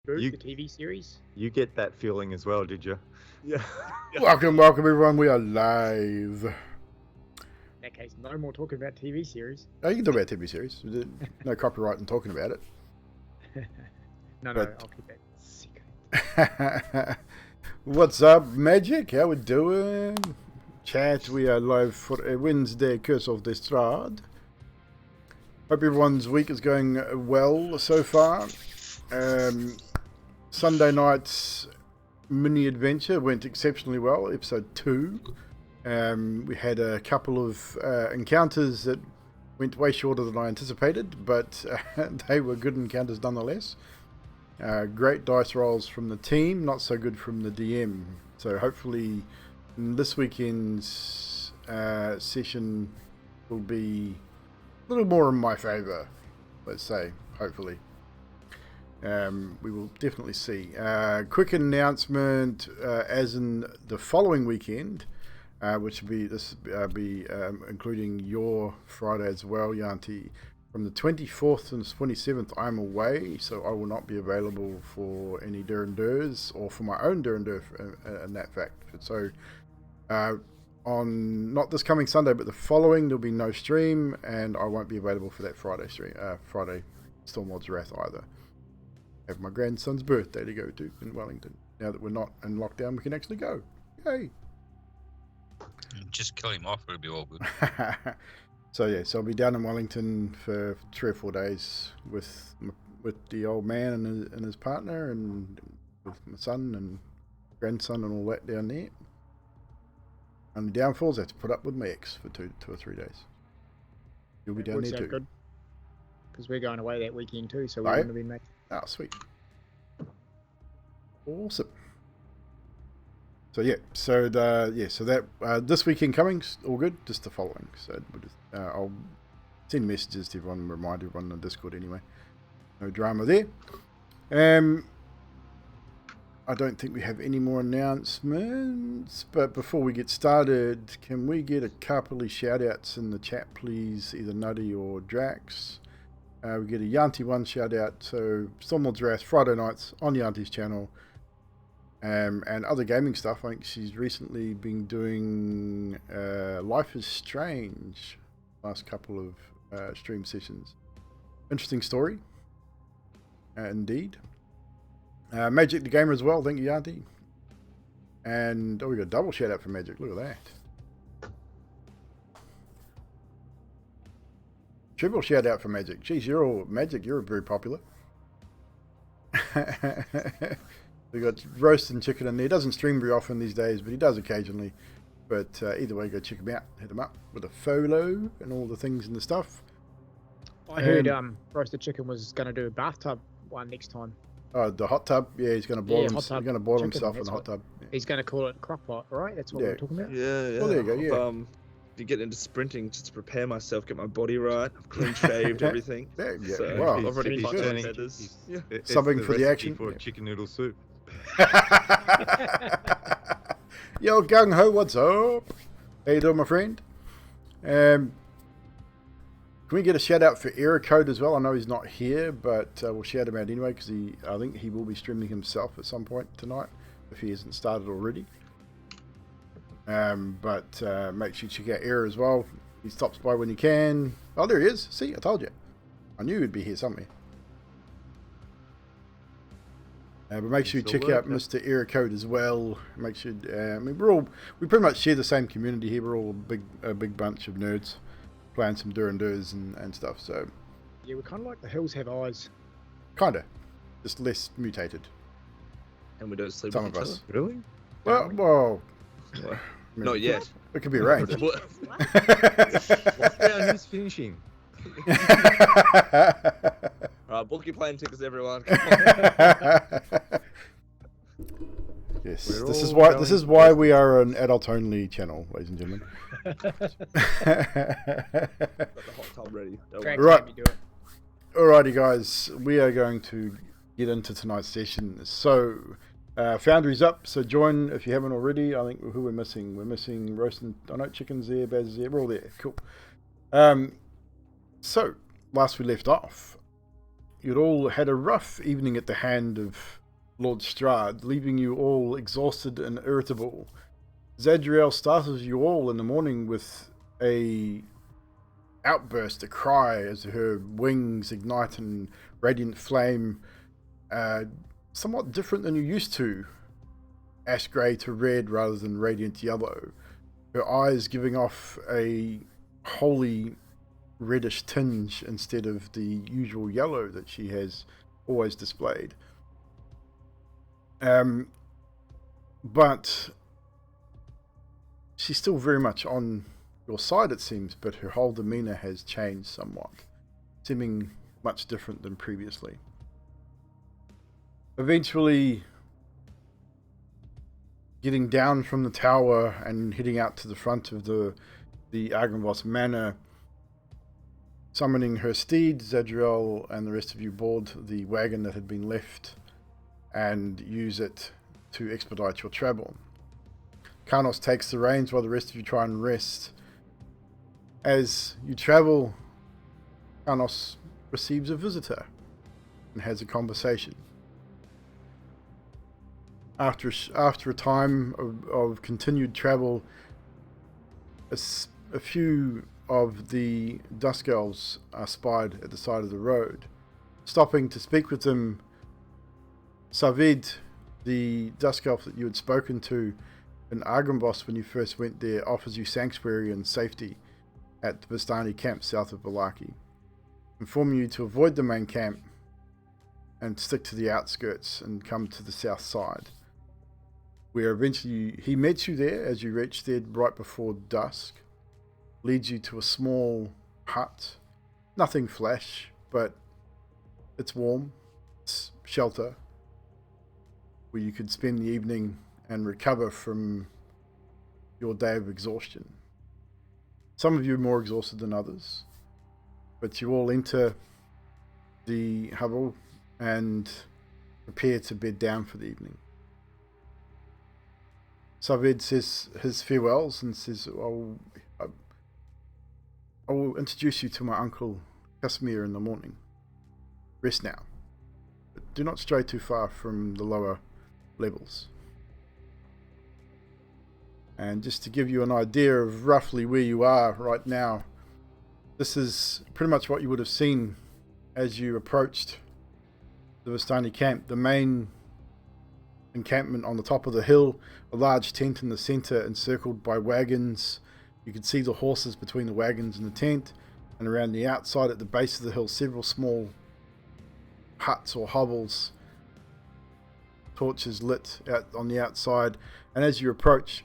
The TV series. You get that feeling as well, did you? Yeah. Welcome everyone. We are live. In that case, no more talking about TV series. Oh, you can talk about TV series. No copyright in talking about it. No, I'll keep that secret. What's up, Magic? How we doing? Chat, we are live for a Wednesday Curse of Strahd. Hope everyone's week is going well so far. Sunday night's mini adventure went exceptionally well, episode 2. We had a couple of encounters that went way shorter than I anticipated, but they were good encounters nonetheless. Great dice rolls from the team, not so good from the DM. So hopefully this weekend's session will be a little more in my favour, let's say, hopefully. We will definitely see. Quick announcement, as in the following weekend, which will be including your Friday as well, Yanti. From the 24th and 27th, I'm away, so I will not be available for any Durandurs or for my own Durandur in that fact. So, on not this coming Sunday, but the following, there'll be no stream, and I won't be available for that Friday stream. Friday Stormlord's Wrath either. I have my grandson's birthday to go to in Wellington. Now that we're not in lockdown, we can actually go. Yay! Just kill him off, it'll be all good. So I'll be down in Wellington for 3 or 4 days with the old man and his partner, and with my son and grandson and all that down there. And the downfalls, I have to put up with my ex for 2 or 3 days. You'll be down there too. Good. Because we're going away that weekend too, so we want to be making. Oh, sweet. Awesome. So that this weekend coming's all good, just the following. So I'll send messages to everyone and remind everyone on Discord anyway. No drama there. I don't think we have any more announcements, but before we get started, can we get a couple of shout outs in the chat, please? Either Nutty or Drax. We get a Yanti 1 shout out, so Stormlord's Wrath Friday nights on Yanti's channel, and other gaming stuff. I think she's recently been doing Life is Strange last couple of stream sessions. Interesting story, indeed. Magic the Gamer as well, thank you, Yanti. And we got a double shout out for Magic, look at that. Triple shout out for Magic. Geez, you're very popular. We got roast and chicken in there. Doesn't stream very often these days, but he does occasionally. But either way, go check him out. Hit him up with a follow and all the things and the stuff. I heard roasted chicken was going to do a bathtub one next time. Oh, the hot tub. Yeah, he's going to boil himself in the hot tub. Yeah. He's going to call it crockpot, right? That's what we're talking about. Yeah. Well, there you go. Yeah. Be getting into sprinting just to prepare myself, get my body right. I've clean shaved everything. Yeah. So Wow. I've already He's plucked my turning- feathers. Yeah. Something the for the recipe action. for chicken noodle soup. Yo, Gung Ho, what's up? How you doing, my friend? Can we get a shout out for Error Code as well? I know he's not here, but we'll shout him out anyway, because I think he will be streaming himself at some point tonight if he hasn't started already. But make sure you check out Error as well. He stops by when he can. Oh, there he is. See, I told you. I knew he'd be here somewhere. But make sure you check out Mr. Error Code as well. Make sure. We pretty much share the same community here. We're all a big bunch of nerds playing some Durandurs and stuff. So Yeah, we're kind of like the hills have eyes. kinda, just less mutated. And we don't sleep Some with of each us. Really? Well, other. I mean, Not yet. It could be arranged. Lockdown is finishing. Alright, book your plane tickets, everyone. Yes, We're this is all why going we are an adult-only channel, ladies and gentlemen. Got the hot tub ready. Don't worry. Drax Right. made me do it. Alrighty, guys, we are going to get into tonight's session. So, Foundry's up, so join if you haven't already. I think who we're missing? We're missing Roast and I know Chicken's there, Baz is there, we're all there. Cool. So, last we left off, you'd all had a rough evening at the hand of Lord Strahd, leaving you all exhausted and irritable. Zadriel startles you all in the morning with a outburst, a cry, as her wings ignite in radiant flame, somewhat different than you're used to. Ash grey to red rather than radiant yellow. Her eyes giving off a holy reddish tinge instead of the usual yellow that she has always displayed. But she's still very much on your side, it seems, but her whole demeanour has changed somewhat, seeming much different than previously. Eventually, getting down from the tower and heading out to the front of the Argynvost Manor, summoning her steed, Zadriel and the rest of you board the wagon that had been left and use it to expedite your travel. Karnos takes the reins while the rest of you try and rest. As you travel, Karnos receives a visitor and has a conversation. After a time of continued travel, a few of the Dusk Elves are spied at the side of the road. Stopping to speak with them, Savid, the Dusk Elf that you had spoken to in Argynvost when you first went there, offers you sanctuary and safety at the Vistani camp south of Vallaki, informing you to avoid the main camp and stick to the outskirts and come to the south side, where eventually he met you there as you reached there right before dusk. Leads you to a small hut, nothing flash, but it's warm, it's shelter, where you could spend the evening and recover from your day of exhaustion. Some of you are more exhausted than others, but you all enter the hovel and prepare to bed down for the evening. Saved says his farewells and says, I will introduce you to my uncle Kasmir in the morning. Rest now, but do not stray too far from the lower levels. And just to give you an idea of roughly where you are right now, this is pretty much what you would have seen as you approached the Vistani camp. The main encampment on the top of the hill, a large tent in the centre encircled by wagons. You could see the horses between the wagons and the tent, and around the outside at the base of the hill several small huts or hovels, torches lit out on the outside. And as you approach,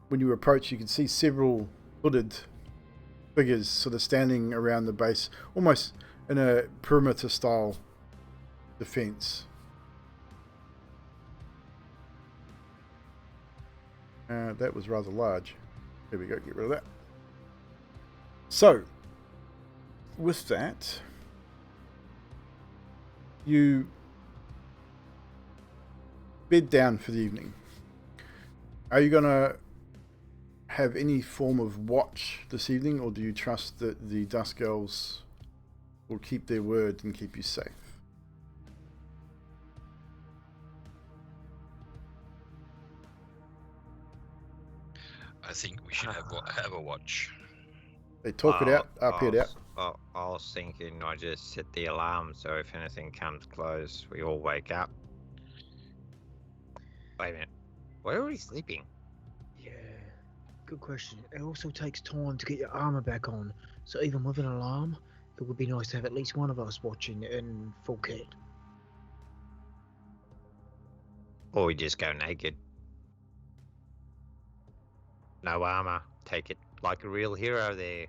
when you approach, you can see several hooded figures sort of standing around the base, almost in a perimeter style defense. That was rather large. There we go, get rid of that. So, with that, you bed down for the evening. Are you going to have any form of watch this evening, or do you trust that the Dusk Elves will keep their word and keep you safe? I think we should have a watch. They talk it out, RP it out. I was thinking I just set the alarm so if anything comes close, we all wake up. Wait a minute. Where are we sleeping? Yeah, good question. It also takes time to get your armor back on, so even with an alarm, it would be nice to have at least one of us watching in full kit. Or we just go naked. No armor. Take it like a real hero there,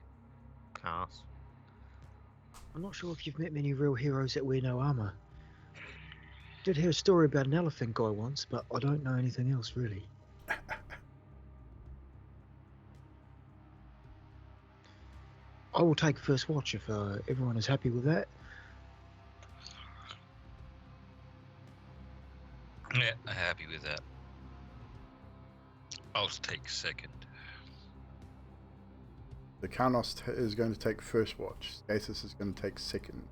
Cast. I'm not sure if you've met many real heroes that wear no armor. Did hear a story about an elephant guy once, but I don't know anything else really. I will take first watch if everyone is happy with that. Yeah, I'm happy with that. I'll take second. The Karnos is going to take first watch. Stasis is going to take second.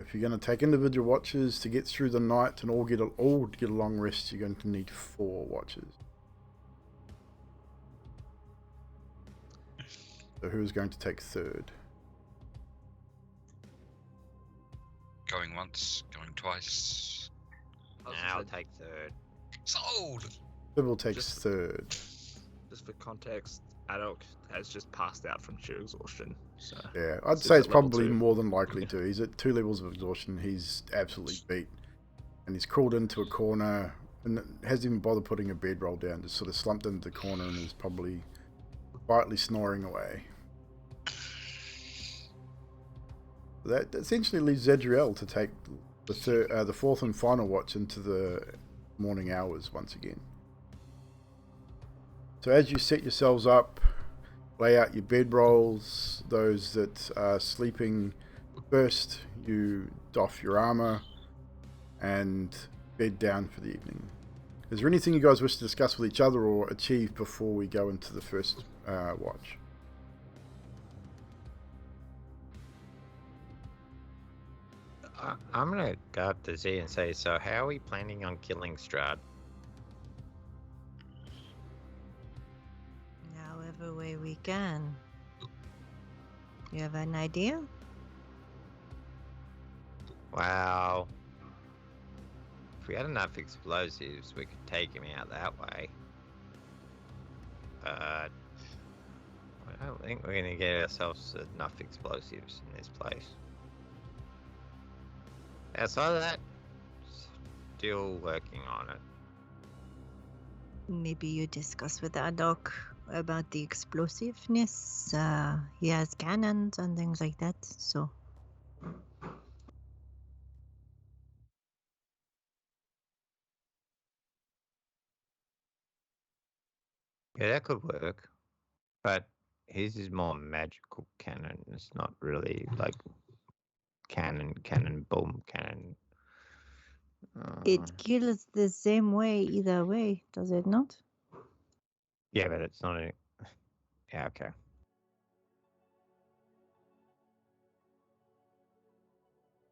If If you're going to take individual watches to get through the night and all get a long rest, you're going to need 4 watches. So who is going to take third? Going once, going twice. Now I'll take third. Sold! Sybil takes Just- third. Just for context, Adok has just passed out from sheer exhaustion. So Yeah, I'd So say he's it's at level probably 2. more than likely to. He's at 2 levels of exhaustion. He's absolutely beat. And he's crawled into a corner and hasn't even bothered putting a bedroll down, just sort of slumped into the corner and is probably quietly snoring away. That essentially leaves Zadriel to take the fourth and final watch into the morning hours once again. So as you set yourselves up, lay out your bedrolls, those that are sleeping first, you doff your armor and bed down for the evening. Is there anything you guys wish to discuss with each other or achieve before we go into the first watch? I'm gonna go up to Z and say, so how are we planning on killing Strahd? However way we can. You have an idea? Well, if we had enough explosives, we could take him out that way. But I don't think we're gonna get ourselves enough explosives in this place. Outside of that, still working on it. Maybe you discuss with Adok about the explosiveness. He has cannons and things like that, so. Yeah, that could work. But his is more magical cannon. It's not really like cannon, boom, cannon. It kills the same way either way, does it not? Yeah, but it's not a... Yeah, okay.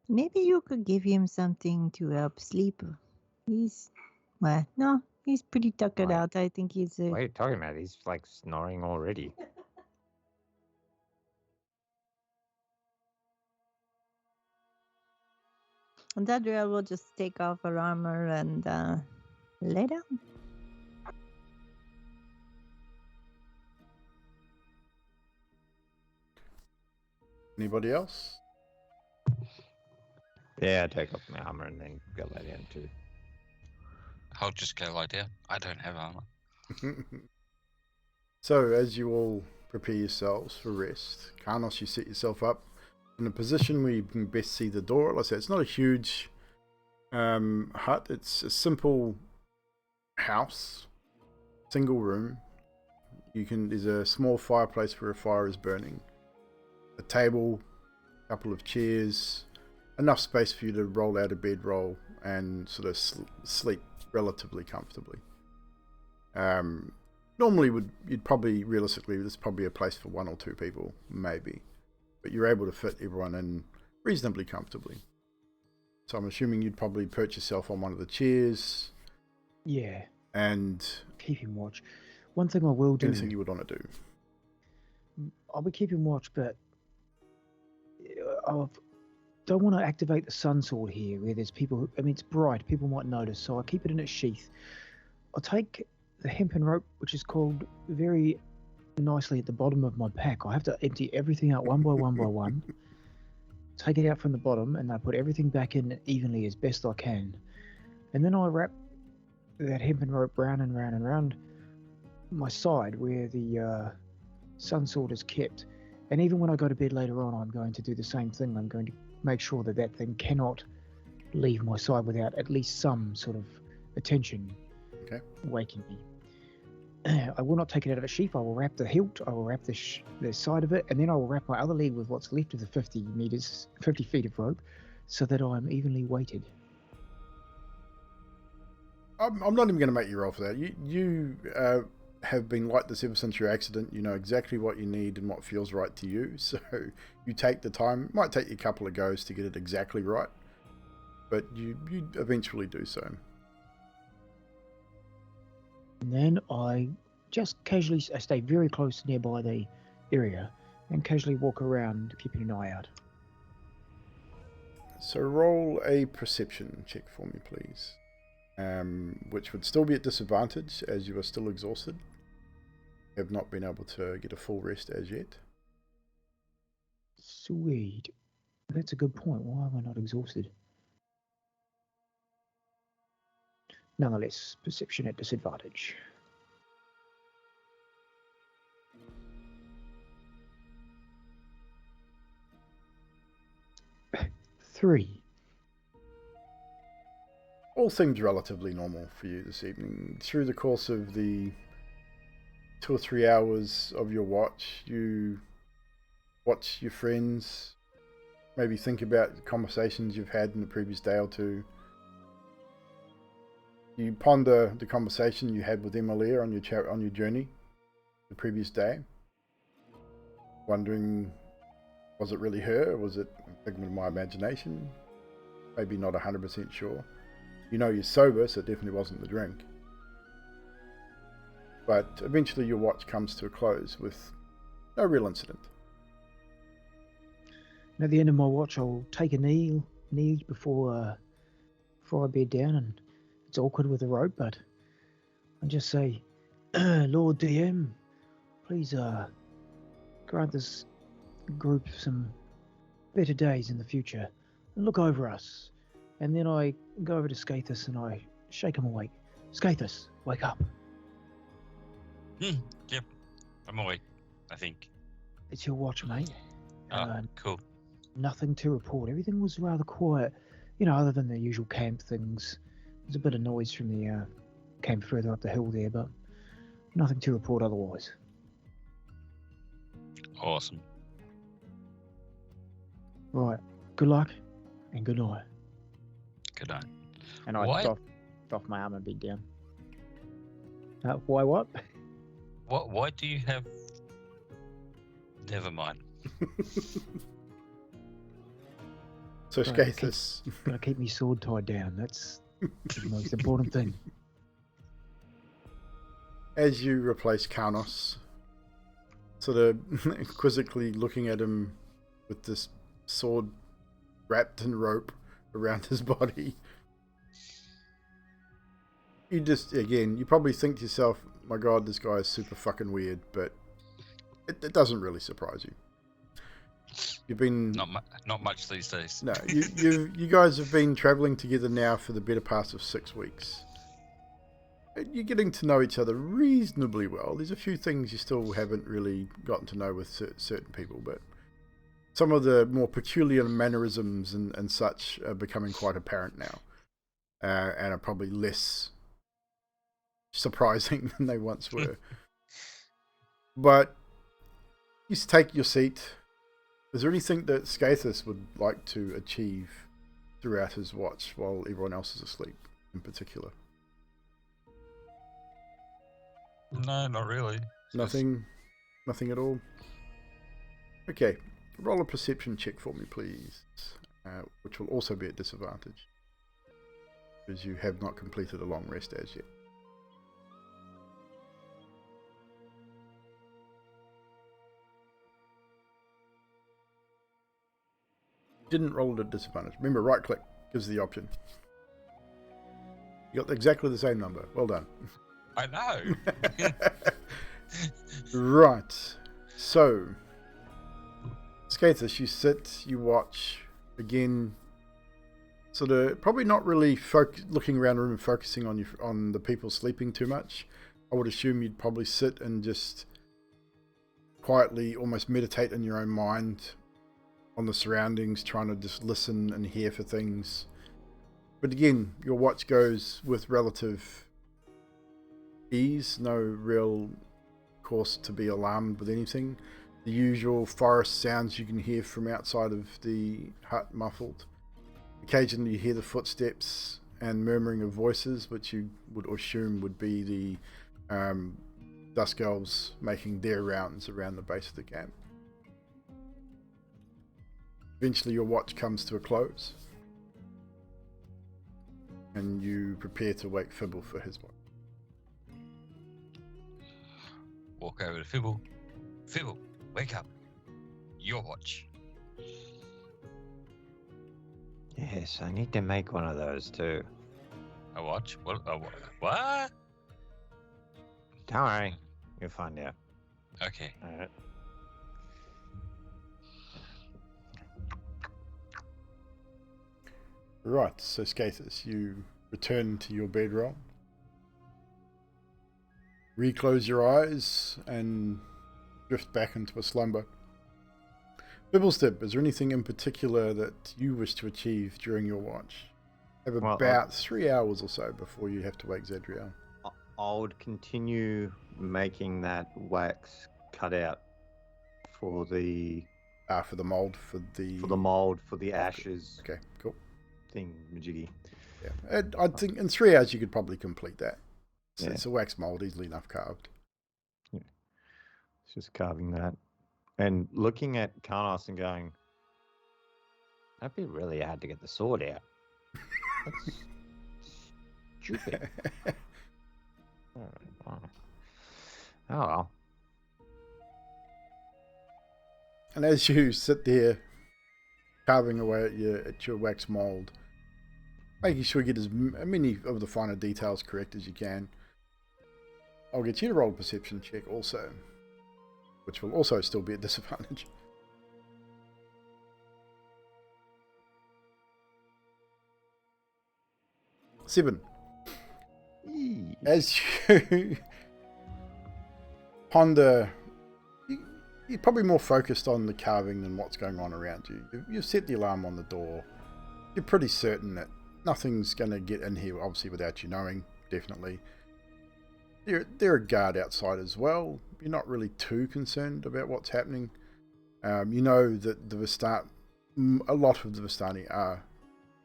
Maybe you could give him something to help sleep. He's, well, no, he's pretty tuckered Right. out. I think he's What are you talking about? He's like snoring already. And Zadriel will just take off her armor and lay down. Anybody else? Yeah, I take off my armor and then go lay down too. I'll just go lie down. I don't have armor. So, as you all prepare yourselves for rest, Karnos, you set yourself up in a position where you can best see the door. Like I said, it's not a huge hut. It's a simple house, single room. There's a small fireplace where a fire is burning, a table, a couple of chairs, enough space for you to roll out a bedroll and sort of sleep relatively comfortably. Normally, you'd probably, realistically, there's probably a place for 1 or 2 people, maybe. But you're able to fit everyone in reasonably comfortably. So I'm assuming you'd probably perch yourself on one of the chairs. Yeah, And keeping watch. One thing I will do, anything you would want to do. I'll be keeping watch, but I don't want to activate the sun sword here where there's people. I mean, it's bright. People might notice, so I'll keep it in its sheath. I'll take the hempen rope, which is called very nicely at the bottom of my pack. I have to empty everything out one by one by one. Take it out from the bottom, and I put everything back in evenly as best I can. And then I wrap that hempen rope round and round and round my side where the sun sword is kept. And even when I go to bed later on, I'm going to do the same thing. I'm going to make sure that that thing cannot leave my side without at least some sort of attention waking me. I will not take it out of its sheath. I will wrap the hilt, I will wrap the side of it, and then I will wrap my other leg with what's left of the 50 feet of rope, so that I'm evenly weighted. I'm not even going to make you roll for that. You have been like this ever since your accident. You know exactly what you need and what feels right to you. So you take the time. It might take you a couple of goes to get it exactly right, but you eventually do so. And then I just casually, I stay very close nearby the area and casually walk around, keeping an eye out. So roll a perception check for me, please. Which would still be at disadvantage as you are still exhausted. You have not been able to get a full rest as yet. Sweet. That's a good point. Why am I not exhausted? Nonetheless, perception at disadvantage. Three. All seems relatively normal for you this evening. Through the course of the 2 or 3 hours of your watch, you watch your friends, maybe think about the conversations you've had in the previous day or two. You ponder the conversation you had with Emilia on your journey the previous day, wondering, was it really her, or was it a figment of my imagination? Maybe not 100% sure. You know you're sober, so it definitely wasn't the drink. But eventually your watch comes to a close with no real incident. And at the end of my watch, I'll take a knee before I bed down, and it's awkward with the rope, but I just say, Lord DM, please grant this group some better days in the future and look over us. And then I go over to Skathis and I shake him awake. Skathis, wake up. Yep, I'm awake, I think. It's your watch, mate. Cool. Nothing to report. Everything was rather quiet, other than the usual camp things. There's a bit of noise from the camp further up the hill there, but nothing to report otherwise. Awesome. Right. Good luck and good night. Good night. And I What? doff my arm and bed down. Why what? Why do you have... Never mind. So Right, Skathis, Gotta keep me sword tied down. That's the most important thing. as you replace Kaunos, sort of quizzically looking at him with this sword wrapped in rope around his body, you just, again, you probably think to yourself, my god, this guy is super fucking weird, but it doesn't really surprise you. You've been... Not much these days. No, you guys have been travelling together now for the better part of 6 weeks. You're getting to know each other reasonably well. There's a few things you still haven't really gotten to know with certain people, but some of the more peculiar mannerisms and such are becoming quite apparent now, and are probably less surprising than they once were. But you take your seat. Is there anything that Skathis would like to achieve throughout his watch while everyone else is asleep in particular? No, not really. Nothing at all? Okay, roll a perception check for me, please, which will also be at disadvantage, because you have not completed a long rest as yet. Didn't roll it at disadvantage. Remember, right click gives the option. You got exactly the same number. Well done. I know. Right. So, Skathis, you sit, you watch, again, sort of probably not really looking around the room and focusing on the people sleeping too much. I would assume you'd probably sit and just quietly almost meditate in your own mind on the surroundings, trying to just listen and hear for things. But again, your watch goes with relative ease, no real cause to be alarmed with anything. The usual forest sounds you can hear from outside of the hut muffled. Occasionally you hear the footsteps and murmuring of voices, which you would assume would be the Dusk Elves making their rounds around the base of the camp. Eventually your watch comes to a close, and you prepare to wake Fibble for his watch. Walk over to Fibble. Fibble, wake up. Your watch. Yes, I need to make one of those too. A watch? What? What? Don't worry, you'll find out. Okay. Alright. Right, so Skathis, you return to your bedroll, reclose your eyes, and drift back into a slumber. Bibblestep, is there anything in particular that you wish to achieve during your watch? You have Well, about 3 hours or so before you have to wake Zedriel. I would continue making that wax cutout for the For the mold, for the mold, for the ashes Okay, cool. thing, majiggy. Yeah, and I think in 3 hours you could probably complete that. So Yeah. It's a wax mold, easily enough carved. It's just carving that. And looking at Karnos and going, that'd be really hard to get the sword out. That's stupid. Oh well. And as you sit there carving away at your wax mold, making sure you get as many of the finer details correct as you can, I'll get you to roll a perception check also, which will also still be a disadvantage. Seven. As you ponder, you're probably more focused on the carving than what's going on around you. You've set the alarm on the door. You're pretty certain that nothing's going to get in here, obviously, without you knowing, definitely. There are guard outside as well. You're not really too concerned about what's happening. You know that a lot of the Vistani are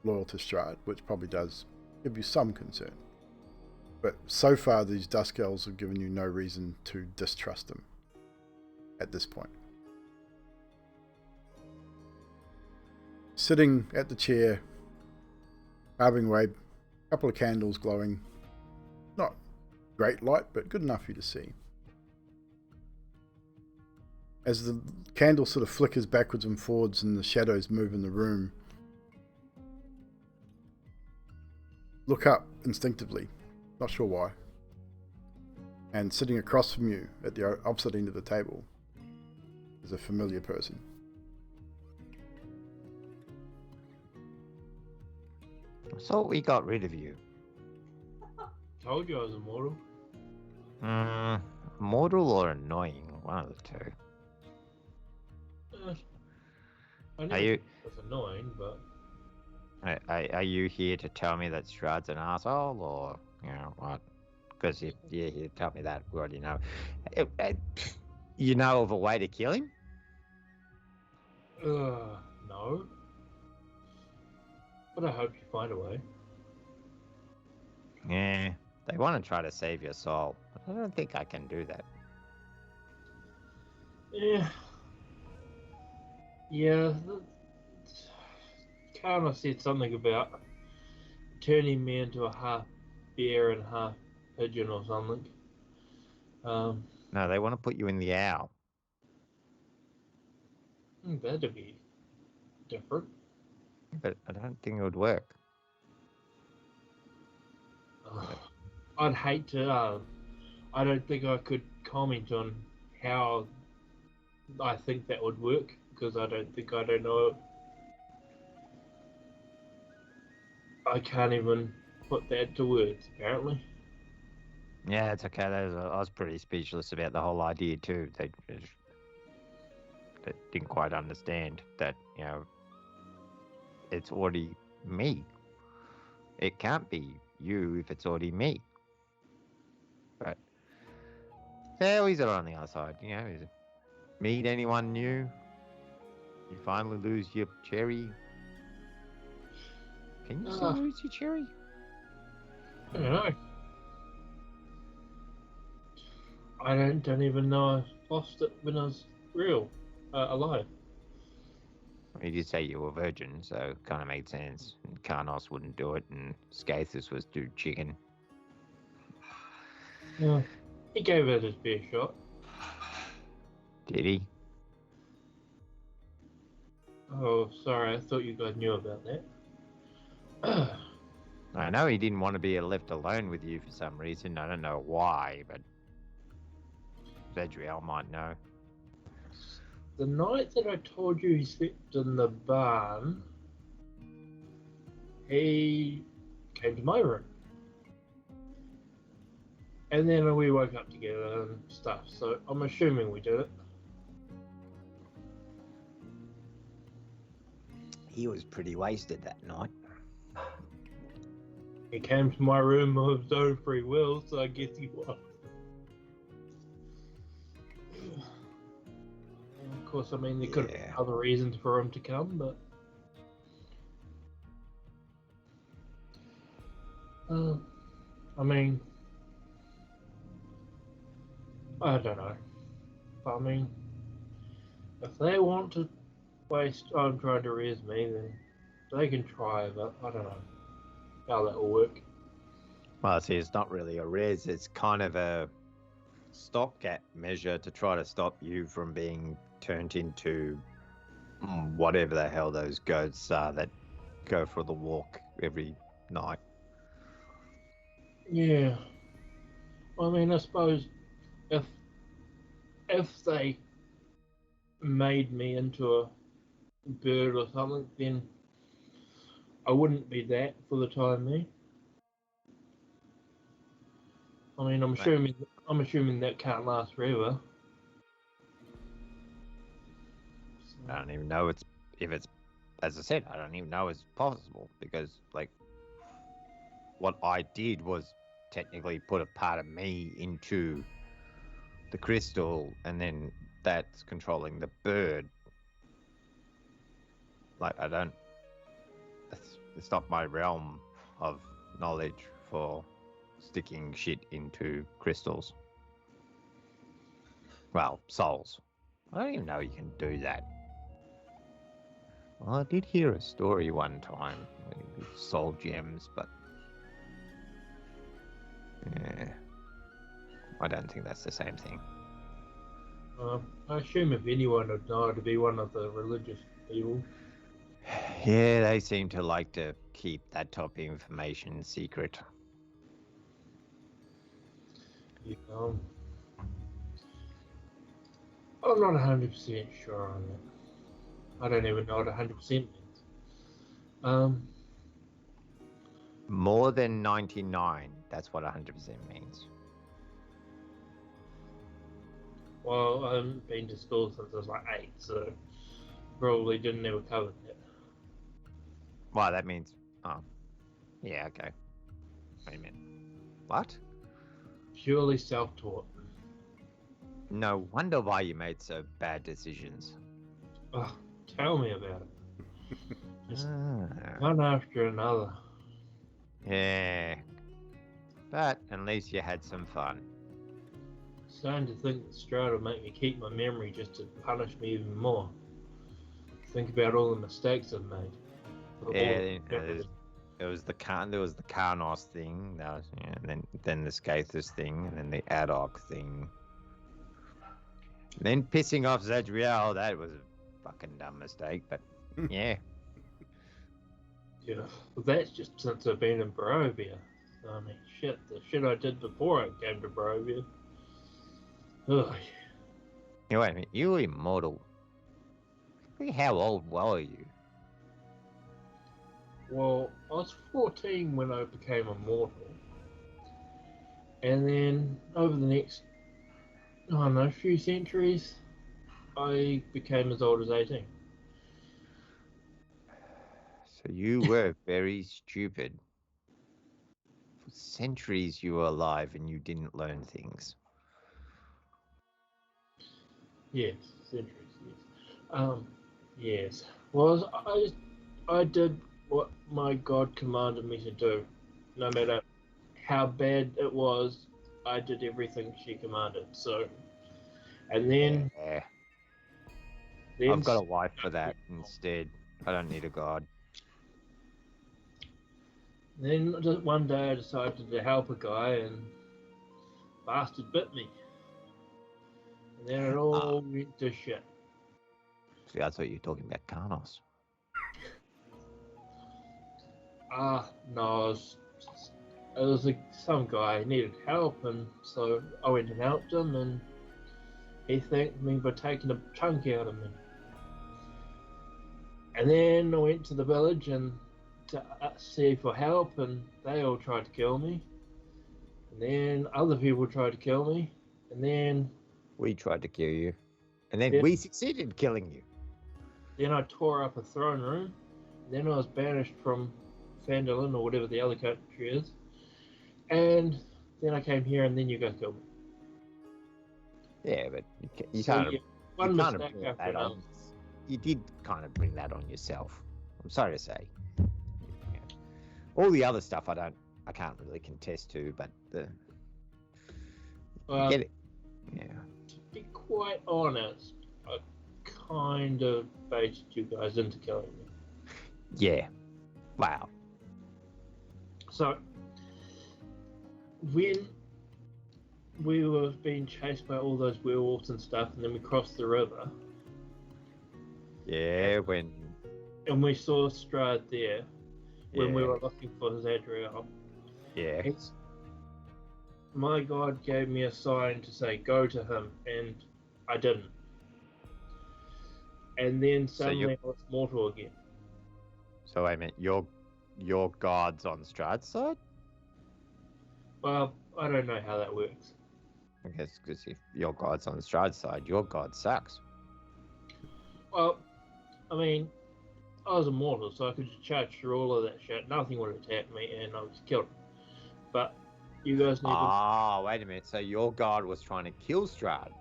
loyal to Strahd, which probably does give you some concern. But so far, these Dusk Elves have given you no reason to distrust them at this point. Sitting at the chair, carving away, a couple of candles glowing. Not great light, but good enough for you to see. As the candle sort of flickers backwards and forwards and the shadows move in the room, look up instinctively, not sure why. And sitting across from you at the opposite end of the table is a familiar person. I thought we got rid of you. Told you I was immortal. Mortal or annoying, one of the two. I know Are you it was annoying, but are you here to tell me that Strahd's an asshole, or what? Because if you're here to tell me that, we already know. You know of a way to kill him? no. But I hope you find a way. Yeah, they want to try to save your soul, but I don't think I can do that. Yeah. Yeah. Karma said something about turning me into a half bear and half pigeon or something. No, they want to put you in the owl. That'd be different. But I don't think it would work. I'd hate to. I don't think I could comment on how I think that would work because I don't know it. I can't even put that to words, apparently. Yeah, it's okay. I was pretty speechless about the whole idea too. They didn't quite understand that, it's already me. It can't be you if it's already me. But yeah, always are on the other side. Meet anyone new? You finally lose your cherry. Can you still lose your cherry? I don't know. I don't even know I lost it when I was alive. You did say you were a virgin, so it kind of made sense. And Karnos wouldn't do it, and Scathus was too chicken. Yeah, he gave it his best shot. Did he? Oh, sorry, I thought you guys knew about that. I know he didn't want to be left alone with you for some reason. I don't know why, but Zadriel might know. The night that I told you he slept in the barn, he came to my room. And then we woke up together and stuff, so I'm assuming we did it. He was pretty wasted that night. He came to my room of his own free will, so I guess he was. Of course, I mean, there could have been other reasons for him to come, but... I mean... I don't know. But I mean... If they want to waste time trying to res me, then they can try, but I don't know how that will work. Well, see, it's not really a res. It's kind of a stopgap measure to try to stop you from being turned into whatever the hell those goats are that go for the walk every night. Yeah. I mean, I suppose if they made me into a bird or something, then I wouldn't be that for the time being. I mean, I'm assuming that can't last forever. I don't even know if it's, as I said, I don't even know it's possible because, like, what I did was technically put a part of me into the crystal, and then that's controlling the bird. Like, it's not my realm of knowledge for sticking shit into crystals. Well, souls. I don't even know you can do that. Well, I did hear a story one time with soul gems, but yeah, I don't think that's the same thing. I assume if anyone would know, it'd be one of the religious people. Yeah, they seem to like to keep that type of information secret. Yeah, I'm not 100% sure on that. I don't even know what 100% means. More than 99, that's what 100% means. Well, I haven't been to school since I was like 8, so probably didn't ever cover that. Well, that means... Oh. Yeah, okay. Wait a minute. What? Purely self-taught. No wonder why you made so bad decisions. Oh, tell me about it. Just one after another. Yeah. But at least you had some fun. Starting to think that Strahd will make me keep my memory just to punish me even more. Think about all the mistakes I've made. Yeah, there was the Karnos thing, that was, yeah, and then the Scathus thing, and then the Adok thing. And then pissing off Zadriel, that was a fucking dumb mistake, but yeah. Yeah, well, that's just since I've been in Barovia. I mean, shit, the shit I did before I came to Barovia. Ugh. Yeah, wait a minute, you were immortal. How old were you? Well, I was 14 when I became immortal. And then over the next, I don't know, few centuries, I became as old as 18. So you were very stupid. For centuries you were alive and you didn't learn things. Yes, centuries, yes. Yes. Well, I did what my God commanded me to do, no matter how bad it was I did everything she commanded. So, and then Yeah. then I've got a wife for that instead. I don't need a god. Then just one day I decided to help a guy and bastard bit me. And then it all went to shit. See, I thought you were talking about Karnos. No, it was like some guy needed help, and so I went and helped him, and he thanked me for taking a chunk out of me. And then I went to the village and to see for help, and they all tried to kill me. And then other people tried to kill me, and then We tried to kill you. And then Yeah. we succeeded in killing you. I tore up a throne room. Then I was banished from Fandolin or whatever the other country is. And then I came here, and then you guys killed me. Yeah, but you So, can't. yeah, You one can't mistake bring after that another. on. You did kind of bring that on yourself. I'm sorry to say. Yeah. All the other stuff I can't really contest to, but the Well, get it. Yeah. to be quite honest, I kind of baited you guys into killing me. Yeah. Wow. So, when we were being chased by all those werewolves and stuff, and then we crossed the river, Yeah, when and we saw Strahd there, when we Yeah. were looking for Zadriel, yeah. my god gave me a sign to say go to him, and I didn't. And then So you- suddenly I was mortal again. So I meant your god's on Strahd's side? Well, I don't know how that works. I guess because if your god's on Strahd's side, your god sucks. Well, I mean, I was immortal, so I could just charge through all of that shit. Nothing would attack me, and I was killed. But you guys need to. Ah, wait a minute. So your god was trying to kill Strahd.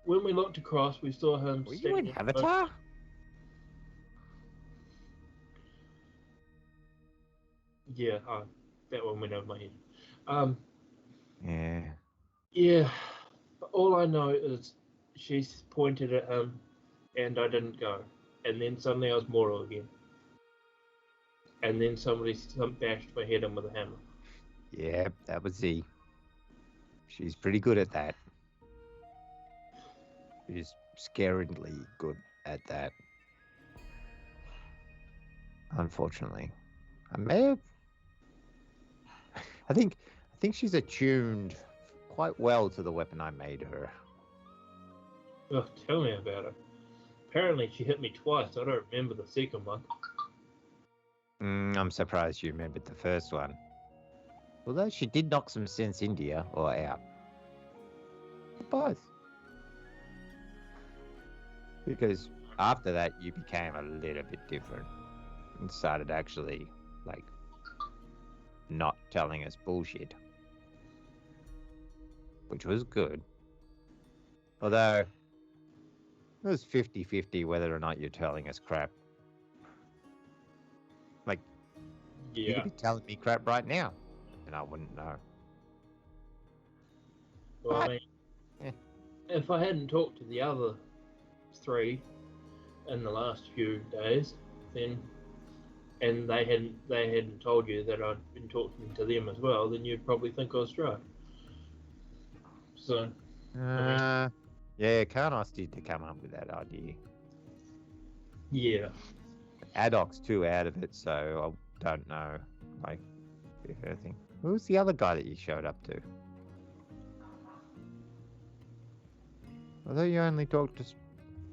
When we looked across, we saw him. Were you in Avatar? Yeah, that one went over my head. Yeah. Yeah, but all I know is she pointed at him, and I didn't go. And then suddenly I was mortal again. And then somebody bashed my head in with a hammer. Yeah, that was Z. She's pretty good at that. She's scaringly good at that. Unfortunately. I think she's attuned quite well to the weapon I made her. Oh, tell me about it. Apparently she hit me twice. I don't remember the second one. I'm surprised you remembered the first one. Although she did knock some sense into you, or out. Both. Because after that, you became a little bit different. And started actually, like, not telling us bullshit. Which was good. Although, it was 50-50 whether or not you're telling us crap. Like, you Yeah. could be telling me crap right now, and I wouldn't know. Well, I mean, Yeah. if I hadn't talked to the other three in the last few days, then and they hadn't told you that I'd been talking to them as well, then you'd probably think I was Strahd. So, Yeah, Karnos did to come up with that idea. yeah. Adoc's too out of it, so I don't know, like, if anything. Who was the other guy that you showed up to? I thought you only talked to...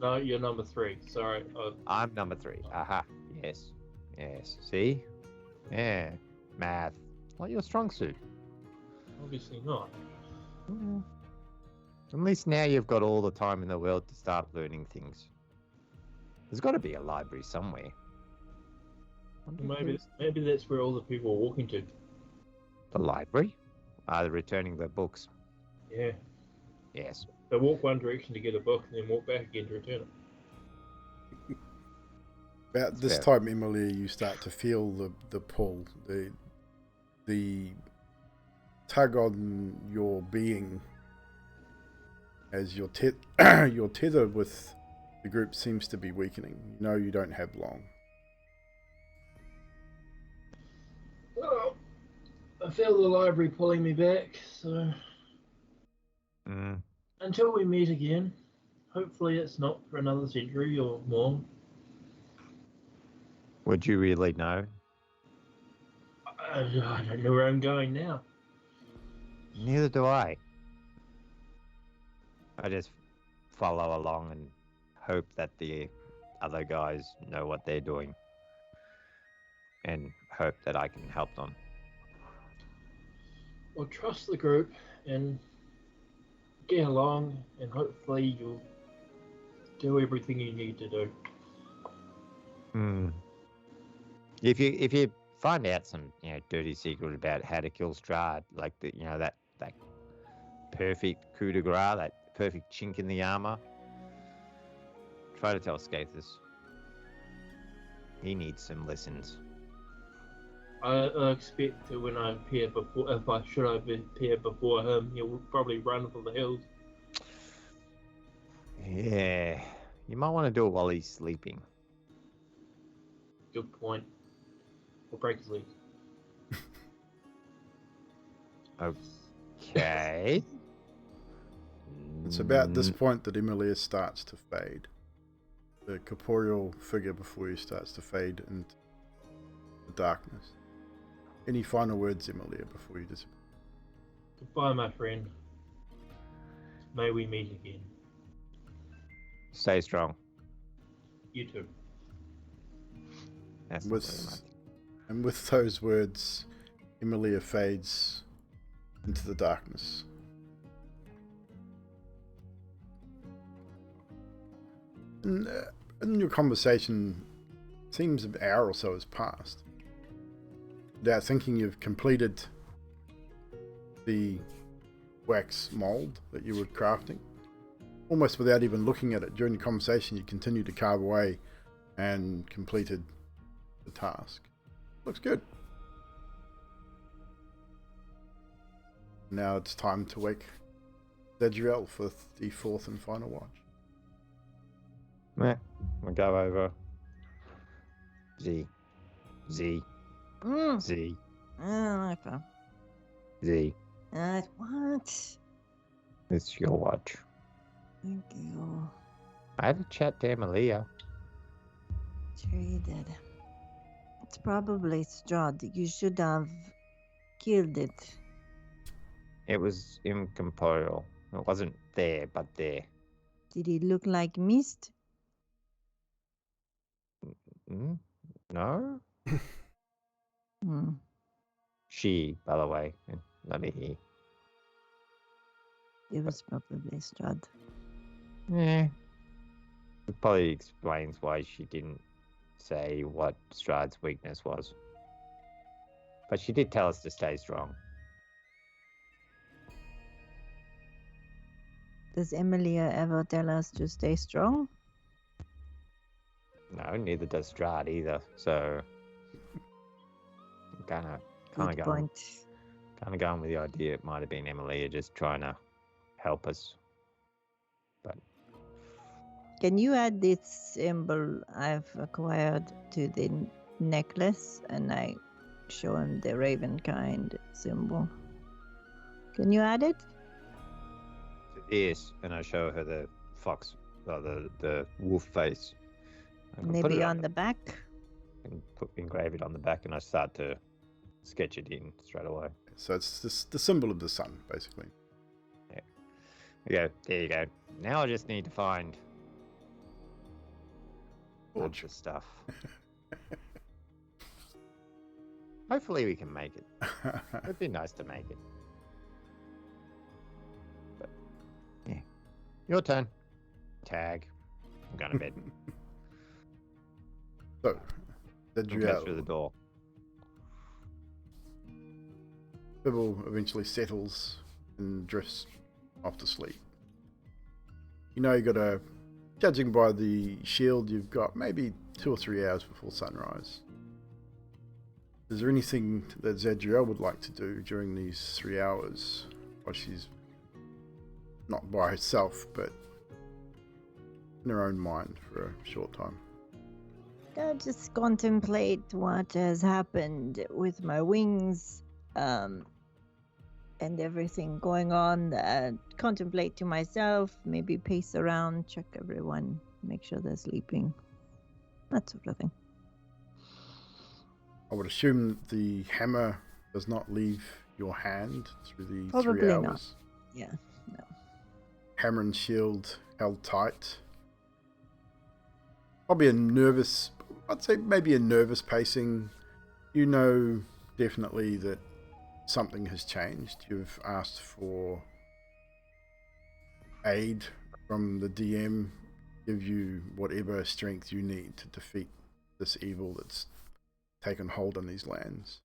No, you're number 3. Sorry. I'm number 3. Aha, yes. Yes, see? Yeah, math. Not your strong suit. Obviously not. Yeah. At least now you've got all the time in the world to start learning things. There's got to be a library somewhere. Maybe that's where all the people are walking to. The library? They're returning their books. Yeah. Yes. They walk one direction to get a book and then walk back again to return it. About this fair. time, Emily, you start to feel the pull, the tug on your being as your your tether with the group seems to be weakening. You know you don't have long. Well, I feel the library pulling me back, so until we meet again, hopefully it's not for another century or more. Would you really know? I don't know where I'm going now. Neither do I. I just follow along and hope that the other guys know what they're doing. And hope that I can help them. Well, trust the group and get along, and hopefully you'll do everything you need to do. If you find out some dirty secret about how to kill Strahd, like that perfect coup de grace, that perfect chink in the armor, try to tell Skathis. He needs some lessons. I expect that when I appear before, if I should appear before him, he'll probably run for the hills. Yeah, you might want to do it while he's sleeping. Good point. Or break his legs. Okay. It's about this point that Emilia starts to fade. The corporeal figure before you starts to fade into the darkness. Any final words, Emilia, before you disappear? Goodbye, my friend. May we meet again. Stay strong. You too. That's not very much. And with those words, Emilia fades into the darkness. And, in your conversation, it seems an hour or so has passed. Without thinking, you've completed the wax mold that you were crafting. Almost without even looking at it, during the conversation, you continued to carve away and completed the task. Looks good. Now it's time to wake Zadriel for the fourth and final watch. We'll go over. Z. Okay. Z. What? It's your watch. Thank you. I had a chat to Emilia. Sure you did. It's probably Strahd. You should have killed it. It was incorporeal. It wasn't there, but there. Did it look like mist? No? She, by the way, not a he. It was probably Strahd. Yeah. It probably explains why she didn't say what Strahd's weakness was. But she did tell us to stay strong. Does Emilia ever tell us to stay strong? No, neither does Strahd either. So, kind of going with the idea it might have been Emilia just trying to help us. But can you add this symbol I've acquired to the necklace? And I show him the Ravenkind symbol. Can you add it? yes, and I show her the fox, the wolf face. Maybe on the back? And engrave it on the back, and I start to sketch it in straight away. So it's the symbol of the sun, basically. Yeah. There you go. Now I just need to find a bunch of stuff. Hopefully we can make it. It'd be nice to make it. But, yeah. Your turn. Tag. I'm going to bed. So, Go through the door. Bibble eventually settles and drifts off to sleep. You know, judging by the shield, you've got maybe 2 or 3 hours before sunrise. Is there anything that Zadriel would like to do during these 3 hours while she's not by herself, but in her own mind for a short time? I'll just contemplate what has happened with my wings, and everything going on. Contemplate to myself, maybe pace around, check everyone, make sure they're sleeping, that sort of thing. I would assume that the hammer does not leave your hand through the Probably 3 not. hours. Yeah, no. Hammer and shield held tight. Probably a nervous, I'd say maybe a nervous pacing. You know definitely that something has changed. You've asked for aid from the DM, give you whatever strength you need to defeat this evil that's taken hold on these lands.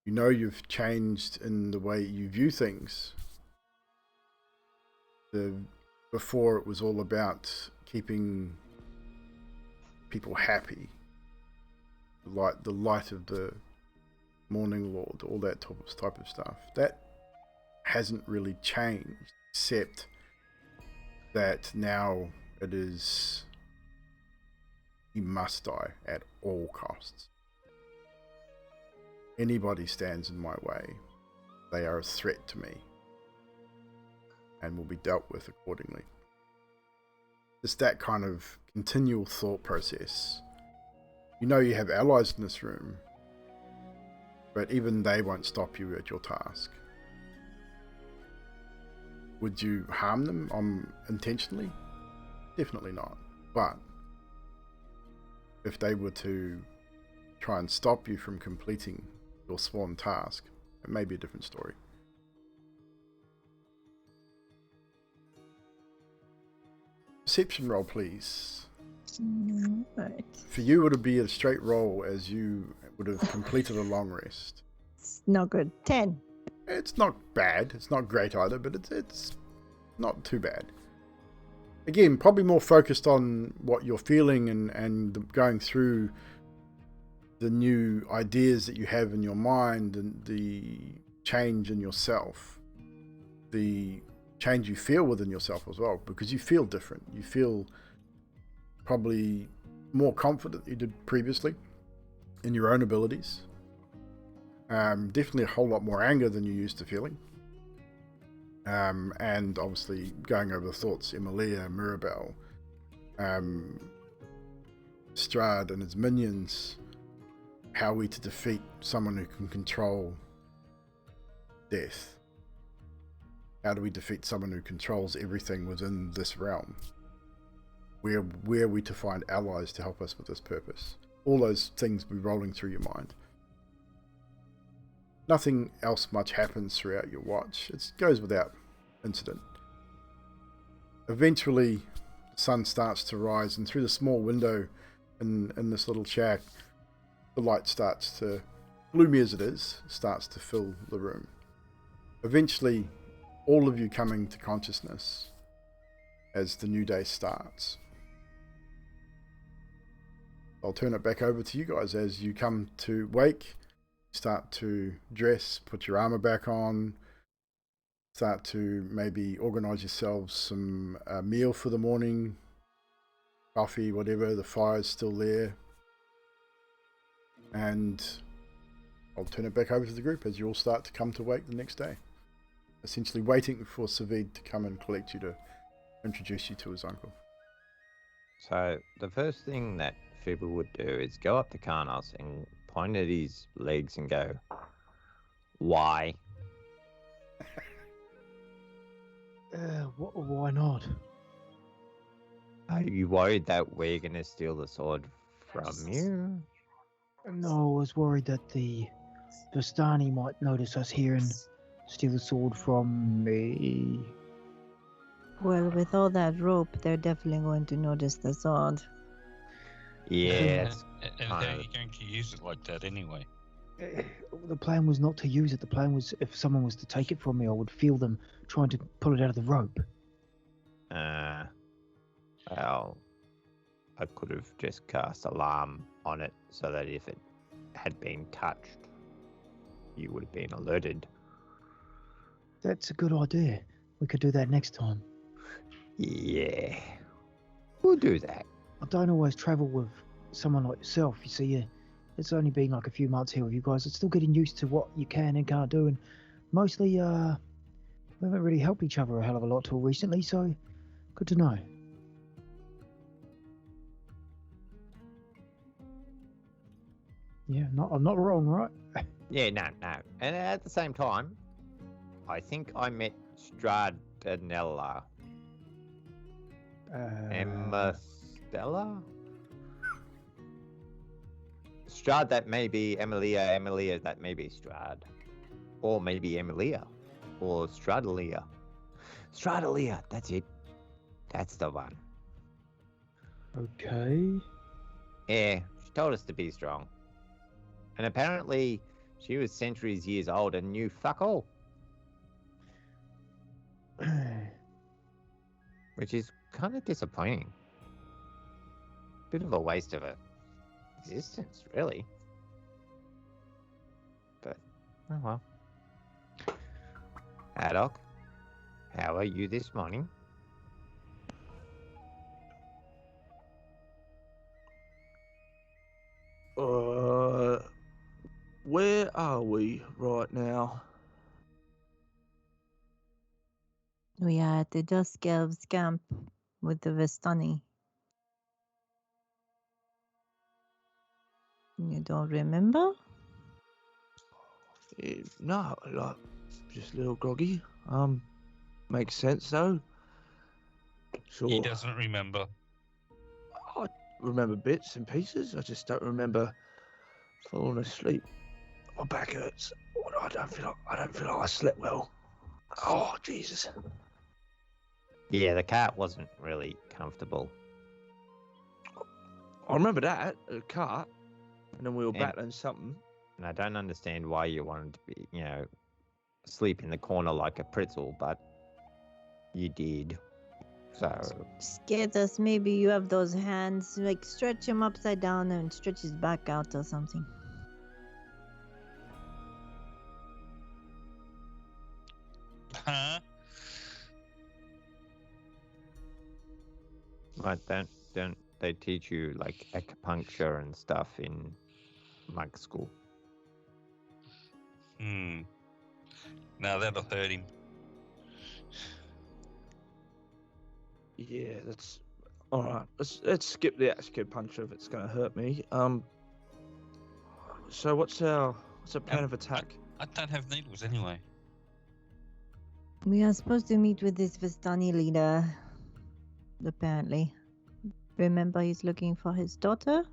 You know you've changed in the way you view things. Before it was all about keeping people happy, the light of the Morning Lord, all that type of stuff. That hasn't really changed, except that now it is, he must die at all costs. Anybody stands in my way, they are a threat to me and will be dealt with accordingly. It's that kind of continual thought process. You know you have allies in this room, but even they won't stop you at your task. Would you harm them intentionally? Definitely not. But if they were to try and stop you from completing your sworn task, it may be a different story. Perception roll, please. Right. For you, it would be a straight roll as you would have completed a long rest. It's not good. 10. It's not bad. It's not great either, but it's not too bad. Again, probably more focused on what you're feeling and going through the new ideas that you have in your mind and the change in yourself. The change you feel within yourself as well, because you feel different. You feel probably more confident than you did previously in your own abilities. Definitely a whole lot more anger than you used to feeling. And obviously going over the thoughts, Emilia, Mirabelle, Strahd and his minions, how are we to defeat someone who can control death? How do we defeat someone who controls everything within this realm? Where are we to find allies to help us with this purpose? All those things will be rolling through your mind. Nothing else much happens throughout your watch. It goes without incident. Eventually, the sun starts to rise, and through the small window in this little shack, the light starts to, gloomy as it is, starts to fill the room. Eventually, all of you coming to consciousness as the new day starts. I'll turn it back over to you guys as you come to wake, start to dress, put your armor back on, start to maybe organize yourselves some meal for the morning, coffee, whatever, the fire's still there. And I'll turn it back over to the group as you all start to come to wake the next day. Essentially waiting for Savid to come and collect you to introduce you to his uncle. So the first thing that Fibble would do is go up to Karnos and point at his legs and go, "Why?" Why not? Are you worried that we're going to steal the sword from you? No, I was worried that the Vistani might notice us here and steal the sword from me. Well, with all that rope, they're definitely going to notice the sword. Yes. And how are you going to use it like that anyway? The plan was not to use it. The plan was if someone was to take it from me, I would feel them trying to pull it out of the rope. Well, I could have just cast alarm on it so that if it had been touched, you would have been alerted. That's a good idea. We could do that next time. Yeah. We'll do that. I don't always travel with someone like yourself. You see, it's only been like a few months here with you guys. It's still getting used to what you can and can't do, and mostly, we haven't really helped each other a hell of a lot till recently, so good to know. Yeah, I'm not wrong, right? Yeah, no. And at the same time, I think I met Strahd-Ep. Emma Stella? Strahd, that may be Emilia, that may be Strahd. Or maybe Emilia. Or Strahd-Lia. Strahd-Lia, that's it. That's the one. Okay. Yeah, she told us to be strong. And apparently, she was centuries years old and knew fuck all. Which is kind of disappointing. Bit of a waste of her existence, really. But, oh well. Haddock, how are you this morning? Where are we right now? We are at the Dusk Elves camp with the Vistani. You don't remember? No, like, just a little groggy. Makes sense though. Sure. He doesn't remember. I remember bits and pieces. I just don't remember falling asleep. My back hurts. I don't feel like I slept well. Oh Jesus! Yeah, the cat wasn't really comfortable. I remember that a cart, and then we were And- battling something. And I don't understand why you wanted to be, sleep in the corner like a pretzel, but you did. So, Scared us. Maybe you have those hands. Like, stretch him upside down and stretch his back out or something. Huh? right, don't they teach you like acupuncture and stuff in monk school? Now that'll hurt him. Yeah, that's all right. Let's skip the acupuncture if it's going to hurt me. So what's our plan of attack? I don't have needles anyway. We are supposed to meet with this Vistani leader, apparently. Remember, he's looking for his daughter?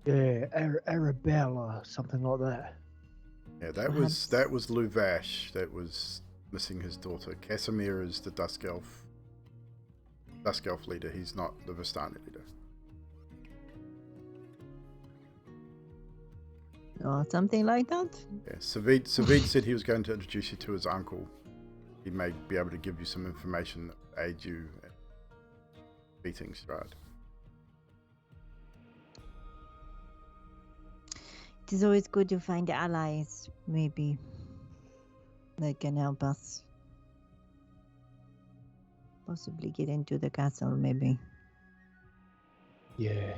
Yeah, Arabella, something like that. Yeah, that was Luvash that was missing his daughter. Kasimir is the Dusk Elf leader. He's not the Vistani leader. Or something like that? Yeah, Savid said he was going to introduce you to his uncle. He may be able to give you some information that will aid you in beating Strahd. It is always good to find allies, maybe. That can help us. Possibly get into the castle, maybe. Yeah.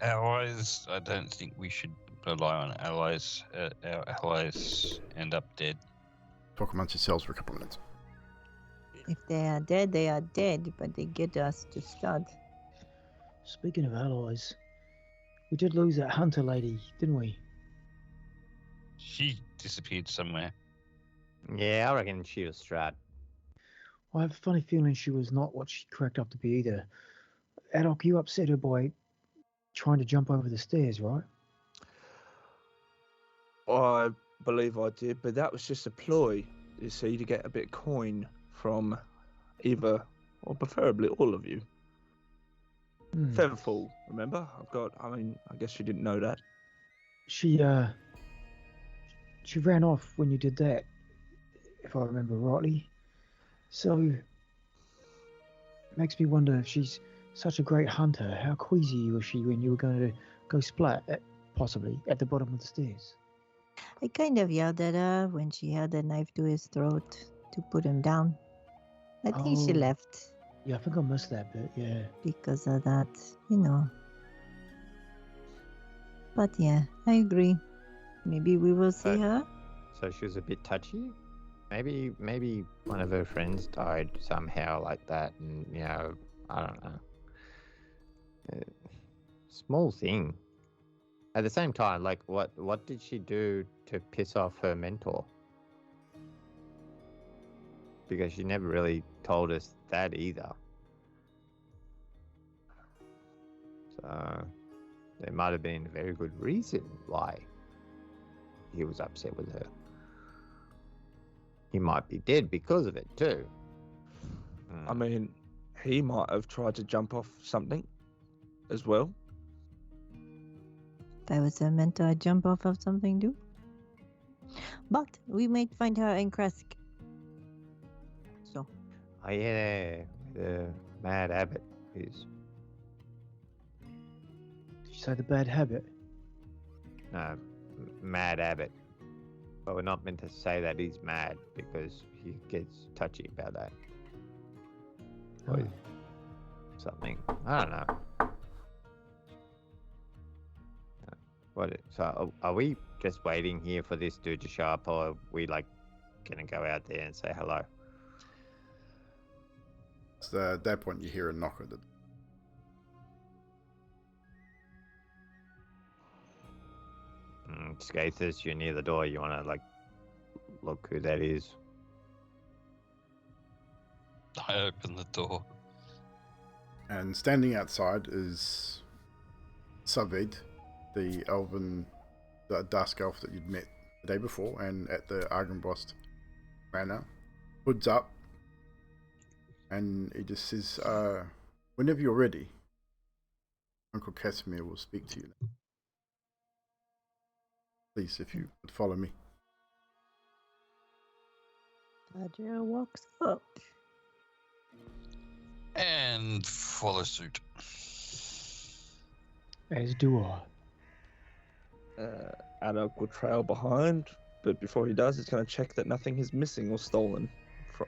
Allies, I don't think we should rely on allies. Our allies end up dead. Talk amongst yourselves for a couple of minutes. If they are dead, but they get us to Strahd. Speaking of allies, we did lose that hunter lady, didn't we? She disappeared somewhere. Yeah, I reckon she was Strahd. I have a funny feeling she was not what she cracked up to be either. Adok, you upset her by trying to jump over the stairs, right? I believe I did, but that was just a ploy, you see, to get a bit of coin from either, or preferably all of you. Featherfall, remember? I guess you didn't know that. She ran off when you did that, if I remember rightly. So, it makes me wonder if she's such a great hunter. How queasy was she when you were going to go splat, possibly, at the bottom of the stairs? I kind of yelled at her when she held a knife to his throat to put him down. I think she Oh. left Yeah, I think I missed that bit, yeah. because of that, you know. But yeah, I agree. Maybe we will see her. So she was a bit touchy. Maybe one of her friends died somehow like that, and I don't know. Small thing. At the same time, like what did she do to piss off her mentor? Because she never really told us that either. So there might have been a very good reason why he was upset with her. He might be dead because of it too. I mean, he might have tried to jump off something as well. If I was her mentor, I'd jump off of something too. But we might find her in Kresk. So. Oh yeah, the Mad Abbot is. Did you say the bad habit? No, Mad Abbot. But we're not meant to say that he's mad because he gets touchy about that. Or something. I don't know. So are we just waiting here for this dude to show up, or are we like gonna go out there and say hello? So at that point you hear a knock at the Skathis, you're near the door. You want to like look who that is? I open the door. And standing outside is Savid, the elven, the dusk elf that you'd met the day before and at the Argenbost Manor. Hood's up, and he just says, whenever you're ready, Uncle Kasimir will speak to you now. Please, if you would follow me. Tadria walks up. And follow suit. As do I. Adok will trail behind, but before he does, he's going to check that nothing is missing or stolen. So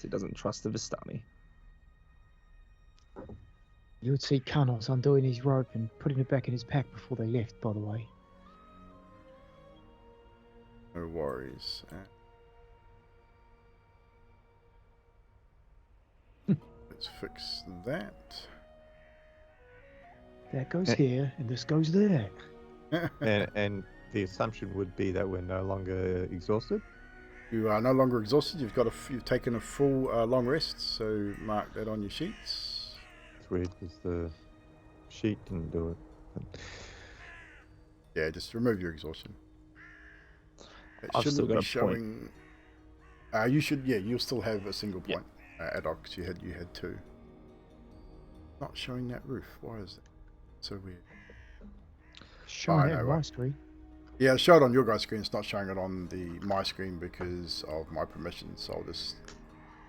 he doesn't trust the Vistani. You would see Kanos undoing his rope and putting it back in his pack before they left, by the way. No worries. Let's fix that. That goes here, and this goes there. and the assumption would be that we're no longer exhausted. You are no longer exhausted. You've taken a full long rest, so mark that on your sheets. It's weird because the sheet didn't do it. Yeah, just remove your exhaustion. It I've still shouldn't got be a point. showing. You should. Yeah, you'll still have a single point. Ad hoc, 'cause you had two. Not showing that roof. Why is that so weird? Showing it no, on right. my screen. Yeah, show it on your guy's screen. It's not showing it on my screen because of my permissions. So I'll just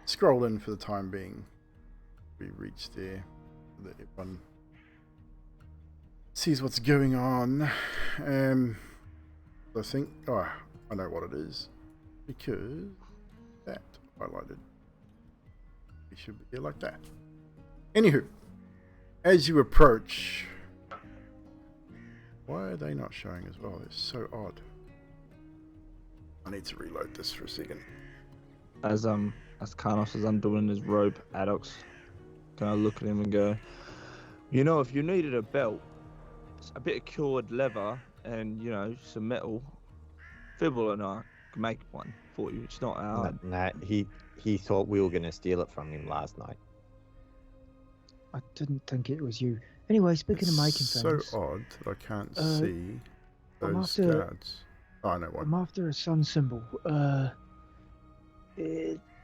scroll in for the time being. We reach there. That everyone sees what's going on. I think. Oh, I know what it is because that highlighted. It should be here like that. Anywho, as you approach. Why are they not showing as well? It's so odd. I need to reload this for a second. As Karnos is undoing his robe, Adok's gonna look at him and go, you know, if you needed a belt, a bit of cured leather, and some metal, Fibble and I can make one for you. It's not hard. Nah, he thought we were gonna steal it from him last night. I didn't think it was you. Anyway, speaking of making things... so odd that I can't see I'm those after- cards. Oh, I know one. I'm after a sun symbol.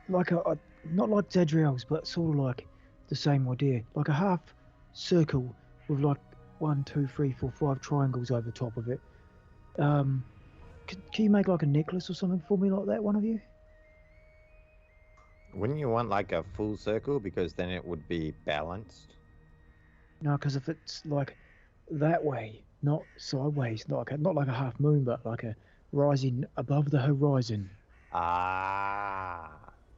Like not like Zadriel's, but sort of like the same idea. Like a half circle with like 1, 2, 3, 4, 5 triangles over top of it. Can you make like a necklace or something for me like that, one of you? Wouldn't you want like a full circle because then it would be balanced? No, because if it's like that way, not sideways, not like a half moon, but like a rising above the horizon. Ah.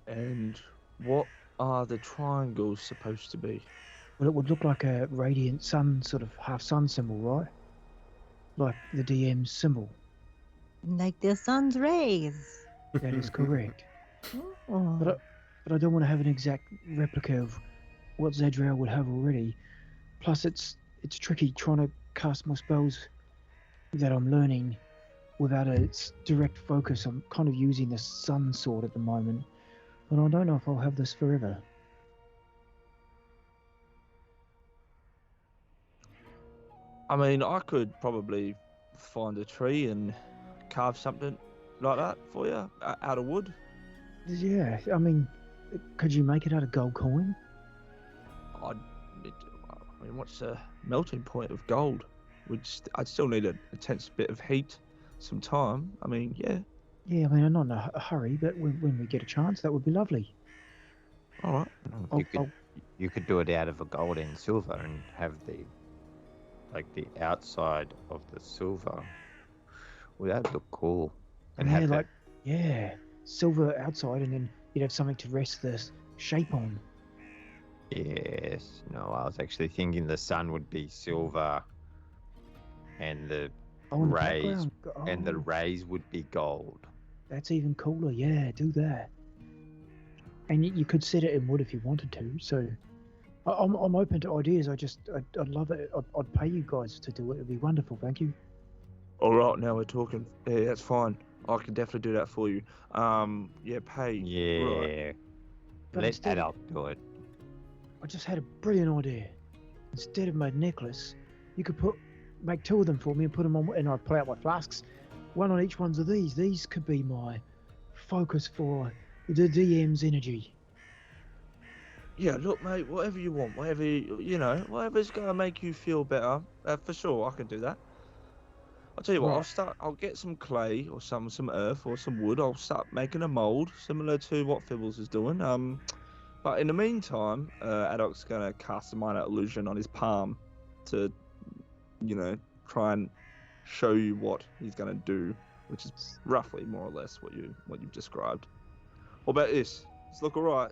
And what are the triangles supposed to be? Well, it would look like a radiant sun, sort of half sun symbol, right? Like the DM's symbol. Like the sun's rays. That is correct. Oh. But I don't want to have an exact replica of what Zadriel would have already. Plus, it's tricky trying to cast my spells that I'm learning without a direct focus. I'm kind of using the sun sword at the moment, and I don't know if I'll have this forever. I mean, I could probably find a tree and carve something like that for you out of wood. Yeah, I mean, could you make it out of gold coin? I mean, what's the melting point of gold? I'd still need a tense bit of heat, some time. I mean, yeah. Yeah, I mean, I'm not in a hurry, but when we get a chance, that would be lovely. All right. You could do it out of a gold and silver and have the outside of the silver. Well, that'd look cool. And yeah, have silver outside, and then you'd have something to rest the shape on. Yes. No, I was actually thinking the sun would be silver, and the In the rays background. and the rays would be gold. That's even cooler. Yeah, do that. And you could set it in wood if you wanted to. So I'm open to ideas. I'd love it. I'd pay you guys to do it. It'd be wonderful. Thank you. All right, now we're talking. Yeah, that's fine. I can definitely do that for you. Yeah, pay. Yeah. Right. But Let instead- adult do it. I just had a brilliant idea. Instead of my necklace, you could make two of them for me and put them on, and I'd pull out my flasks, one on each ones of these. These could be my focus for the DM's energy. Yeah, look, mate. Whatever you want, whatever's gonna make you feel better. For sure, I can do that. I'll tell you what. Right. I'll get some clay or some earth or some wood. I'll start making a mold similar to what Fibbles is doing. But in the meantime, Adok's gonna cast a minor illusion on his palm to, try and show you what he's gonna do, which is roughly more or less what you've described. What about this? Does it look alright?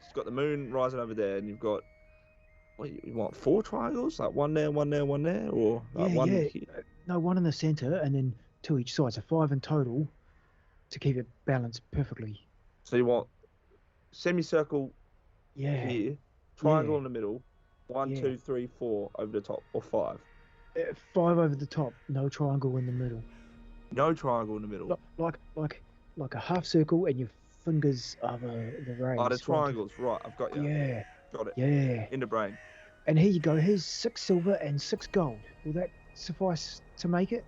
It's got the moon rising over there, and you've got you want 4 triangles, like one there, one there, one there, or like one yeah. here? No, one in the center and then 2 each side, so 5 in total to keep it balanced perfectly. So you want semicircle Yeah. here, triangle Yeah. in the middle, 1, Yeah. 2, 3, 4 over the top, or 5. 5 over the top, no triangle in the middle. No triangle in the middle. Like a half circle, and your fingers are the rays. Oh, the triangles, right? I've got you. Yeah. Got it. Yeah. In the brain. And here you go. Here's 6 silver and 6 gold. Will that suffice to make it?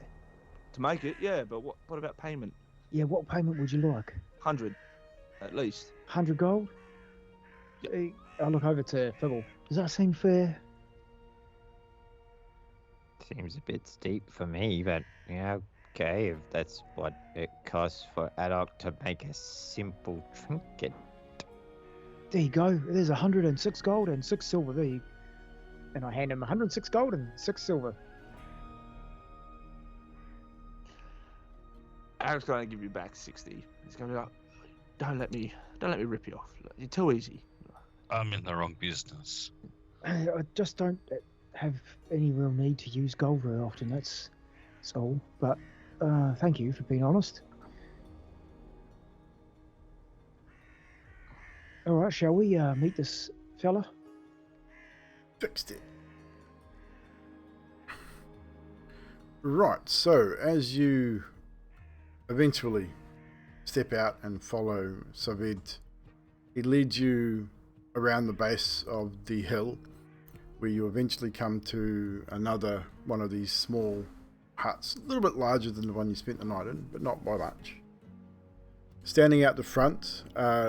To make it, yeah. But what about payment? Yeah. What payment would you like? 100, at least. 100 gold. I'll look over to Fibble. Does that seem fair? Seems a bit steep for me, but yeah, okay, if that's what it costs for Adok to make a simple trinket. There you go. There's 106 gold and 6 silver. There you. And I hand him 106 gold and 6 silver. Eric's going to give you back 60. He's going to be like, don't let me rip you off. You're too easy. I'm in the wrong business. I just don't have any real need to use gold very often. That's all. But thank you for being honest. All right, shall we meet this fella? Fixed it. Right, so as you eventually step out and follow Savid, he leads you around the base of the hill, where you eventually come to another one of these small huts, a little bit larger than the one you spent the night in, but not by much. Standing out the front,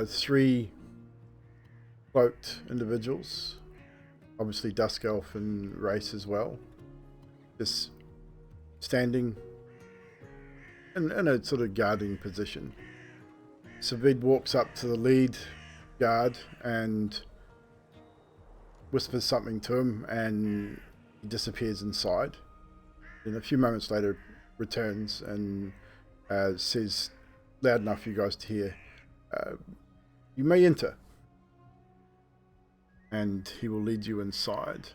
3 cloaked individuals, obviously Dusk Elf and race as well, just standing in a sort of guarding position. Savid walks up to the lead guard and whispers something to him, and he disappears inside. And a few moments later, returns and says loud enough for you guys to hear, "You may enter." And he will lead you inside.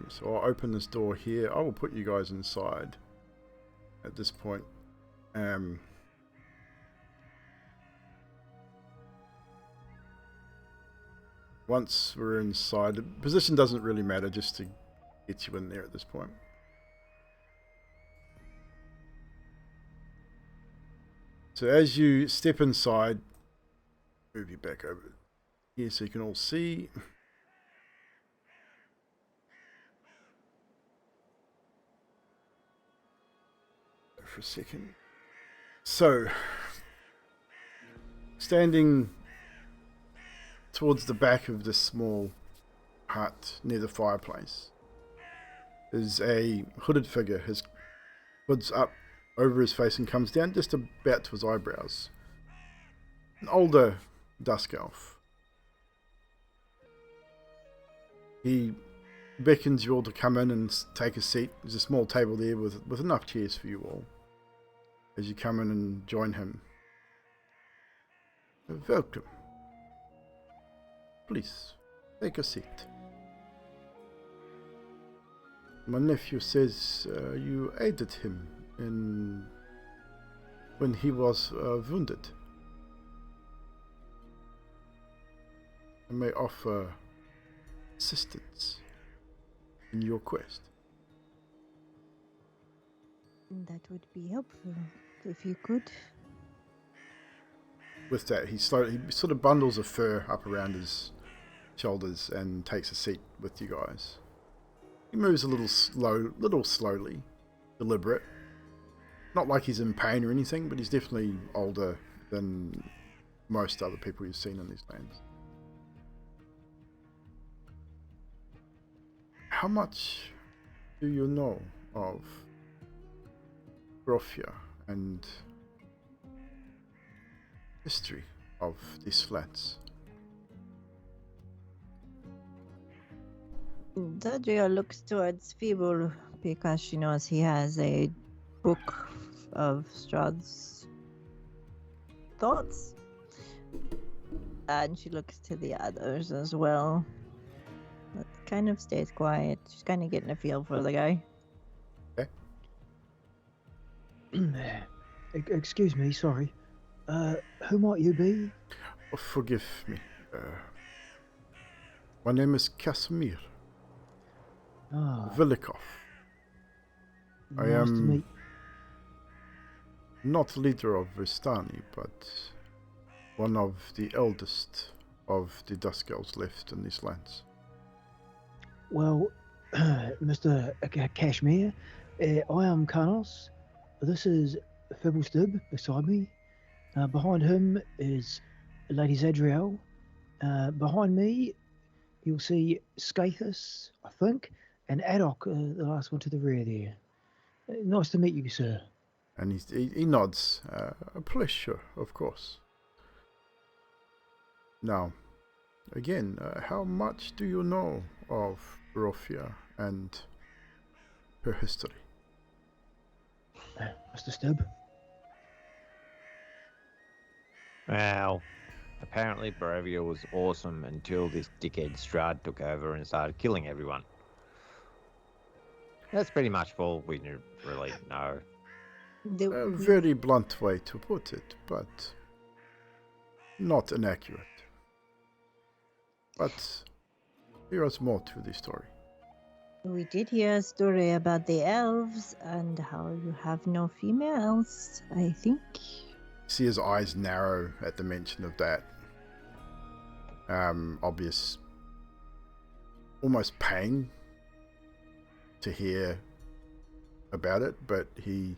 So I'll open this door here. I will put you guys inside at this point. Once we're inside, the position doesn't really matter, just to get you in there at this point. So as you step inside, move you back over here so you can all see. For a second. So, standing towards the back of this small hut near the fireplace is a hooded figure. His hood's up over his face and comes down just about to his eyebrows. An older dusk elf. He beckons you all to come in and take a seat. There's a small table there with enough chairs for you all as you come in and join him. Welcome. Please, take a seat. My nephew says you aided him when he was wounded. I may offer assistance in your quest. That would be helpful if you could. With that, he sort of bundles a fur up around his shoulders and takes a seat with you guys. He moves a little slowly, deliberate. Not like he's in pain or anything, but he's definitely older than most other people you've seen in these lands. How much do you know of Grofia and history of these lands? Zadriel looks towards Feeble because she knows he has a book of Strahd's thoughts. And she looks to the others as well. But kind of stays quiet. She's kind of getting a feel for the guy. Okay. Excuse me, sorry. Who might you be? Oh, forgive me. My name is Kasimir Velikov. I Nice to am meet. not leader of Vistani, but one of the eldest of the Dusk Elves left in these lands. Well, Mr. Kashmir, I am Carlos. This is Fibblestub beside me. Behind him is Lady Zadriel. Behind me, you'll see Scathus, I think, and Adok, the last one to the rear there. Nice to meet you, sir. And he nods. A pleasure, of course. Now, again, how much do you know of Grofia and her history? Mr. Stubb? Well, apparently Barovia was awesome until this dickhead Strahd took over and started killing everyone. That's pretty much all we really know. A very blunt way to put it, but not inaccurate. But there is more to the story. We did hear a story about the elves and how you have no females, I think. See his eyes narrow at the mention of that. Obvious, almost pain to hear about it, but he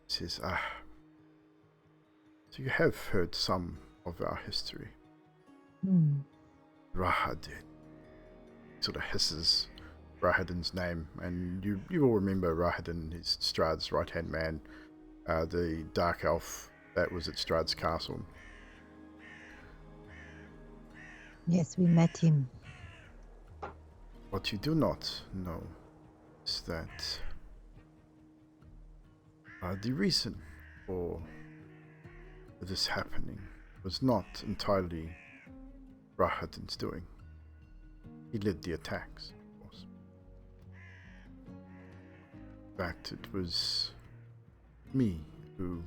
says, so you have heard some of our history. Rahadin. Sort of hisses Rahadin's name, and you all remember Rahadin, he's Strahd's right-hand man, the dark elf that was at Strahd's castle. Yes, we met him. What you do not know is that the reason for this happening was not entirely Rahadin's doing. He led the attacks, of course. In fact, it was me who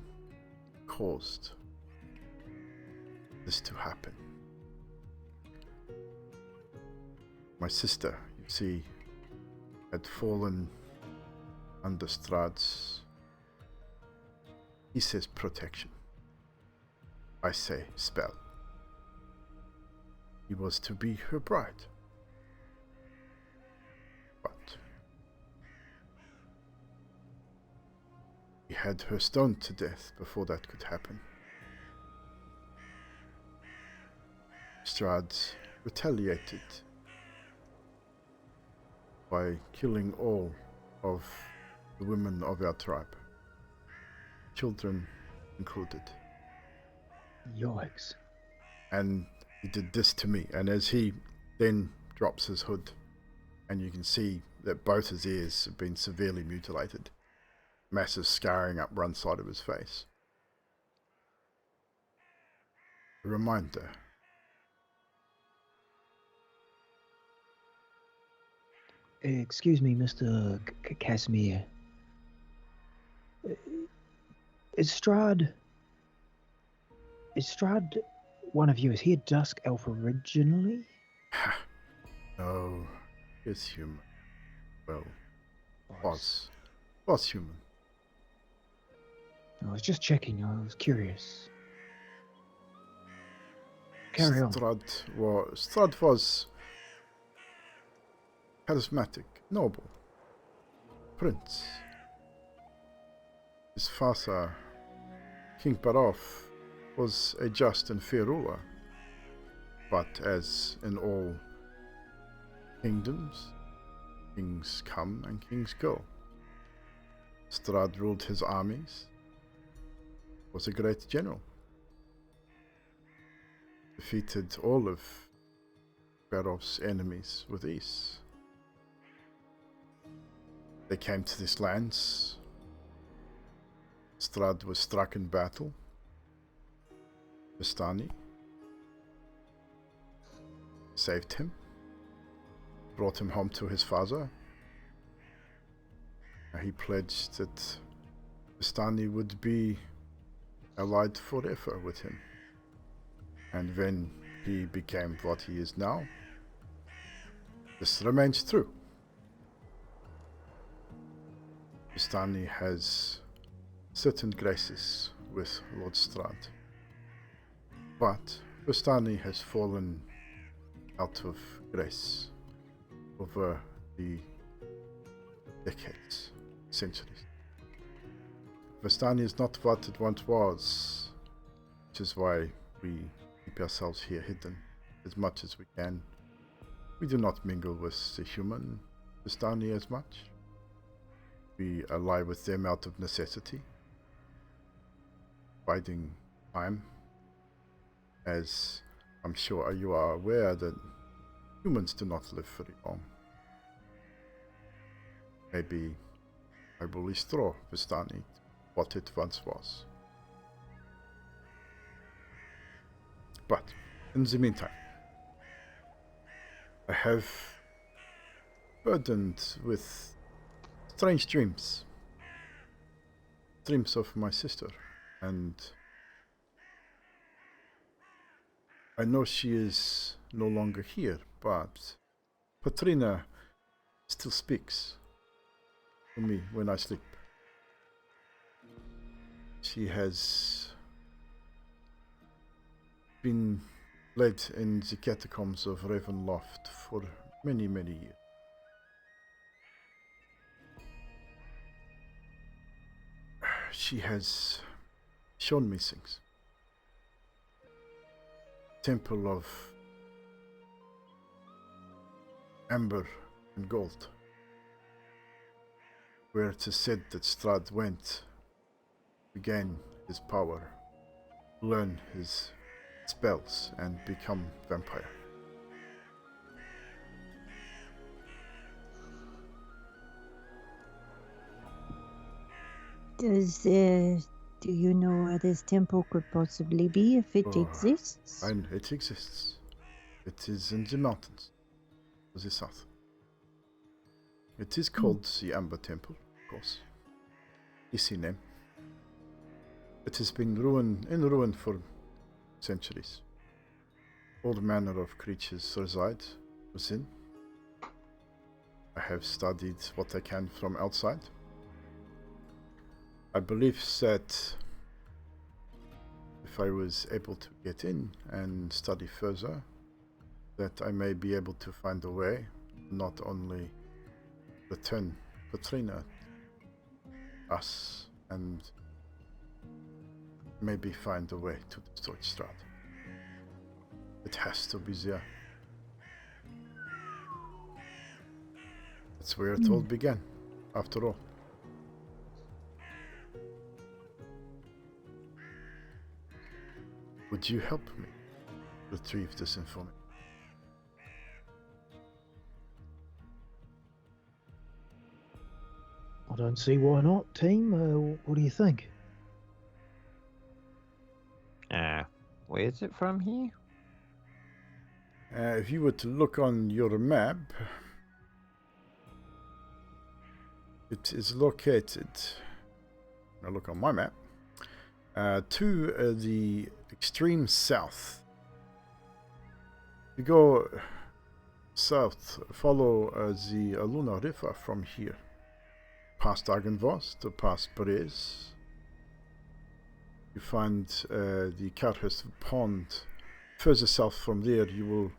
caused this to happen. My sister, you see, had fallen under Strahd's, he says, protection. I say spell. He was to be her bride. But he had her stoned to death before that could happen. Strahd retaliated by killing all of the women of our tribe, children included. Yikes. And he did this to me. And as he then drops his hood, and you can see that both his ears have been severely mutilated, massive scarring up one side of his face. A reminder. Excuse me, Mr. Kasimir. Is Strahd one of you? Is he a Dusk Elf originally? No, he's human. Well, was human. I was just checking. I was curious. Carry on. Strahd was charismatic, noble, prince. His father, King Barov, was a just and fair ruler, but as in all kingdoms, kings come and kings go. Strahd ruled his armies, was a great general, defeated all of Barov's enemies with ease. They came to these lands. Strahd was struck in battle. Vistani saved him, brought him home to his father. He pledged that Vistani would be allied forever with him. And when he became what he is now, this remains true. Vistani has certain graces with Lord Strahd, but Vistani has fallen out of grace over the decades, centuries. Vistani is not what it once was, which is why we keep ourselves here hidden as much as we can. We do not mingle with the human Vistani as much. We ally with them out of necessity, biding time, as I'm sure you are aware that humans do not live very long. Maybe I will restore Vistani what it once was. But in the meantime, I have burdened with strange dreams of my sister, and I know she is no longer here, but Patrina still speaks to me when I sleep. She has been led in the catacombs of Ravenloft for many, many years. She has shown me things. Temple of amber and gold, where it is said that Strahd went to gain his power, learn his spells, and become vampire. Do you know where this temple could possibly be, if it exists? It exists. It is in the mountains, to the south. It is called the Amber Temple, of course. Easy name. It has been in ruin for centuries. All manner of creatures reside within. I have studied what I can from outside. I believe that if I was able to get in and study further, that I may be able to find a way, not only return Katrina, us, and maybe find a way to destroy Strahd. It has to be there. That's where it all began, after all. Would you help me retrieve this information? I don't see why not, team. What do you think? Where's it from here? If you were to look on your map, it is located, I'll look on my map, to the extreme south. You go south, follow the Luna River from here, past Argenvost, past Perez. You find the Carhurst Pond. Further south from there, you will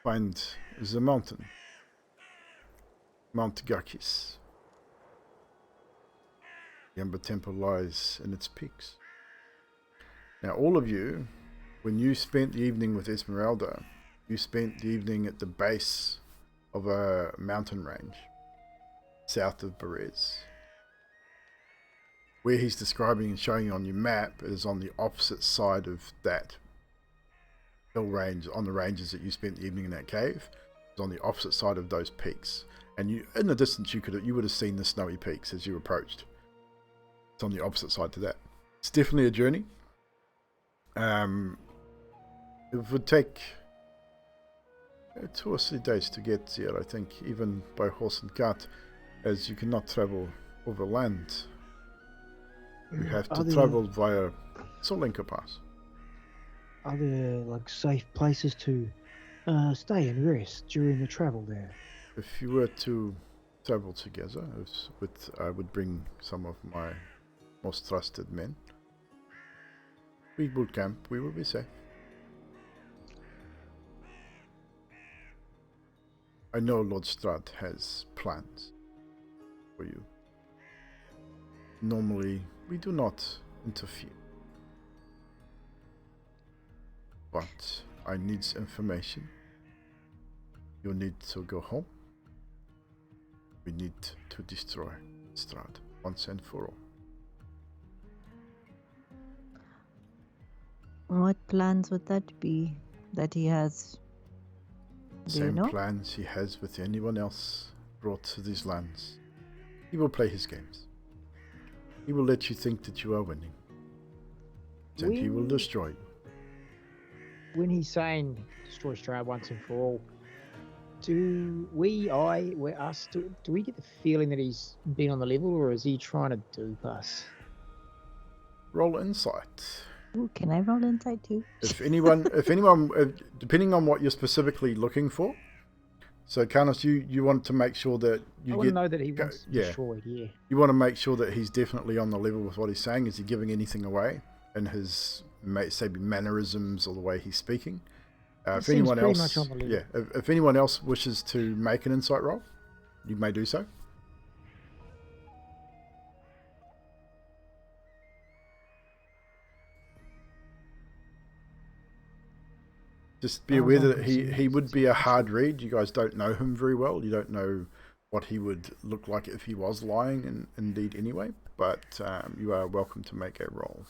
find the mountain, Mount Gakis. The Amber Temple lies in its peaks. Now, all of you, when you spent the evening with Esmeralda, you spent the evening at the base of a mountain range south of Perez. Where he's describing and showing on your map is on the opposite side of that hill range, on the ranges that you spent the evening in that cave. It's on the opposite side of those peaks, and you, in the distance, you would have seen the snowy peaks as you approached. It's on the opposite side to that. It's definitely a journey. It would take 2 or 3 days to get there, I think, even by horse and cart, as you cannot travel over land. You have to travel via Solenka Pass. Are there like safe places to stay and rest during the travel there? If you were to travel together, I would bring some of my most trusted men. We will camp, we will be safe. I know Lord Strahd has plans for you. Normally, we do not interfere. But I need information. You need to go home. We need to destroy Strahd once and for all. What plans would that be that he has? Do you Same know? plans he has with anyone else brought to these lands. He will play his games. He will let you think that you are winning. Then he will destroy you. When he's saying destroy Strahd once and for all, do we get the feeling that he's been on the level, or is he trying to dupe us? Roll insight. Ooh, can I roll insight too? If anyone, depending on what you're specifically looking for. So, Carlos, you want to make sure that you I want to know that he wants destroyed, yeah. You want to make sure that he's definitely on the level with what he's saying. Is he giving anything away in his, say, mannerisms or the way he's speaking? If anyone else, if anyone else wishes to make an insight roll, you may do so. Just be aware that he would be a hard read. You guys don't know him very well. You don't know what he would look like if he was lying, and indeed anyway. But you are welcome to make a roll.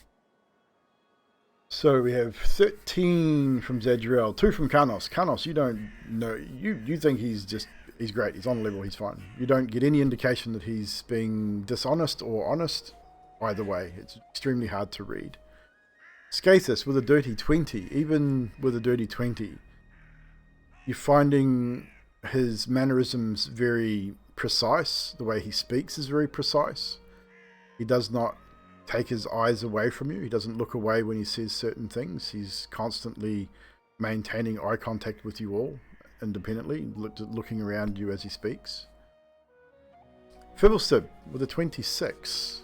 So we have 13 from Zadriel, 2 from Karnos. Karnos, you don't know. You think he's just he's great. He's on level. He's fine. You don't get any indication that he's being dishonest or honest. Either way, it's extremely hard to read. Skathis with a dirty 20. Even with a dirty 20, you're finding his mannerisms very precise. The way he speaks is very precise. He does not take his eyes away from you. He doesn't look away when he says certain things. He's constantly maintaining eye contact with you all independently, looking around you as he speaks. Fibblestib with a 26.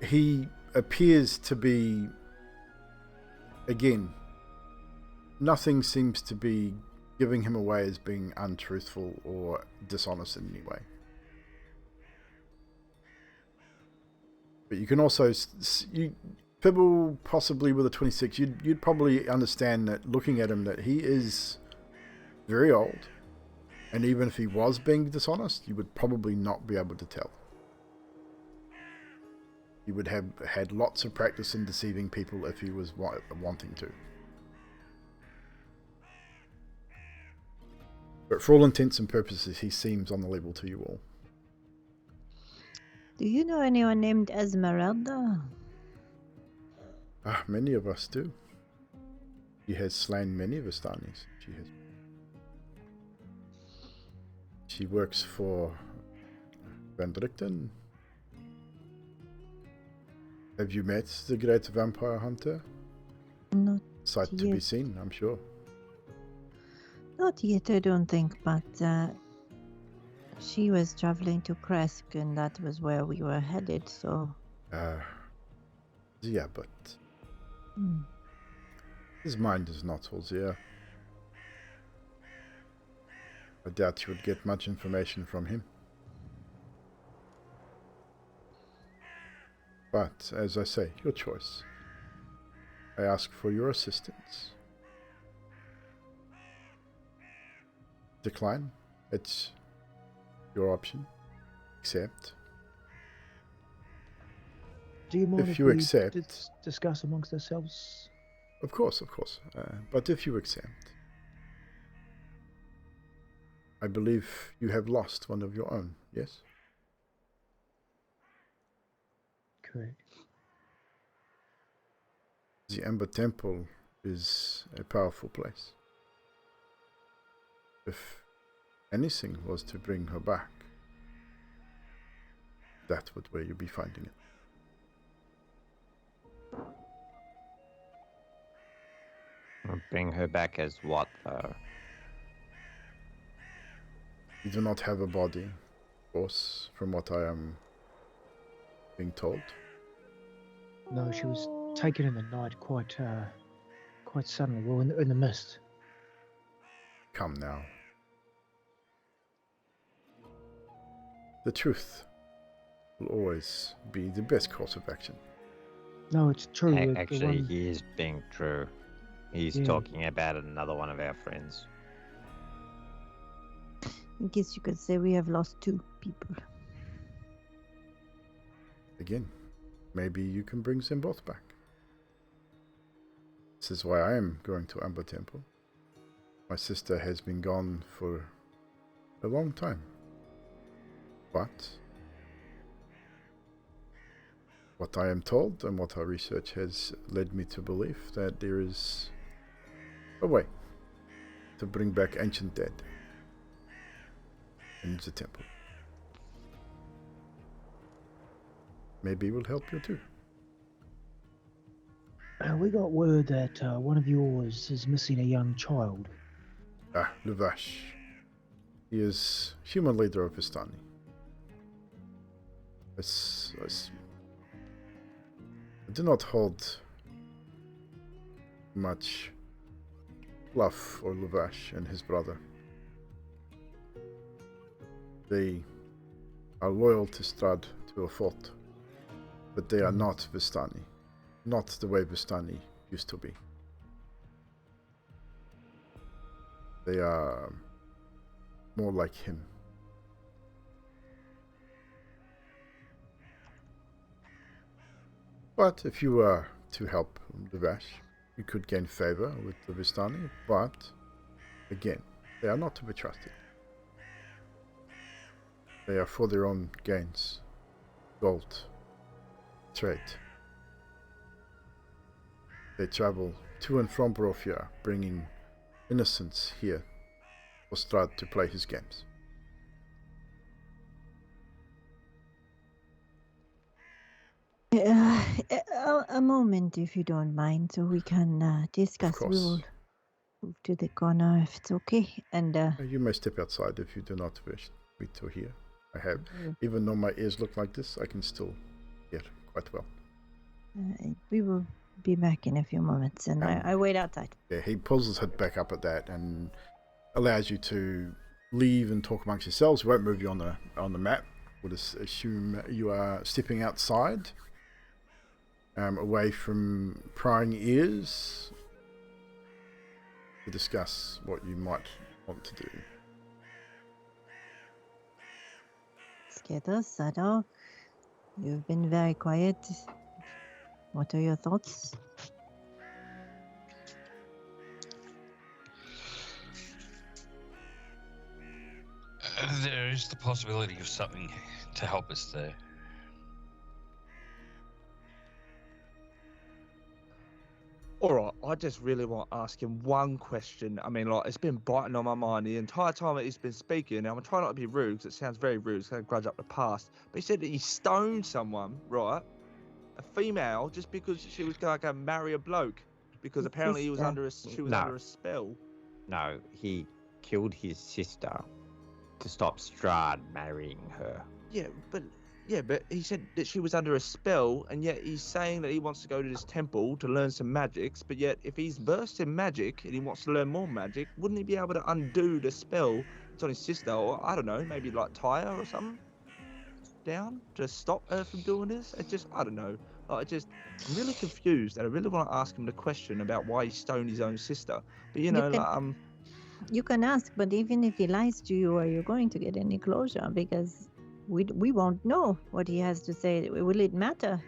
He appears to be, again, nothing seems to be giving him away as being untruthful or dishonest in any way. But you can also, Fibble possibly with a 26, you'd probably understand that looking at him that he is very old, and even if he was being dishonest, you would probably not be able to tell. He would have had lots of practice in deceiving people if he was wanting to. But for all intents and purposes, he seems on the level to you all. Do you know anyone named Esmeralda? Many of us do. She has slain many Vistanis. She works for Van Drichten. Have you met the great vampire hunter? Not Sight to be yet. seen, I'm sure. Not yet, I don't think, but she was traveling to Kresk, and that was where we were headed, so... Yeah, but... His mind is not all there. I doubt you would get much information from him. But, as I say, your choice. I ask for your assistance. Decline? It's your option. Accept? Do you mind If if you we accept- discuss amongst ourselves? Of course. But if you accept, I believe you have lost one of your own, yes? Correct. The Amber Temple is a powerful place. If anything was to bring her back, that would where you'd be finding it. Bring her back as what, though? You do not have a body, of course, from what I am being told. No, she was taken in the night quite suddenly. Well, in the mist. Come now. The truth will always be the best course of action. No, it's true. Actually, he is being true. He's Yeah. talking about another one of our friends. I guess you could say we have lost 2 people. Again, maybe you can bring them both back. This is why I am going to Amber Temple. My sister has been gone for a long time. But what I am told and what our research has led me to believe that there is a way to bring back ancient dead in the temple. Maybe it will help you too. We got word that one of yours is missing a young child. Luvash. He is human leader of Vistani. I do not hold much love for Luvash and his brother. They are loyal to Strahd to a fault, but they are not Vistani. Not the way Vistani used to be. They are more like him. But if you were to help Luvash, you could gain favor with the Vistani, but again, They are not to be trusted. They are for their own gains. Gold. Trade. They travel to and from Barofia, bringing innocents here for Strahd to play his games. A moment, if you don't mind, so we can discuss. We course. will move to the corner if it's okay. And You may step outside if you do not wish me to hear. Even though my ears look like this, I can still hear quite well. we will be back in a few moments. And I wait outside. Yeah, he pulls his head back up at that and allows you to leave and talk amongst yourselves. He won't move you on the map. We'll just assume you are stepping outside, away from prying ears, to discuss what you might want to do. Skeeter, Sadok, you've been very quiet. What are your thoughts? There is the possibility of something to help us there. Alright, I just really want to ask him one question. I mean, like, it's been biting on my mind the entire time that he's been speaking. And I'm trying not to be rude, because it sounds very rude. It's going to grudge up the past. But he said that he stoned someone, right? A female, just because she was going to go marry a bloke. Because apparently she was under a spell. No, he killed his sister to stop Strahd marrying her. Yeah, but he said that she was under a spell, and yet he's saying that he wants to go to this temple to learn some magics, but yet if he's versed in magic and he wants to learn more magic, wouldn't he be able to undo the spell that's on his sister, or I don't know, maybe like tie her or something down to stop her from doing this? It just, I don't know. I'm really confused, and I really want to ask him the question about why he stoned his own sister. But you can ask, but even if he lies to you, are you going to get any closure? Because we won't know what he has to say. Will it matter?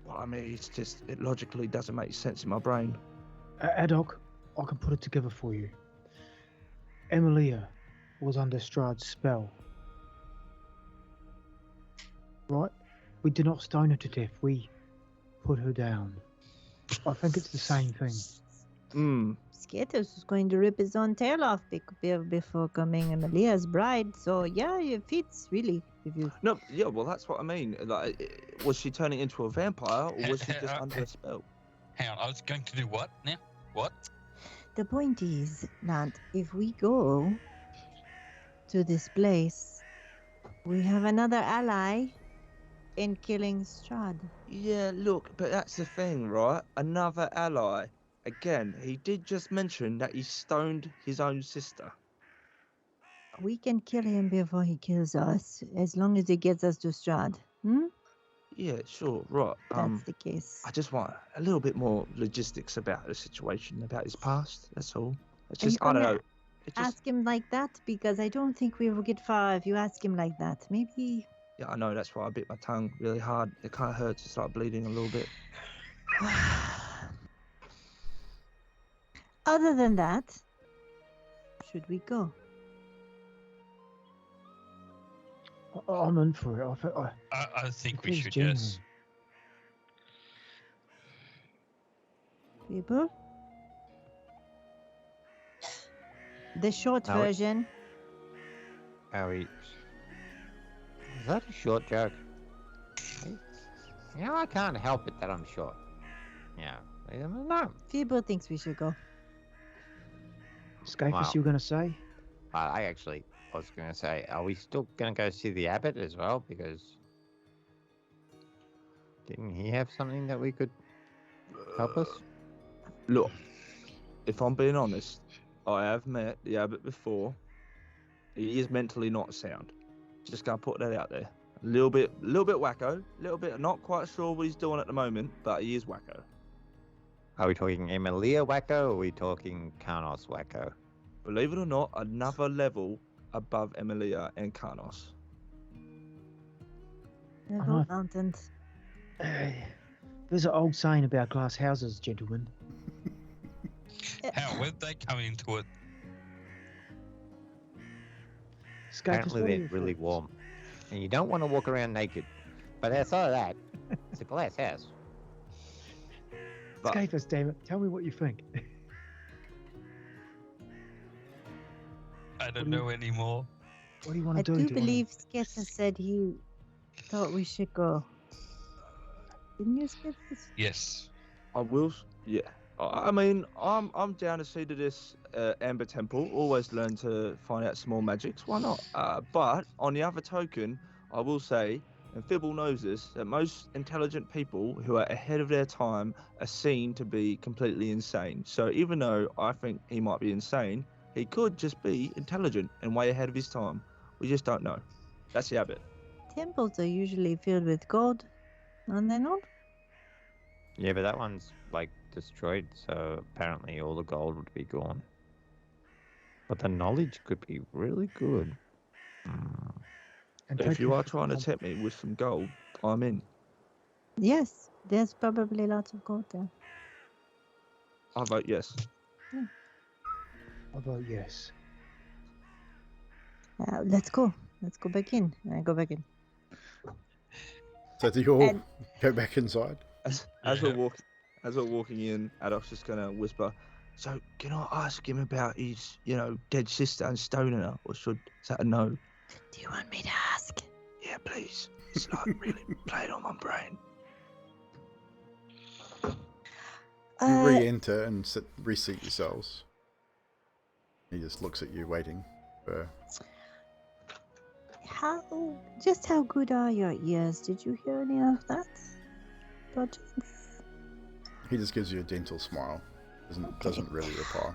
Well, I mean, it logically doesn't make sense in my brain. Ad hoc, I can put it together for you. Emilia was under Strahd's spell. Right? We did not stone her to death. We put her down. I think it's the same thing. Skeetus was going to rip his own tail off before becoming Emilia's bride. So yeah, it fits really. No, yeah, well, that's what I mean. Like, was she turning into a vampire, or was she just under a spell? Hang on, I was going to do what now? What? The point is that if we go to this place, we have another ally in killing Strahd. Yeah, look, but that's the thing, right? Another ally. Again, he did just mention that he stoned his own sister. We can kill him before he kills us, as long as he gets us to Strahd. Yeah, sure, right. That's the case. I just want a little bit more logistics about the situation, about his past. That's all. It's just, I don't know. Ask him like that, because I don't think we will get far if you ask him like that. Maybe. Yeah, I know. That's why I bit my tongue really hard. It kind of hurts to start bleeding a little bit. Other than that, should we go? I'm in for it. I think we Please, should, Jamie. yes. People? The short version. Is that a short joke? You know, I can't help it that I'm short. Yeah. No. Feeble thinks we should go. Scapus, Wow. you were going to say? I was going to say, are we still going to go see the abbot as well? Because didn't he have something that we could help us? Look, if I'm being honest, I have met the abbot before. He is mentally not sound. Just gonna put that out there. A little bit wacko. A little bit, not quite sure what he's doing at the moment, but he is wacko. Are we talking Emilia wacko, or are we talking Karnos wacko? Believe it or not, another level above Emilia and Karnos. Level mountains. There's an old saying about glass houses, gentlemen. How, where'd they come into it? Escapist, Apparently what are they're your really thoughts? warm. And you don't want to walk around naked. But outside of that, it's a glass house. But Escapist, damn it. Tell me what you think. I don't do you- know anymore. What do you want I to do? do you wanna- believe Sketa said he thought we should go. Didn't you, Sketa? Yes. I will. Yeah. I mean, I'm down to see to this Amber Temple. Always learn to find out small magics. Why not? But on the other token, I will say, and Fibble knows this, that most intelligent people who are ahead of their time are seen to be completely insane. So even though I think he might be insane, he could just be intelligent and way ahead of his time. We just don't know. That's the habit. Temples are usually filled with gold, are they not? Yeah, but that one's like destroyed, so apparently all the gold would be gone. But the knowledge could be really good. And If take you your are trying to com- tempt me with some gold, I'm in. Yes, there's probably lots of gold there. I vote yes. I vote yes. Let's go. Let's go back in. I go back in. So do you all And- go back inside? As Yeah. we're walking in, Adolf's just gonna whisper, "So can I ask him about his, dead sister and stoning her, or is that a no?" Do you want me to ask? Yeah, please. It's like really playing on my brain. You re-enter and reseat yourselves. He just looks at you, waiting for. How good are your ears? Did you hear any of that? Projects? He just gives you a gentle smile. Doesn't really reply.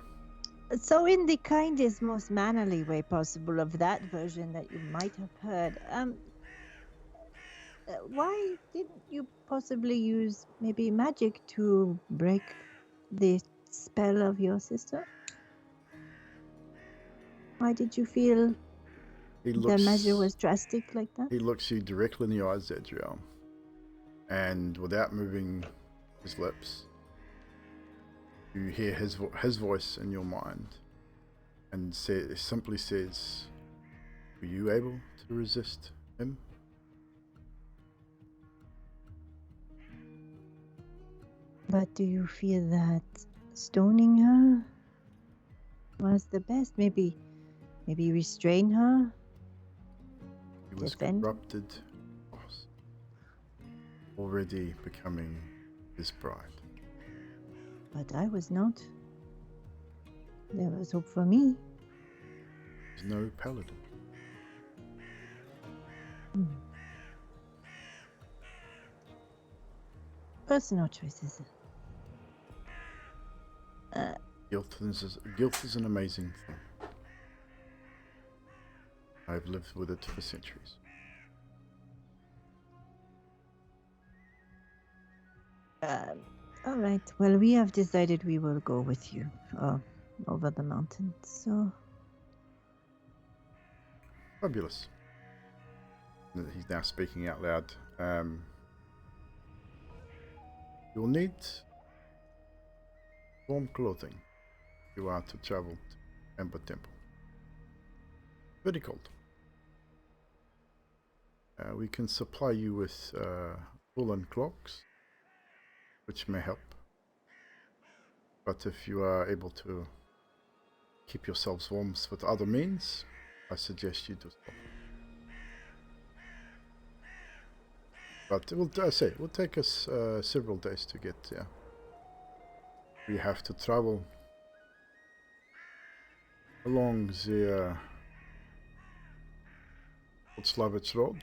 So, in the kindest, most mannerly way possible of that version that you might have heard, why didn't you possibly use maybe magic to break the spell of your sister? Why did you feel the measure was drastic like that? He looks you directly in the eyes, Zadriel, and without moving his lips, you hear his voice in your mind, and simply says, "Were you able to resist him?" But do you feel that stoning her was the best? Maybe restrain her? He was Defend? corrupted, boss, already becoming his bride. But I was not. There was hope for me. There's no paladin. Personal choices. Guilt is an amazing thing. I've lived with it for centuries. All right. Well, we have decided we will go with you over the mountain. So Fabulous. He's now speaking out loud. You'll need warm clothing if you are to travel to Ember Temple. Very cold. We can supply you with Furlined Cloaks, which may help. But if you are able to keep yourselves warm with other means, I suggest you do so. But it will take us several days to get there. We have to travel along the Slavich Road.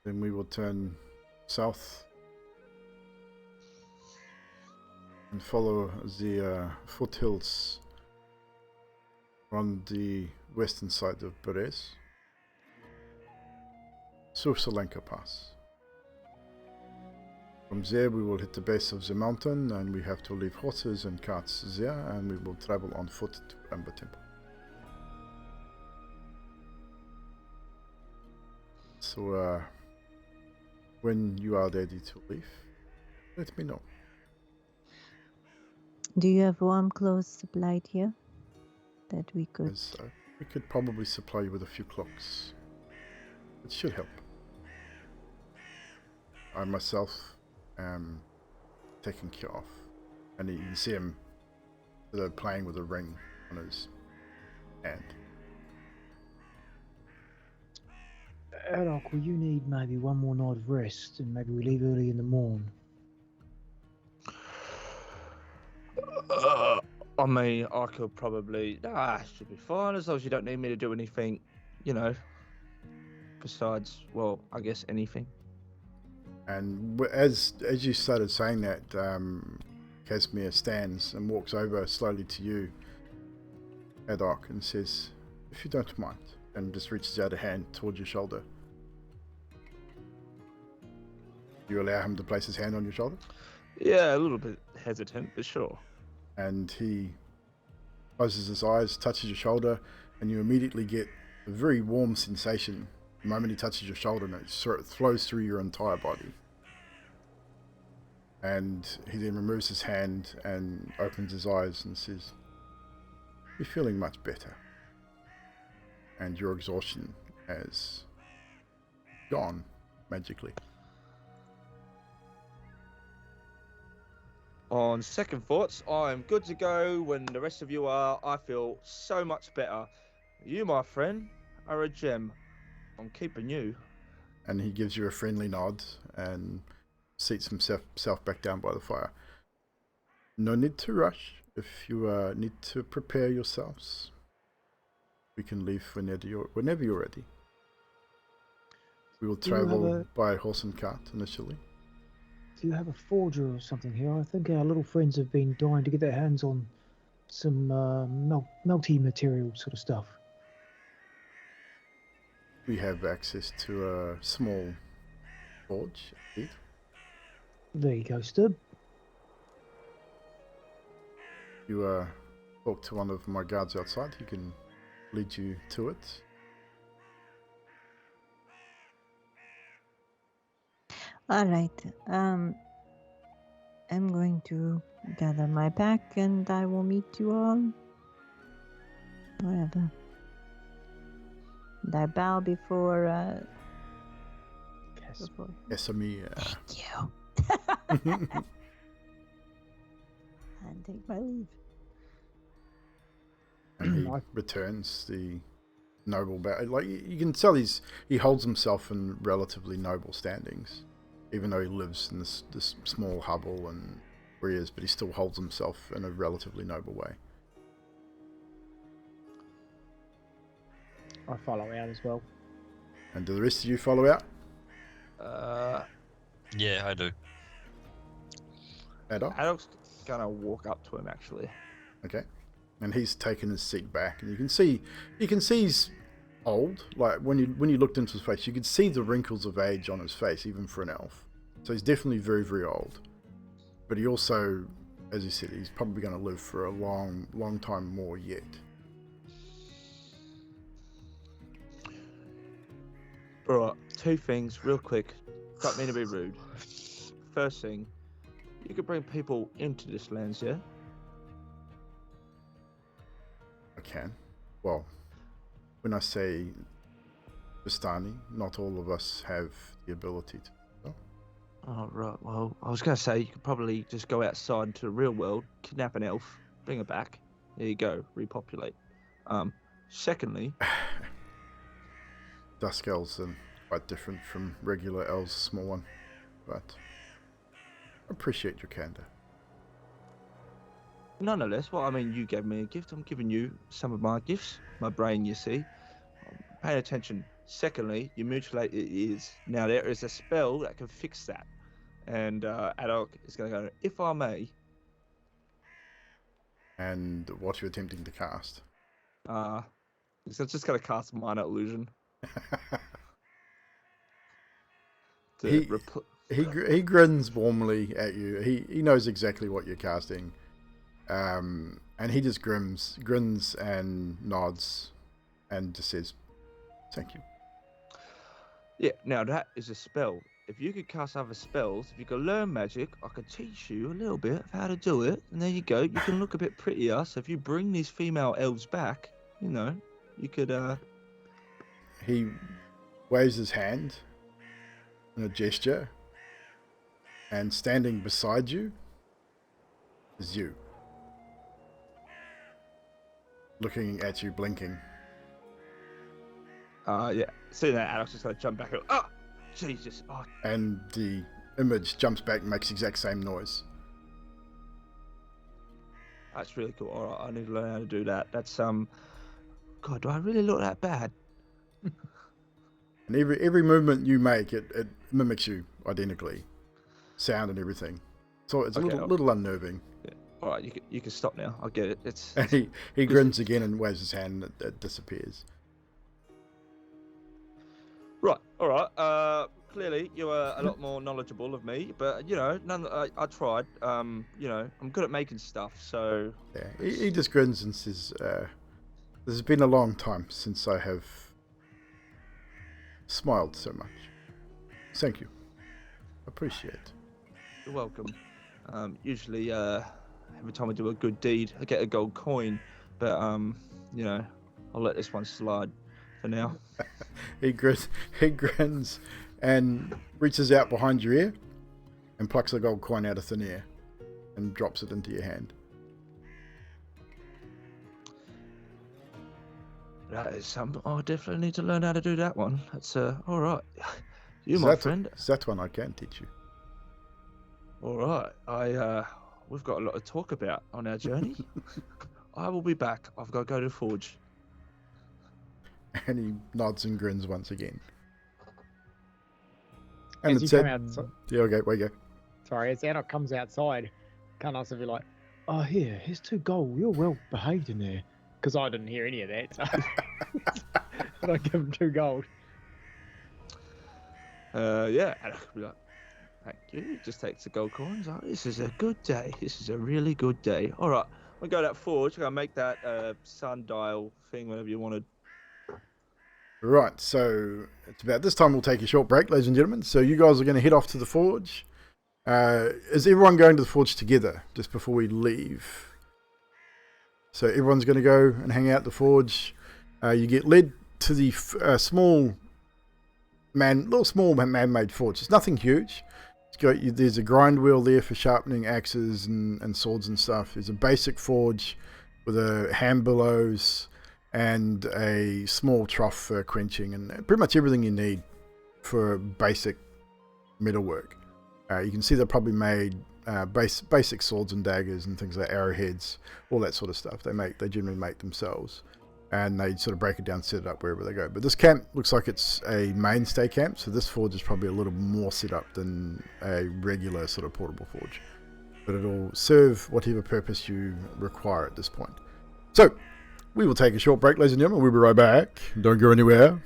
Then we will turn south and follow the foothills on the western side of Perez. Sursalenka Pass. From there we will hit the base of the mountain, and we have to leave horses and carts there, and we will travel on foot to Ember Temple. So when you are ready to leave, let me know. do you have warm clothes supplied here that we could? As I We could probably supply you with a few cloaks. It should help. I myself am taking care of. And you can see him playing with a ring on his hand. Alok, will you need maybe one more night of rest and maybe we leave early in the morn? I mean, I could probably... it should be fine as long as you don't need me to do anything, you know, besides, well, I guess anything. And as you started saying that, Kasimir stands and walks over slowly to you, Adok, and says, "If you don't mind," and just reaches out a hand towards your shoulder. You allow him to place his hand on your shoulder? Yeah, a little bit hesitant, but sure. And he closes his eyes, touches your shoulder, and you immediately get a very warm sensation the moment he touches your shoulder, and it flows through your entire body. And he then removes his hand and opens his eyes and says, "You're feeling much better. And your exhaustion has gone magically." On second thoughts, I'm good to go when the rest of you are. I feel so much better. You, my friend, are a gem. I'm keeping you. And he gives you a friendly nod and seats himself back down by the fire. "No need to rush. If you need to prepare yourselves, we can leave whenever you're ready. We will travel by horse and cart initially." Do you have a forger or something here? I think our little friends have been dying to get their hands on some melty material sort of stuff. We have access to a small forge, indeed. There you go, Stub. You talk to one of my guards outside. He can lead you to it. All right. I'm going to gather my pack and I will meet you all wherever. And I bow before Kasimir. Thank you. And take my leave. And he returns the noble bow. Like you can tell, he holds himself in relatively noble standings, even though he lives in this small hovel and where he is, but he still holds himself in a relatively noble way. I follow out as well. And do the rest of you follow out? Yeah, I do. Adok? Adok's gonna walk up to him actually. Okay. And he's taken his seat back, and you can see he's old. Like when you looked into his face, you could see the wrinkles of age on his face, even for an elf. So he's definitely very, very old. But he also, as you said, he's probably going to live for a long, long time more yet. Alright, two things real quick. Don't mean to be rude. First thing, you could bring people into this lands, yeah? I can. Well, when I say Vistani, not all of us have the ability to. Oh, right. Well, I was going to say you could probably just go outside into the real world, kidnap an elf, bring her back. There you go, repopulate. Secondly... Dusk elves are quite different from regular elves, small one. But I appreciate your candor. Nonetheless, well, I mean, you gave me a gift. I'm giving you some of my gifts. My brain, you see. Pay attention. Secondly, you mutilate your ears. Now, there is a spell that can fix that. And Adok is going to go, if I may. And what are you attempting to cast? He's just going to cast Minor Illusion. He grins warmly at you. He knows exactly what you're casting. And he just grins and nods and just says, "Thank you." Yeah, now that is a spell. If you could cast other spells, if you could learn magic, I could teach you a little bit of how to do it. And there you go. You can look a bit prettier. So if you bring these female elves back, you know, You could. He waves his hand in a gesture, and standing beside you is you. Looking at you, blinking. Yeah. Seeing that, Alex just gonna jump back. And, oh, Jesus! Oh, And the image jumps back and makes the exact same noise. that's really cool. All right, I need to learn how to do that. That's God, do I really look that bad? And every movement you make, it mimics you identically. Sound and everything. So it's a Okay, little unnerving. Yeah. All right, you can stop now. I get it. It's And he grins again and waves his hand and it disappears. right. All right. Clearly you are a lot more knowledgeable of me, but you know, I tried. You know, I'm good at making stuff, so. Yeah, he just grins and says, "This has been a long time since I have smiled so much. Thank you. Appreciate it." You're welcome. Usually, every time I do a good deed, I get a gold coin, but you know, I'll let this one slide for now. He grins and reaches out behind your ear and plucks a gold coin out of thin air and drops it into your hand. That is something. I definitely need to learn how to do that one. That's all right. You, So my friend. that one I can teach you. All right. We've got a lot to talk about on our journey. I will be back. I've got to go to the forge. And he nods and grins once again. And As you it's come out, yeah, okay, wait, go. sorry, as Anok comes outside, can't also be like, Oh, here's 2 gold. You're well behaved in there. because I didn't hear any of that. So but I give him 2 gold. Yeah. And I could be like, thank you. He just takes the gold coins. Oh, this is a good day. This is a really good day. All right. We'll go to that forge. We're going to make that sundial thing, whatever you wanted. Right, so it's about this time we'll take a short break, ladies and gentlemen. So you guys are going to head off to the forge. Is everyone going to the forge together just before we leave? So everyone's going to go and hang out at the forge. You get led to the small man-made forge. It's nothing huge. There's a grind wheel there for sharpening axes and swords and stuff. There's a basic forge with a hand bellows and a small trough for quenching and pretty much everything you need for basic metalwork. You can see they're probably made basic swords and daggers and things like arrowheads, all that sort of stuff. They generally make themselves, and they sort of break it down, set it up wherever they go. But this camp looks like it's a mainstay camp, so this forge is probably a little more set up than a regular sort of portable forge. But it'll serve whatever purpose you require at this point. So we will take a short break, ladies and gentlemen. We'll be right back. Don't go anywhere.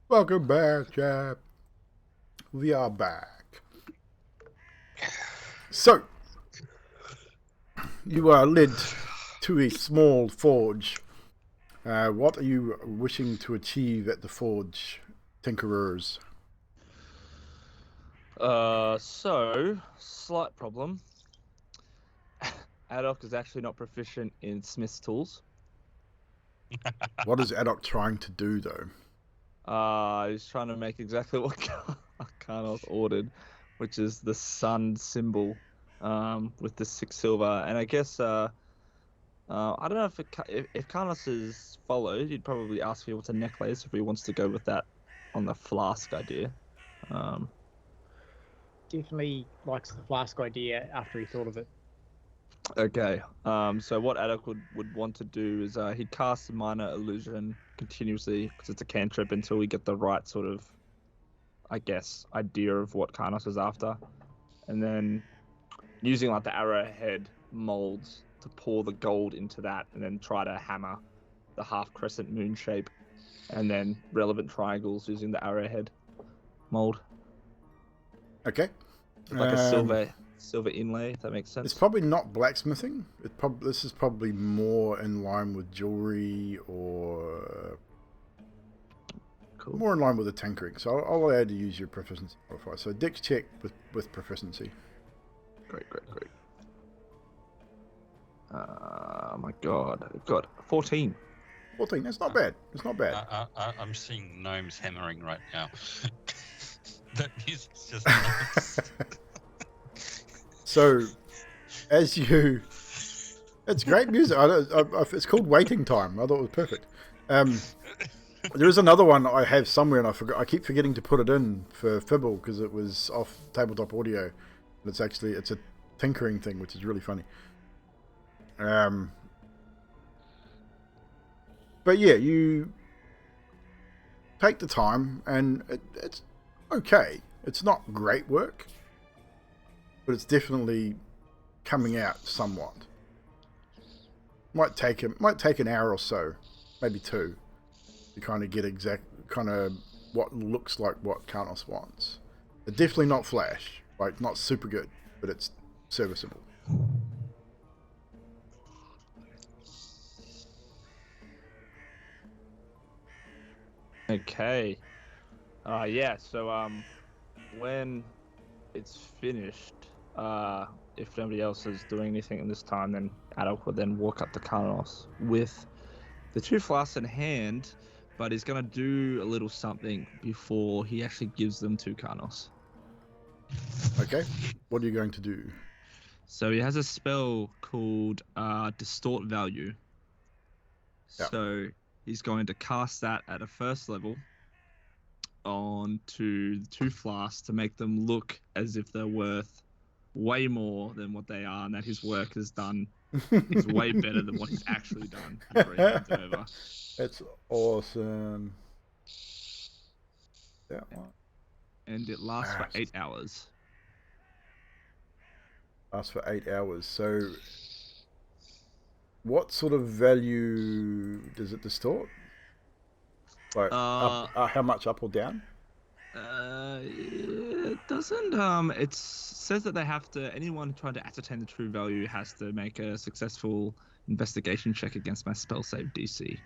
Welcome back, chap. We are back. So, you are led to a small forge. What are you wishing to achieve at the forge, tinkerers? So, slight problem. Adok is actually not proficient in smith's tools. What is Adok trying to do, though? He's trying to make exactly what Karnos ordered, which is the sun symbol, with the 6 silver. And I guess, I don't know if Karnos is followed, he'd probably ask me what's a necklace if he wants to go with that on the flask idea. Definitely likes the flask idea after he thought of it. Okay. So what Adok would want to do is he'd cast minor illusion continuously because it's a cantrip until we get the right sort of, I guess, idea of what Karnos is after, and then using like the arrowhead molds to pour the gold into that, and then try to hammer the half crescent moon shape, and then relevant triangles using the arrowhead mold. Okay. Like a silver inlay, if that makes sense. It's probably not blacksmithing. This is probably more in line with jewelry or more in line with the tinkering. So I'll allow you to use your proficiency modifier. So Dex check with proficiency. Great. My God, I've got 14. 14. That's not bad. It's not bad. I'm seeing gnomes hammering right now. That music's just nice. So, as you... It's great music. It's called Waiting Time. I thought it was perfect. There is another one I have somewhere, and I keep forgetting to put it in for Fibble because it was off Tabletop Audio. It's a tinkering thing, which is really funny. But yeah, you take the time, and it's okay. It's not great work, but it's definitely coming out somewhat. Might take an hour or so, maybe 2, to kind of get what looks like what Karnos wants. But definitely not flash, like not super good, but it's serviceable. Okay. So when it's finished, if nobody else is doing anything in this time, then Adok will then walk up to Karnos with the 2 flasks in hand, but he's gonna do a little something before he actually gives them to Karnos. Okay. What are you going to do? So he has a spell called Distort Value. Yep. So he's going to cast that at a first level onto the 2 flasks to make them look as if they're worth way more than what they are, and that his work is way better than what he's actually done before he hands it over. That's awesome. That one. And it lasts for 8 hours. Lasts for 8 hours. So, what sort of value does it distort? Like, how much up or down? It doesn't. It says that they have to. Anyone trying to ascertain the true value has to make a successful investigation check against my spell save DC.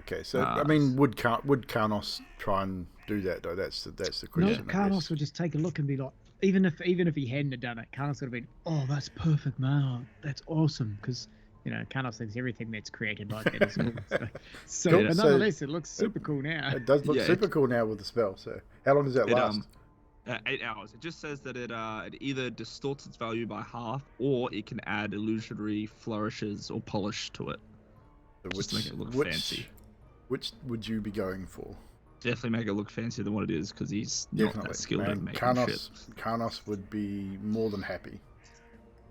Okay, so I mean, would Karnos try and do that though? That's the question. No, Karnos would just take a look and be like, even if he hadn't have done it, Karnos would have been, oh, that's perfect, man. Oh, that's awesome, because Karnos thinks everything that's created like that is cool. So Cool. but nonetheless, it looks super cool now. It does look super cool now with the spell. So, how long does that last? 8 hours. It just says that it either distorts its value by half, or it can add illusory flourishes or polish to it. So just to make it look fancy. Which would you be going for? Definitely make it look fancier than what it is, because he's not that skilled at making shit. Karnos would be more than happy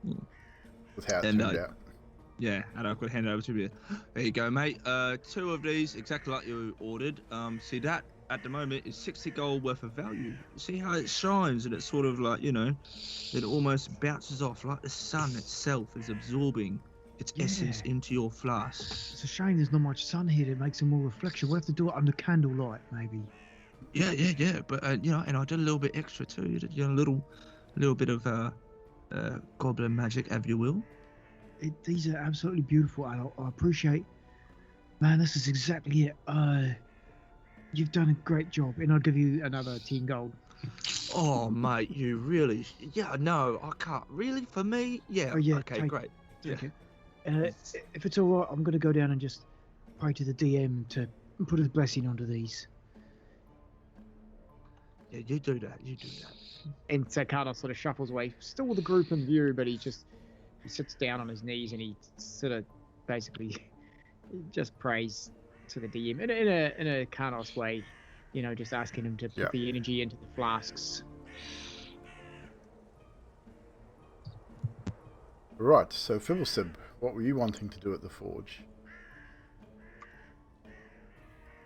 with how it turned out. Yeah, and I could hand it over to you. There you go, mate. 2 of these, exactly like you ordered. See that at the moment is 60 gold worth of value. See how it shines, and it's sort of like, it almost bounces off like the sun itself is absorbing its essence into your flask. It's a shame there's not much sun here that makes a more reflection. We'll have to do it under candlelight, maybe. Yeah. But and I did a little bit extra too. A little bit of goblin magic, if you will. These are absolutely beautiful, and I appreciate. Man, this is exactly it. You've done a great job, and I'll give you another 10 gold. Oh, mate, you really? Yeah, no, I can't. Really, for me? Yeah. Oh, yeah, Okay, take- great. Take it. If it's all right, I'm going to go down and just pray to the DM to put his blessing onto these. Yeah, you do that. And so Carlos sort of shuffles away, still with the group in view, but he sits down on his knees and he sort of basically just prays to the DM in a Carlos way, just asking him to put the energy into the flasks. Right, so Fibblesib, what were you wanting to do at the forge?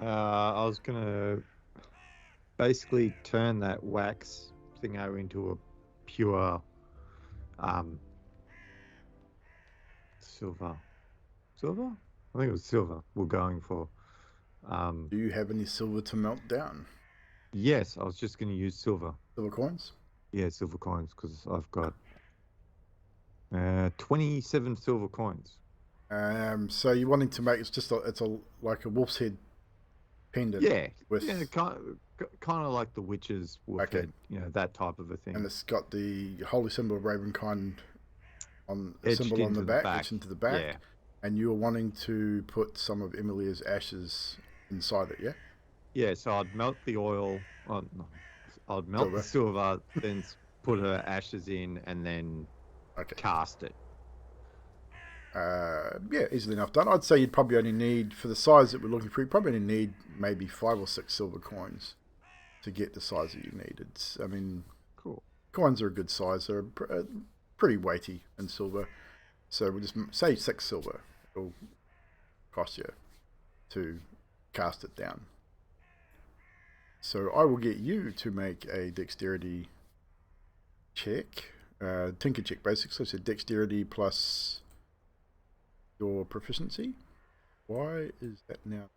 I was gonna basically turn that wax thingo into a pure silver. Silver? I think it was silver we're going for. Do you have any silver to melt down? Yes, I was just going to use silver. Silver coins? Yeah, silver coins, because I've got 27 silver coins. So you're wanting to make it's like a wolf's head pendant. Yeah, with kind of like the witch's wolf head, that type of a thing. And it's got the holy symbol of Ravenkind on the Etched symbol on into the the back, back. etched into the back. Yeah. And you're wanting to put some of Emilia's ashes inside it, yeah? Yeah, so I'd melt the oil. Oh, no, I'd melt the silver, then put her ashes in, and then cast it. Yeah, easily enough done. I'd say you'd probably only need, for the size that we're looking for, you probably only need maybe 5 or 6 silver coins to get the size that you need. Cool. Coins are a good size. They're pretty weighty in silver. So we'll just say 6 silver. It'll cost you to cast it down. So I will get you to make a dexterity check. Tinker check, basically. So dexterity plus your proficiency. Why is that now?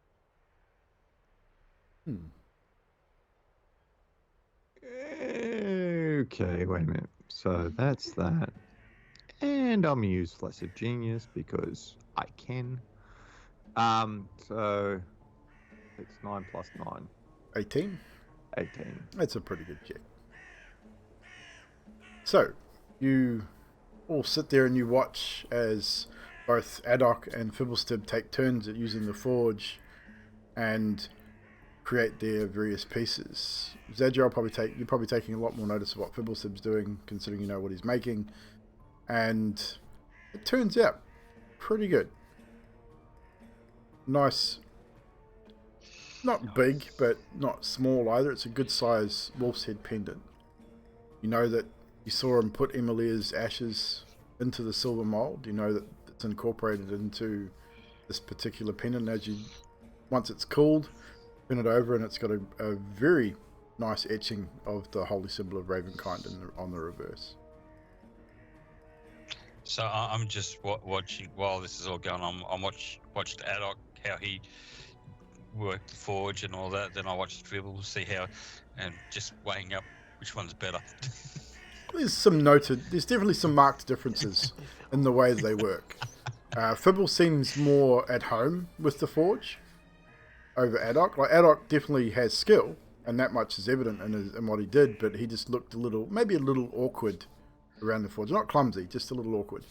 Okay, wait a minute. So that's that. And I'm going to use Flash of Genius because I can. So it's 9 plus 9. 18? 18. That's a pretty good check. So, you all sit there and you watch as both Adok and Fibblestib take turns at using the forge and create their various pieces. Zadra, you're probably taking a lot more notice of what Fibblestib's doing, considering you know what he's making. And it turns out pretty good. Nice. Not big, but not small either. It's a good size wolf's head pendant. You know that you saw him put Emilia's ashes into the silver mold. You know that it's incorporated into this particular pendant. Once it's cooled, turn it over and it's got a very nice etching of the holy symbol of Ravenkind on the reverse. So I'm just watching while this is all going on. I watched Adok, how he worked the forge and all that. Then I watched Dribble, see how, and just weighing up which one's better. There's definitely some marked differences in the way they work. Fibble seems more at home with the forge over Adok. Like Adok definitely has skill, and that much is evident in what he did, but he just looked maybe a little awkward around the forge. Not clumsy, just a little awkward.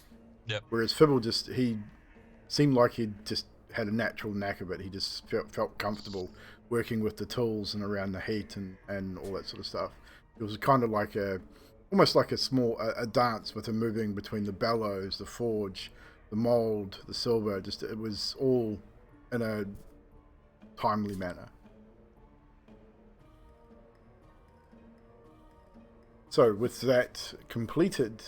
Yep. Whereas Fibble he seemed like he just had a natural knack of it. He just felt comfortable working with the tools and around the heat and all that sort of stuff. It was kind of like almost like a dance with him moving between the bellows, the forge, the mold, the silver. It was all in a timely manner. So with that completed,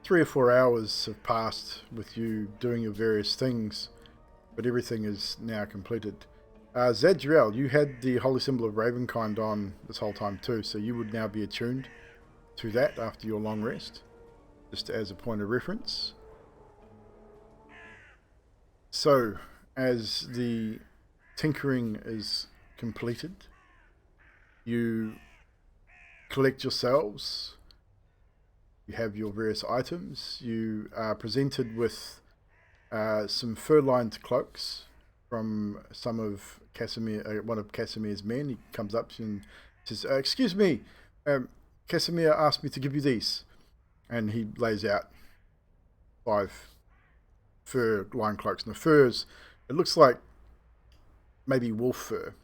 3 or 4 hours have passed with you doing your various things, but everything is now completed. Zadriel, you had the holy symbol of Ravenkind on this whole time too, so you would now be attuned to that after your long rest, just as a point of reference. So, as the tinkering is completed, You collect yourselves. You have your various items. You are presented with some fur-lined cloaks from some of one of Kasimir's men. He comes up and says, "Excuse me, Kasimir asked me to give you these," and he lays out 5 fur-lined cloaks. And the furs, it looks like maybe wolf fur,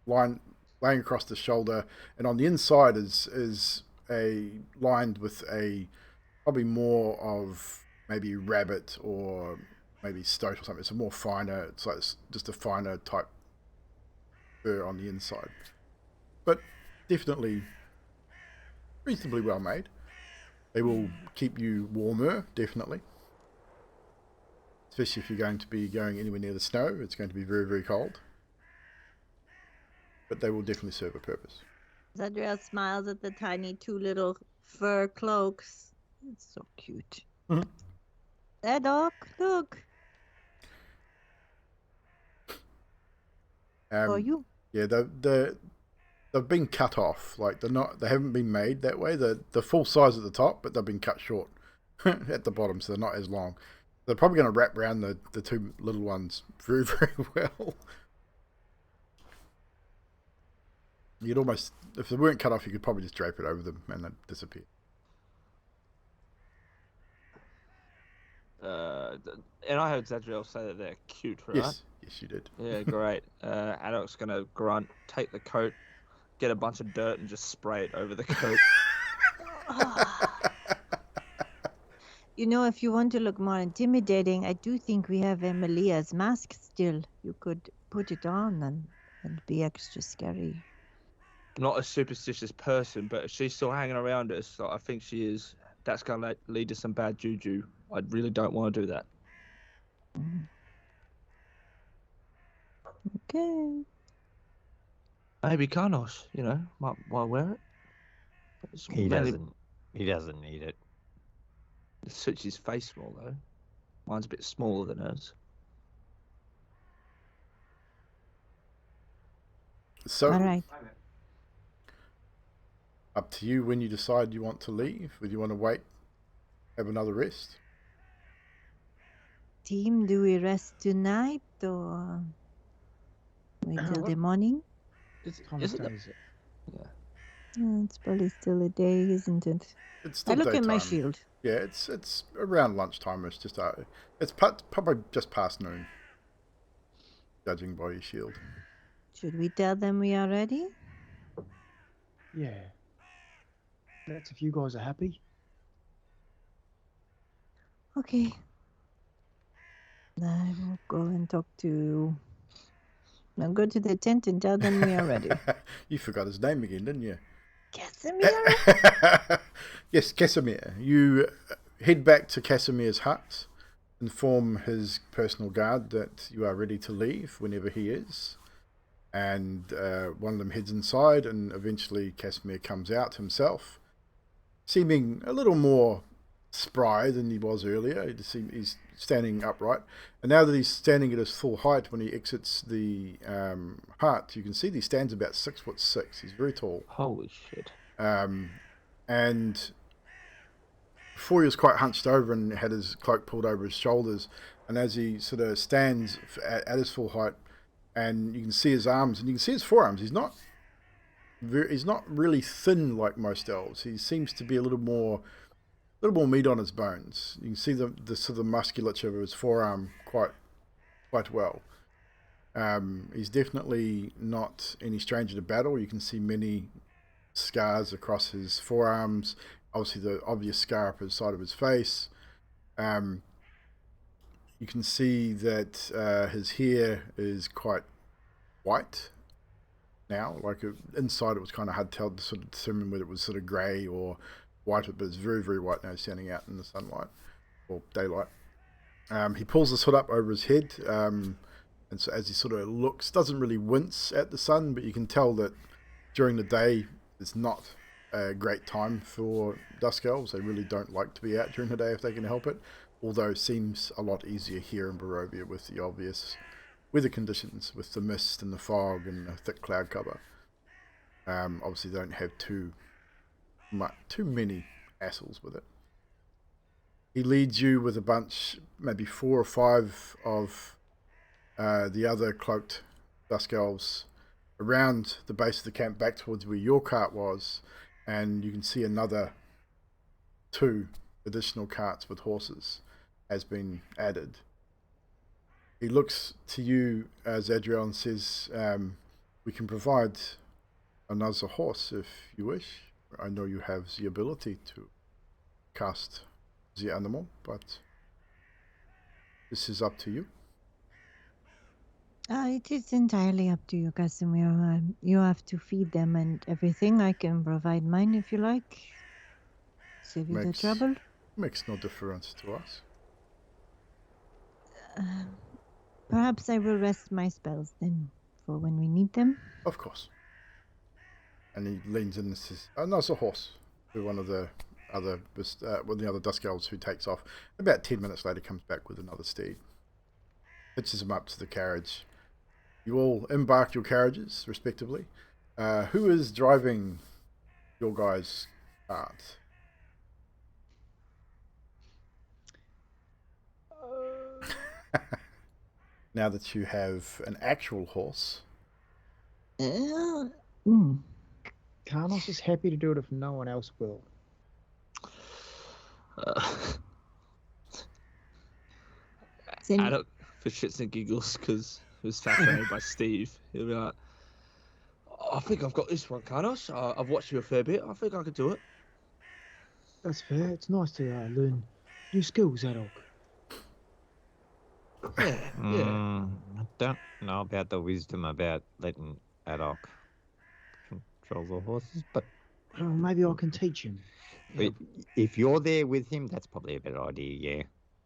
laying across the shoulder, and on the inside is lined with a probably more of maybe rabbit or maybe stoat or something. It's a more finer, it's like just a finer type fur on the inside, but definitely reasonably well made. They will keep you warmer, definitely, especially if you're going to be going anywhere near the snow. It's going to be very, very cold, but they will definitely serve a purpose. Zadriel smiles at the tiny 2 little fur cloaks. It's so cute. Mm-hmm. Adok, look. For you. Yeah, they've been cut off. Like they haven't been made that way. They're full size at the top, but they've been cut short at the bottom, so they're not as long. They're probably going to wrap around the 2 little ones very, very well. You'd almost, if they weren't cut off, you could probably just drape it over them and they'd disappear. And I heard Zadriel say that they're cute, right? Yes, you did. Yeah, great. Adok's gonna grunt, take the coat, get a bunch of dirt, and just spray it over the coat. You know, if you want to look more intimidating, I do think we have Emilia's mask still. You could put it on and be extra scary. Not a superstitious person, but if she's still hanging around us, so I think she is. That's gonna lead to some bad juju. I really don't want to do that. Okay. Maybe Carnos, might wear it. He doesn't need it. It suits his face more though. Mine's a bit smaller than hers. So, all right. Up to you when you decide you want to leave. Would you want to wait, have another rest? Team, do we rest tonight or wait till the morning? Isn't it? Yeah. It's probably still a day, isn't it? It's still I look at my daytime. shield. Yeah, it's around lunchtime. It's just it's probably just past noon, judging by your shield. Should we tell them we are ready? Yeah. That's if you guys are happy. Okay. I will go and talk to... I'll go to the tent and tell them we are ready. You forgot his name again, didn't you? Kasimir! Yes, Kasimir. You head back to Kasimir's hut, inform his personal guard that you are ready to leave whenever he is, and one of them heads inside, and eventually Kasimir comes out himself, seeming a little more spry than he was earlier. He's standing upright, and now that he's standing at his full height, when he exits the hut, you can see that he stands about 6'6". He's very tall. Holy shit. And before he was quite hunched over and had his cloak pulled over his shoulders, and as he sort of stands at his full height, and you can see his arms and you can see his forearms, he's not really thin like most elves. He seems to be a little more meat on his bones. You can see the sort of musculature of his forearm quite well. He's definitely not any stranger to battle. You can see many scars across his forearms. Obviously, the obvious scar up the side of his face. You can see that his hair is quite white now. Like inside, it was kind of hard to tell to sort of determine whether it was sort of grey or white, but it's very, very white now, standing out in the sunlight or daylight. He pulls his hood up over his head, and so as he sort of looks, doesn't really wince at the sun, but you can tell that during the day it's not a great time for dusk elves. They really don't like to be out during the day if they can help it, although it seems a lot easier here in Barovia with the obvious weather conditions, with the mist and the fog and the thick cloud cover. Obviously, don't have too many hassles with it. He leads you with a bunch, maybe 4 or 5 of the other cloaked dusk elves around the base of the camp back towards where your cart was, and you can see another 2 additional carts with horses has been added. He looks to you, Zadriel, and says, we can provide another horse if you wish. I know you have the ability to cast the animal, but this is up to you. It is entirely up to you, Kasimir. You have to feed them and everything. I can provide mine if you like. Save you the trouble. Makes no difference to us. Perhaps I will rest my spells then for when we need them. Of course. And he leans in and says, no, it's a horse. To one of the other dusk elves, who takes off. About 10 minutes later comes back with another steed. Hitches him up to the carriage. You all embark your carriages, respectively. Who is driving your guys' cart? Now that you have an actual horse. Carlos is happy to do it if no one else will. Adok, for shits and giggles, because it was fascinated by Steve. He'll be like, I think I've got this one, Carlos. I've watched you a fair bit. I think I could do it. That's fair. It's nice to learn new skills, Adok. Yeah. I don't know about the wisdom about letting Adok control the horses, but maybe I can teach him. if you're there with him, that's probably a better idea, yeah.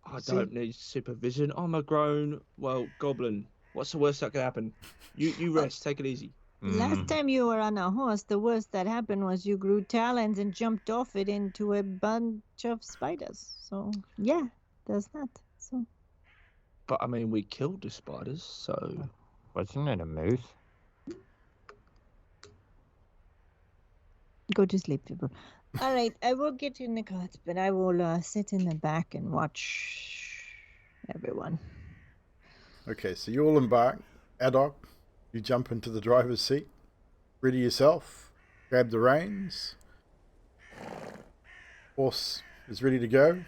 I don't need supervision. I'm a grown, goblin. What's the worst that could happen? You rest. Take it easy. Last time you were on a horse, the worst that happened was you grew talons and jumped off it into a bunch of spiders. So, yeah, there's that. So. But, I mean, we killed the spiders, so... Wasn't it a moose? Go to sleep, people. All right, I will get you in the cart, but I will sit in the back and watch everyone. Okay, so you all embark. Adok, you jump into the driver's seat. Ready yourself. Grab the reins. Horse is ready to go.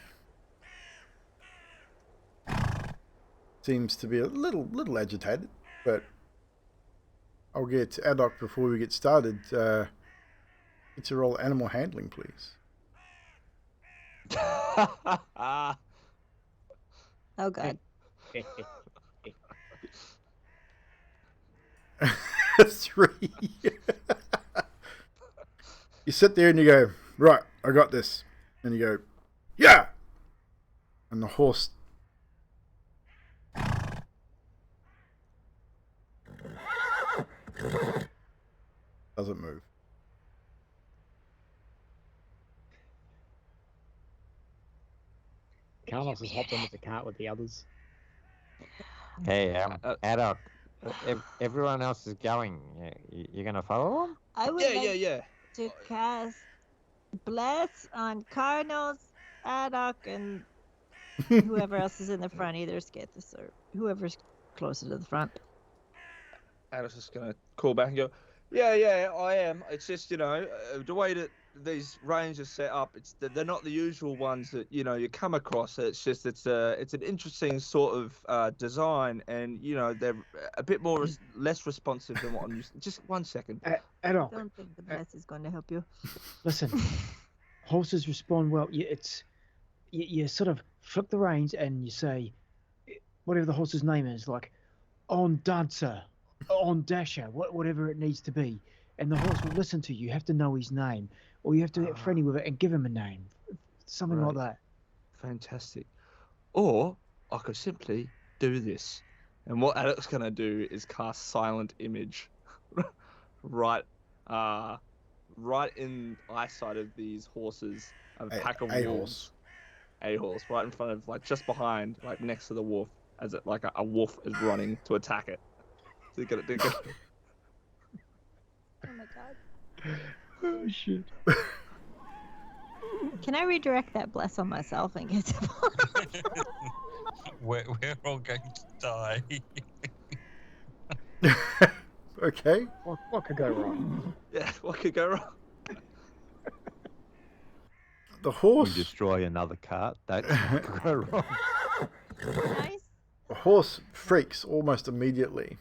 Seems to be a little agitated, but I'll get Adok before we get started. Get your roll animal handling, please. Oh, God. 3. You sit there and you go, right, I got this. And you go, yeah! And the horse doesn't move. Carlos has hopped into the cart with the others. Hey, Adok, everyone else is going. You're going to follow them? I would like to cast Bless on Cardinals, Adok, and whoever else is in the front, either Skathis or whoever's closer to the front. Adok's just going to call back and go, yeah, I am. It's just, the way that these reins are set up, they're not the usual ones that, you come across. It's just, it's an interesting sort of design, and, they're a bit more, less responsive than what I'm used to. Just 1 second. I Adok. don't think the Bless is going to help you. Listen, horses respond well. You sort of flip the reins and you say, whatever the horse's name is, like, on Dancer, on Dasher, whatever it needs to be. And the horse will listen to you. You have to know his name. Or you have to get friendly with it and give him a name. Something like that. Fantastic. Or I could simply do this. And what Adok's going to do is cast Silent Image right in eyesight of these horses. A pack of wolves. A horse right in front of, just behind, next to the wolf, as it a wolf is running to attack it. So they're gonna... Oh my God. Oh shit. Can I redirect that bless on myself and get to We're all going to die. Okay. What could go wrong? Yeah, what could go wrong? The We horse. destroy another cart. That's not gonna go wrong. nice? The horse freaks almost immediately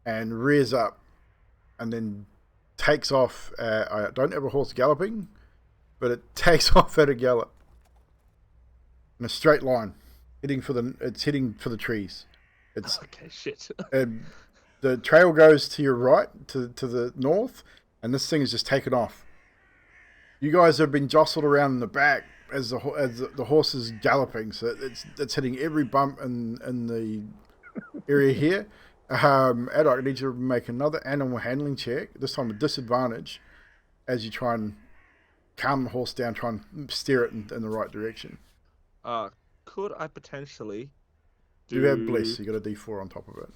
and rears up and then takes off. I don't have a horse galloping, but it takes off at a gallop in a straight line, heading for the trees. It's Okay, shit. the trail goes to your right, to the north, and this thing is just taken off. You guys have been jostled around in the back as the horse is galloping, so it's hitting every bump in the area here. Adok, I need you to make another animal handling check, this time with disadvantage, as you try and calm the horse down, try and steer it in the right direction. Could I potentially do... You have bliss, you got a D4 on top of it.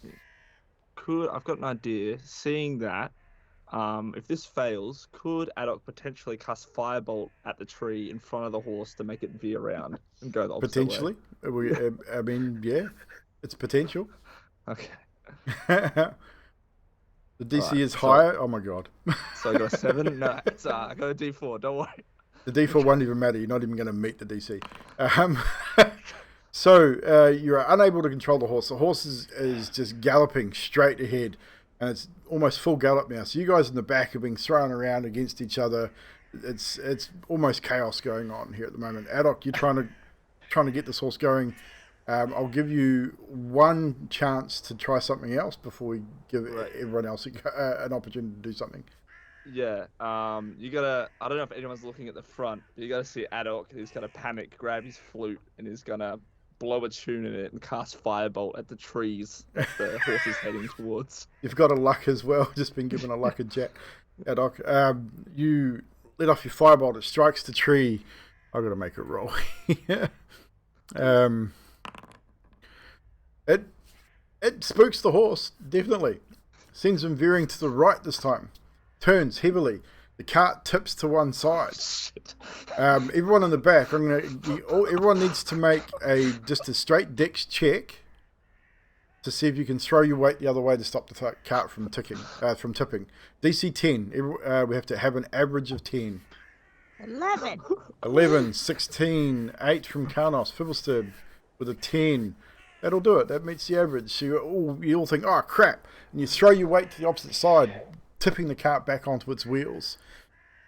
I've got an idea. Seeing that, if this fails, could Adok potentially cast Firebolt at the tree in front of the horse to make it veer around and go the opposite Potentially. way? I mean, yeah, it's potential. Okay. The DC Alright, is so- higher. Oh my god. So I got a 7? No, it's, I got a D4, don't worry. The D4 won't even matter. You're not even going to meet the DC. So you are unable to control the horse. The horse is just galloping straight ahead, and it's almost full gallop now. So you guys in the back are being thrown around against each other. It's almost chaos going on here at the moment. Adok, you're trying to get this horse going. I'll give you one chance to try something else before we give everyone else an opportunity to do something. Yeah, you gotta... I don't know if anyone's looking at the front, but you gotta see Adok. He's gonna panic, grab his flute, and he's gonna blow a tune in it and cast Firebolt at the trees that the horse is heading towards. You've got a luck as well. Just been given a luck and chat, Adok. You let off your firebolt. It strikes the tree. I've got to make a roll. It spooks the horse, definitely. Sends him veering to the right this time. Turns heavily. The cart tips to one side. Shit. Everyone in the back, everyone needs to make just a straight dex check to see if you can throw your weight the other way to stop the cart from tipping. DC 10. We have to have an average of 10. 11. 11, 16, 8 from Karnos. Fibblested with a 10. That'll do it. That meets the average. So you all think, oh crap, and you throw your weight to the opposite side, tipping the cart back onto its wheels.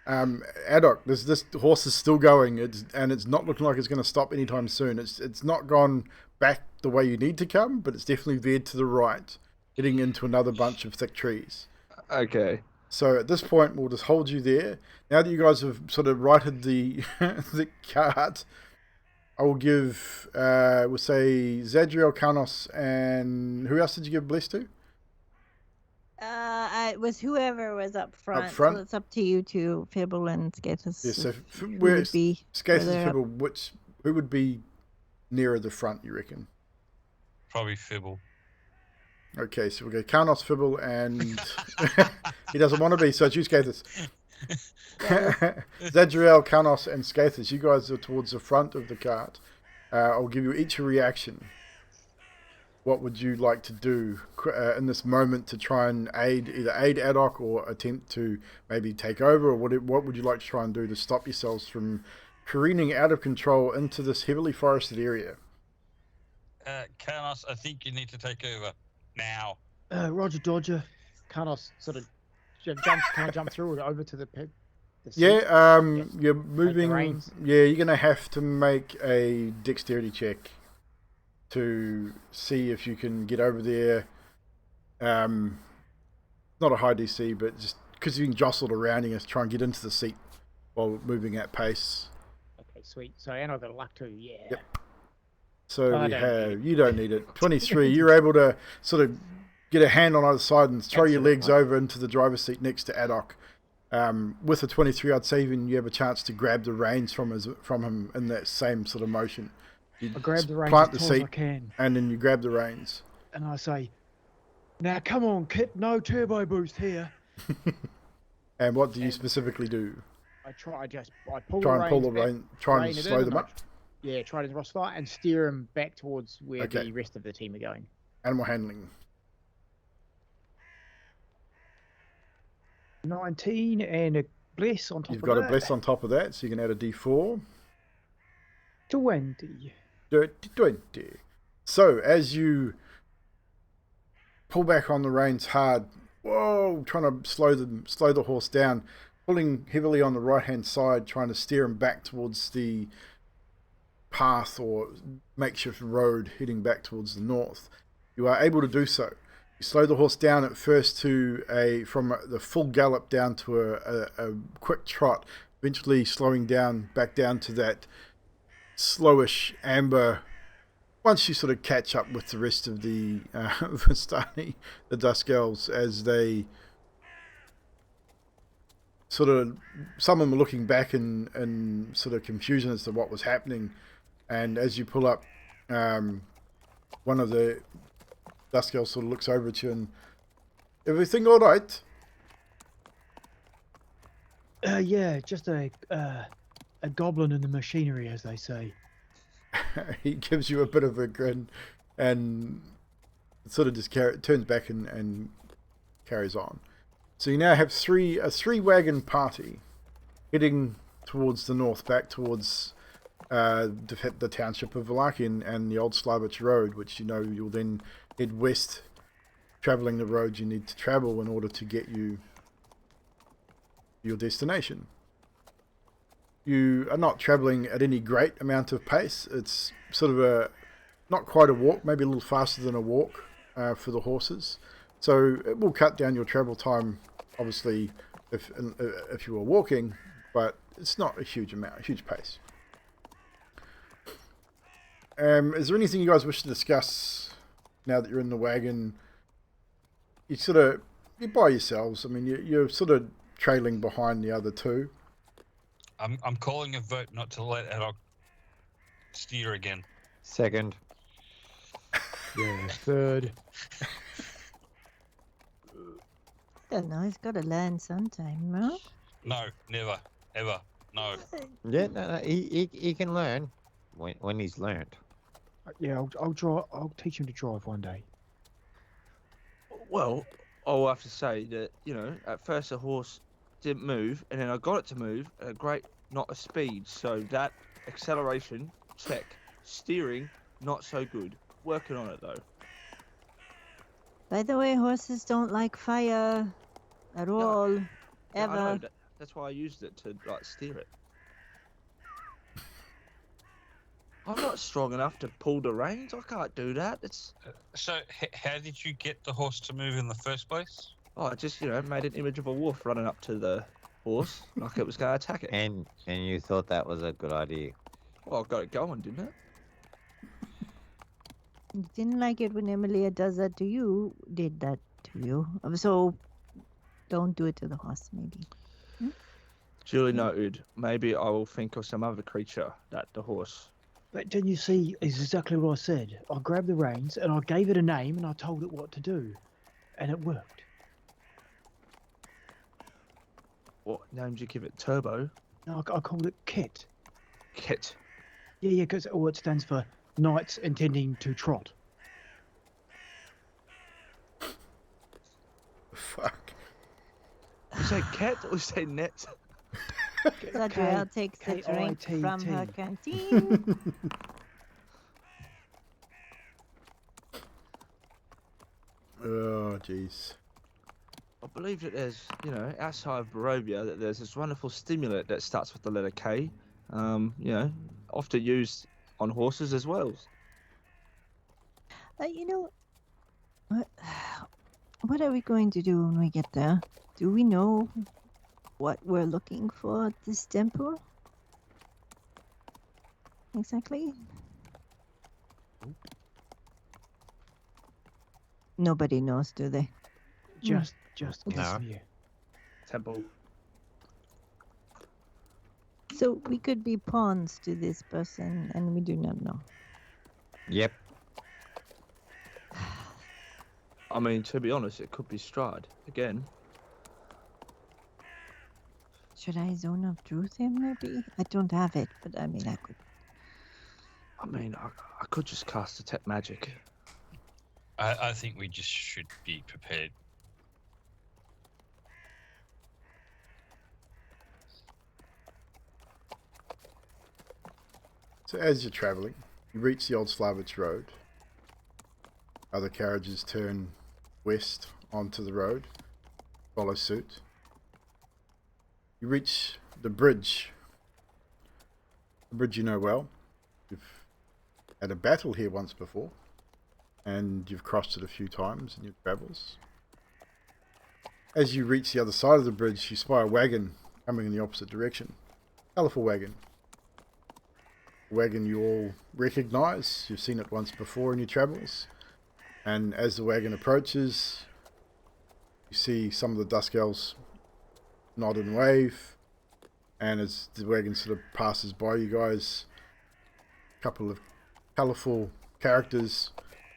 Adok, this horse is still going, and it's not looking like it's going to stop anytime soon. It's not gone back the way you need to come, but it's definitely veered to the right, getting into another bunch of thick trees. Okay. So at this point, we'll just hold you there. Now that you guys have sort of righted the the cart, I will give, we'll say Zadriel, Karnos, and who else did you give Bless to? It was whoever was up front. Up front? So it's up to you to Fibble and Skatus. Yeah, so who where would be Skates further and up. Fibble, who would be nearer the front, you reckon? Probably Fibble. Okay, so we'll go Karnos, Fibble, and he doesn't want to be, so choose Skathis. Zadriel, Karnos, and Skathis, you guys are towards the front of the cart. I'll give you each a reaction. What would you like to do in this moment to try and either aid Adok or attempt to maybe take over, or what would you like to try and do to stop yourselves from careening out of control into this heavily forested area? Karnos, I think you need to take over now. Roger Dodger. Karnos sort of jump through or over to the pit. Yeah, you're moving. reins. Yeah, you're gonna have to make a dexterity check to see if you can get over there. Not a high DC, but just because you're being jostled around, you have to try and get into the seat while moving at pace. Okay, sweet. So and I've got a luck too. Yeah. Yep. So I we don't have. need it. You don't need it. 23. You're able to sort of get a hand on either side and throw your legs over into the driver's seat next to Adok. With a 23, I'd say even you have a chance to grab the reins from him in that same sort of motion. You I grab the reins plant as the tall as seat, I can, and then you grab the reins. and I say, "Now come on, Kit. No turbo boost here." And what do you specifically do? I pull Try the and pull reins the back, rein, try and rein it slow in, them and up. Yeah, try to crossfire and steer them back towards where Okay. the rest of the team are going. Animal handling. 19 and a bless on top You've of got that. a bless on top of that, so you can add a d4. 20. Dirty 20. So as you pull back on the reins hard, trying to slow the horse down, pulling heavily on the right hand side, trying to steer him back towards the path or makeshift road heading back towards the north. You are able to do so. You slow the horse down at first from the full gallop down to a quick trot, eventually slowing down back down to that slowish amber. Once you sort of catch up with the rest of the Vistani, the Dusk Elves, as they sort of, some of them are looking back in sort of confusion as to what was happening, and as you pull up, one of the Dusk Elves sort of looks over at you and, everything all right? Yeah, just a goblin in the machinery, as they say. He gives you a bit of a grin and sort of just turns back and carries on. So you now have a three-wagon party heading towards the north, back towards the township of Vallaki and the old Slavich Road, which you'll then head west, travelling the road you need to travel in order to get you your destination. You are not travelling at any great amount of pace. It's sort of not quite a walk, maybe a little faster than a walk for the horses. So it will cut down your travel time, obviously, if you were walking, but it's not a huge pace. Is there anything you guys wish to discuss now that you're in the wagon? You're by yourselves. I mean, you're sort of trailing behind the other two. I'm calling a vote not to let Adok steer again. Second. Yeah, third. Don't know. He's got to learn sometime, no? No, never, ever, no. Yeah, no, he can learn when he's learned. Yeah, I'll teach him to drive one day. Well, I'll have to say that, at first the horse didn't move, and then I got it to move at a great knot of speed. So that acceleration, check. Steering, not so good. Working on it, though. By the way, horses don't like fire at all, Yeah, ever. I know, that's why I used it to, steer it. I'm not strong enough to pull the reins. I can't do that. So, how did you get the horse to move in the first place? I just, made an image of a wolf running up to the horse like it was going to attack it. And you thought that was a good idea. Well, I got it going, didn't it? You didn't like it when Emilia did that to you. So, don't do it to the horse, maybe. Duly noted. Maybe I will think of some other creature that the horse. But didn't you see, is exactly what I said. I grabbed the reins and I gave it a name and I told it what to do. And it worked. What name did you give it? Turbo? No, I called it Kit. Kit. Yeah, because it stands for Knights Intending to Trot. Fuck. You say cat or you say net? Zadriel takes a drink K-I-T-T. from her canteen. Oh, jeez. I believe that there's, outside of Barovia, that there's this wonderful stimulant that starts with the letter K. Often used on horses as well. What are we going to do when we get there? Do we know what we're looking for at this temple? Exactly? Nobody knows, do they? Just No. Kasimir. Temple. So we could be pawns to this person and we do not know. Yep. I mean, to be honest, it could be Strahd again. Should I zone of truth him, maybe? I don't have it, but I mean, I could. I mean, I could just cast detect magic. I think we just should be prepared. So as you're travelling, you reach the Old Slavich Road. Other carriages turn west onto the road, follow suit. You reach the bridge. The bridge you know well. You've had a battle here once before, and you've crossed it a few times in your travels. As you reach the other side of the bridge, you spy a wagon coming in the opposite direction. Colourful wagon. A wagon you all recognise. You've seen it once before in your travels. And as the wagon approaches, you see some of the Dusk Elves nod and wave. And as the wagon sort of passes by you guys, a couple of colourful characters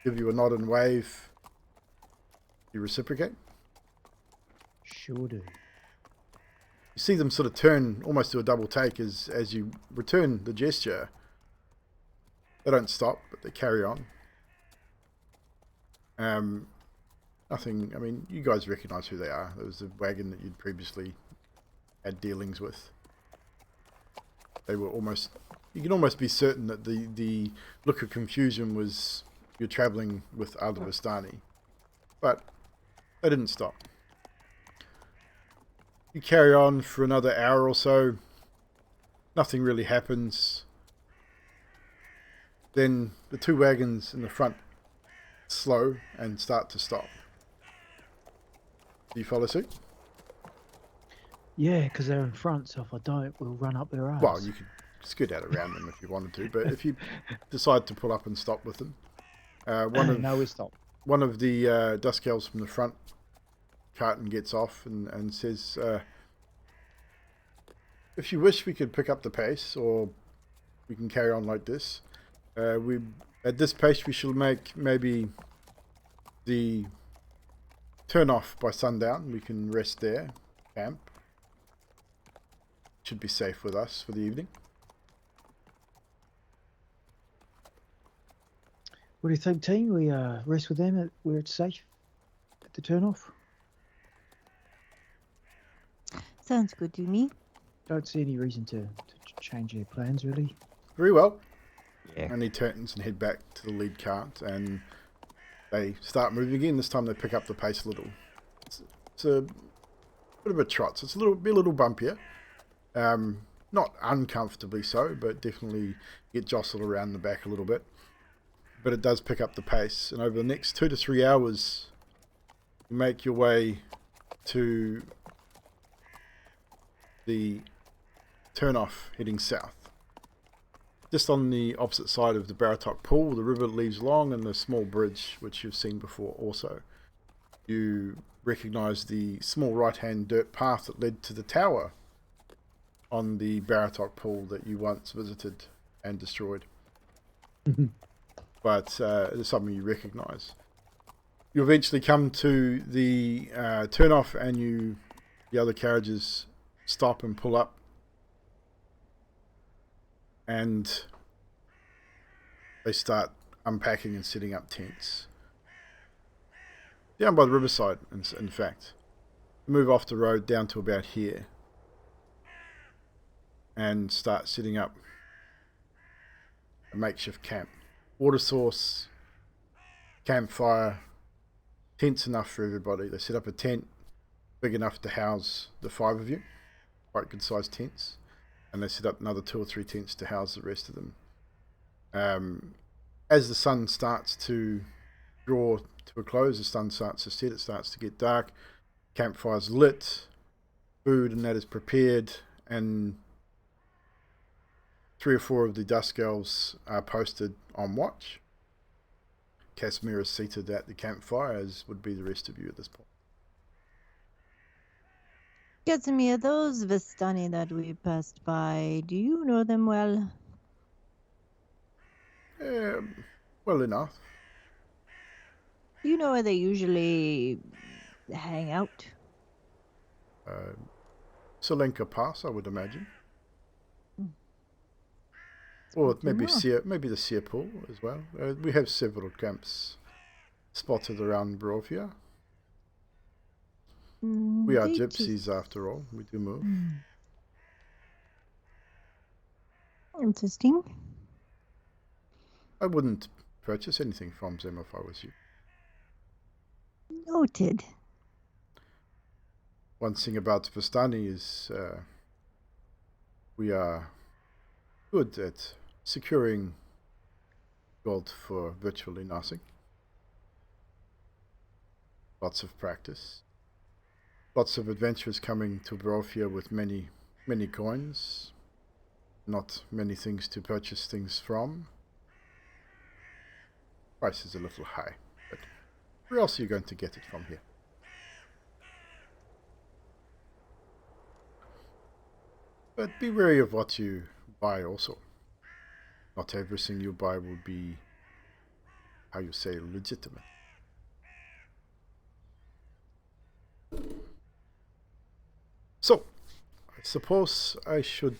give you a nod and wave. You reciprocate. Sure do. You see them sort of turn, almost do a double take as you return the gesture. They don't stop, but they carry on. Nothing, I mean, you guys recognise who they are. There was the wagon that you'd previously had dealings with. They were almost, you can almost be certain that the look of confusion was you're travelling with other Vistani. But they didn't stop. You carry on for another hour or so. Nothing really happens. Then the two wagons in the front slow and start to stop. Do you follow suit? Yeah, because they're in front, so if I don't, we'll run up their arse. Well, you could scoot out around them if you wanted to, but if you decide to pull up and stop with them, No, we stop. one of the Dusk Elves from the front carton gets off and says, if you wish, we could pick up the pace, or we can carry on like this. At this pace, we shall make maybe the turn off by sundown. We can rest there, camp. Should be safe with us for the evening. What do you think, team? We rest with them where it's safe at the turn off? Sounds good to me. Don't see any reason to change their plans, really. Very well. Yeah. And he turns and head back to the lead cart, and they start moving again. This time they pick up the pace a little. It's a bit of a trot, so it's be a little bumpier. Not uncomfortably so, but definitely get jostled around the back a little bit. But it does pick up the pace, and over the next 2 to 3 hours, you make your way to the turn-off heading south. Just on the opposite side of the Baratok Pool, the river leaves long, and the small bridge, which you've seen before also. You recognise the small right-hand dirt path that led to the tower on the Baratok Pool that you once visited and destroyed. But it is something you recognise. You eventually come to the turn-off, and the other carriages stop and pull up. And they start unpacking and setting up tents. Down by the riverside, in fact. Move off the road down to about here. And start setting up a makeshift camp. Water source, campfire, tents enough for everybody. They set up a tent big enough to house the 5 of you. Quite good sized tents. And they set up another 2 or 3 tents to house the rest of them. As the sun starts to draw to a close, the sun starts to set, it starts to get dark, campfire's lit, food and that is prepared, and 3 or 4 of the Dusk Elves are posted on watch. Kasmir is seated at the campfire, as would be the rest of you at this point. Kasimir, those Vistani that we passed by, do you know them well? Well enough. Do you know where they usually hang out? Selenka Pass, I would imagine. It's Or good to maybe know. maybe the Seer Pool as well. We have several camps spotted around Barovia. We are They gypsies just after all. We do move. interesting. I wouldn't purchase anything from them if I was you. Noted. One thing about Vistani is we are good at securing gold for virtually nothing. Lots of practice. Lots of adventurers coming to Barovia with many, many coins. Not many things to purchase things from. Price is a little high, but where else are you going to get it from here? But be wary of what you buy also. Not everything you buy will be, how you say, legitimate. So, I suppose I should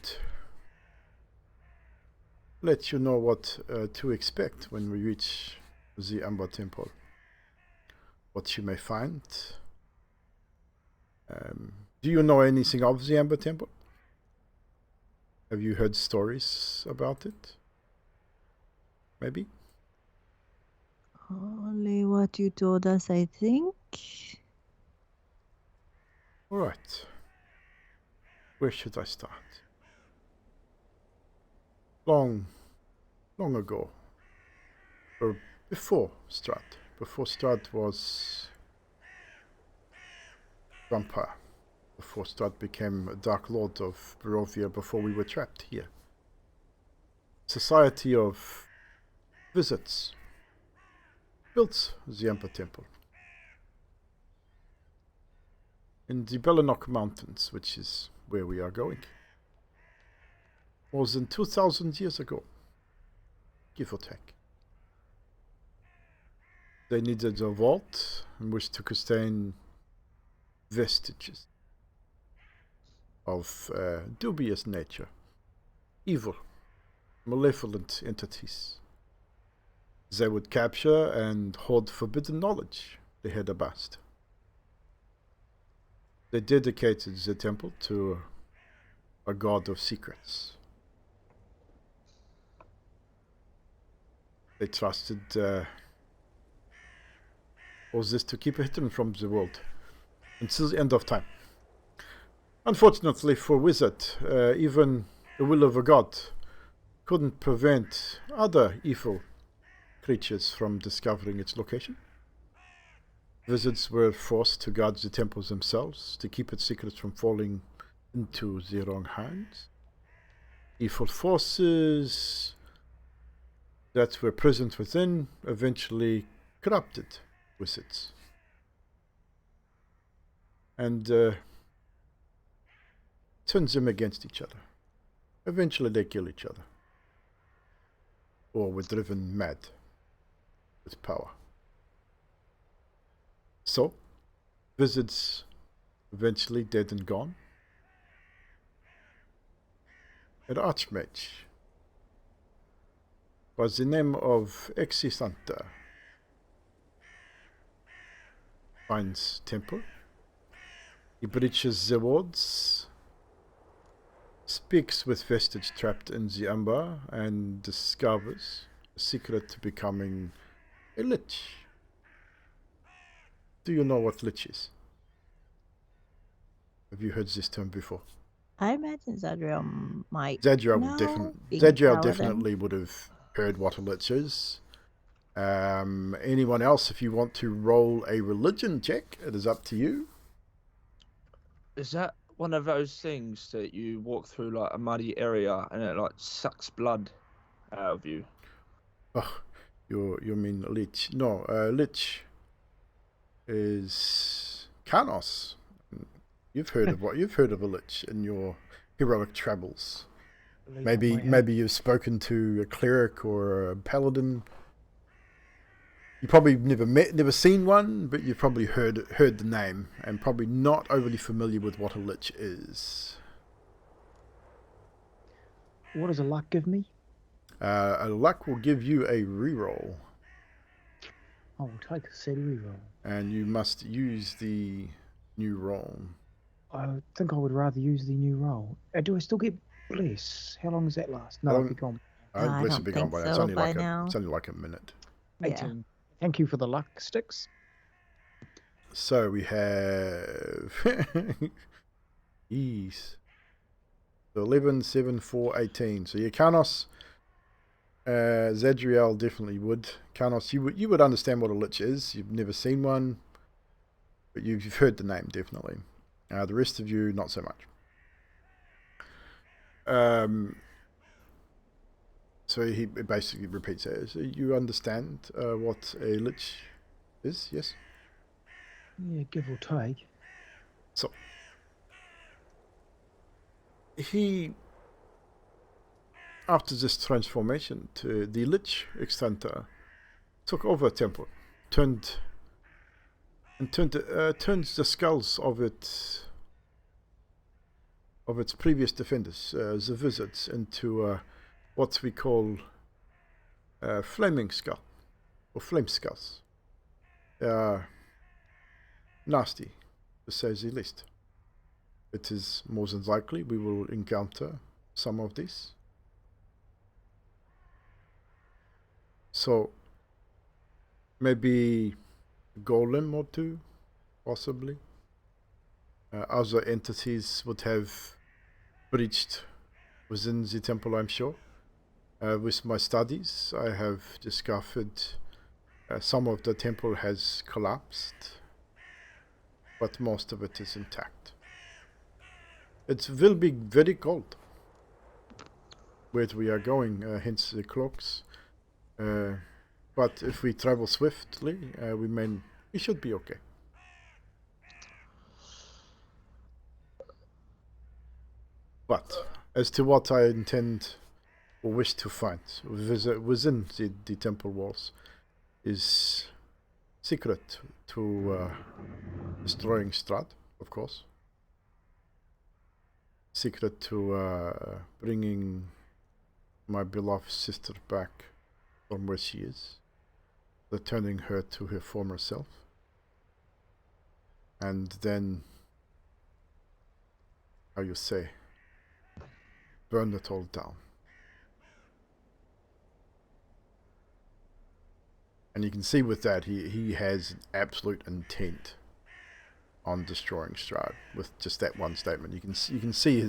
let you know what to expect when we reach the Amber Temple. What you may find. Do you know anything of the Amber Temple? Have you heard stories about it? Maybe? Only what you told us, I think. Alright. Where should I start? Long ago. Or before Strahd. Before Strahd was Vampire. Before Strahd became a Dark Lord of Barovia, before we were trapped here. Society of Visits built the Emperor Temple in the Belenok Mountains, which is where we are going. More than 2,000 years ago, give or take. They needed a vault in which to contain vestiges of dubious nature, evil, malevolent entities. They would capture and hoard forbidden knowledge they had amassed. They dedicated the temple to a god of secrets. They trusted all this to keep it hidden from the world until the end of time. Unfortunately for Wizard, even the will of a god couldn't prevent other evil creatures from discovering its location. Wizards were forced to guard the temples themselves to keep its secrets from falling into the wrong hands. Evil forces that were present within eventually corrupted wizards. And turned them against each other. Eventually they kill each other. Or were driven mad with power. So, wizards eventually dead and gone. An archmage was the name of Exisanta finds temple. He breaches the wards, speaks with vestige trapped in the amber, and discovers the secret to becoming a lich. Do you know what lich is? Have you heard this term before? I imagine Zadriel might Zadriel know. definitely would have heard what a lich is. Anyone else, if you want to roll a religion check, it is up to you. Is that one of those things that you walk through like a muddy area and it like sucks blood out of you? Oh, you mean lich? No, lich is Kanos. You've heard of a lich in your heroic travels. Maybe you've spoken to a cleric or a paladin. You probably never seen one, but you've probably heard the name, and probably not overly familiar with what a lich is. What does a luck give me? A luck will give you a reroll, I will take a said reroll. and you must use the new roll. I think I would rather use the new roll. Do I still get bliss? How long does that last? No, How I'll long- be gone. I I bless don't it be gone think by now. It's so only by like now. it's only like a minute. Yeah. 18. Thank you for the luck sticks. So we have ease. So 11, 7, 4, 18. So your Karnos, Zadriel definitely would. Karnos, you would understand what a lich is. You've never seen one, but you've heard the name definitely. The rest of you, not so much. So he basically repeats it. So you understand what a lich is, yes? Yeah, give or take. So he, after this transformation, to the lich extenter took over a temple, turns the skulls of its previous defenders, the wizards, into what we call flaming skull or flame skulls. They are nasty, to say the least. It is more than likely we will encounter some of these. So maybe a golem or two, possibly. Other entities would have breached within the temple, I'm sure. With my studies, I have discovered some of the temple has collapsed, but most of it is intact. It will be very cold where we are going, hence the cloaks. But if we travel swiftly, we should be okay. But as to what I intend or wish to find within the temple walls is secret to destroying Strahd, of course. Secret to bringing my beloved sister back from where she is, returning her to her former self, and then, how you say, burn it all down. And you can see with that he has absolute intent on destroying Strahd with just that one statement. You can see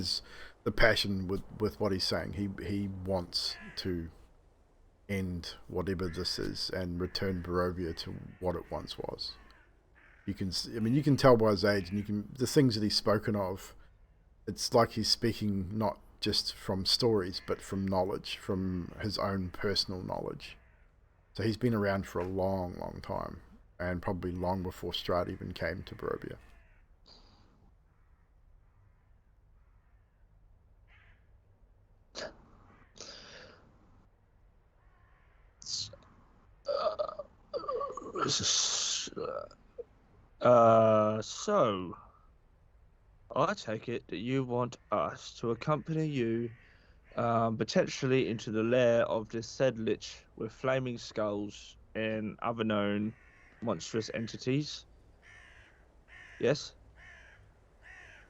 the passion with what he's saying. He wants to end whatever this is and return Barovia to what it once was. You can tell by his age, and the things that he's spoken of. It's like he's speaking not just from stories, but from knowledge, from his own personal knowledge. So he's been around for a long, long time, and probably long before Strahd even came to Barovia. So, I take it that you want us to accompany you potentially into the lair of this said lich with flaming skulls and other known monstrous entities. Yes?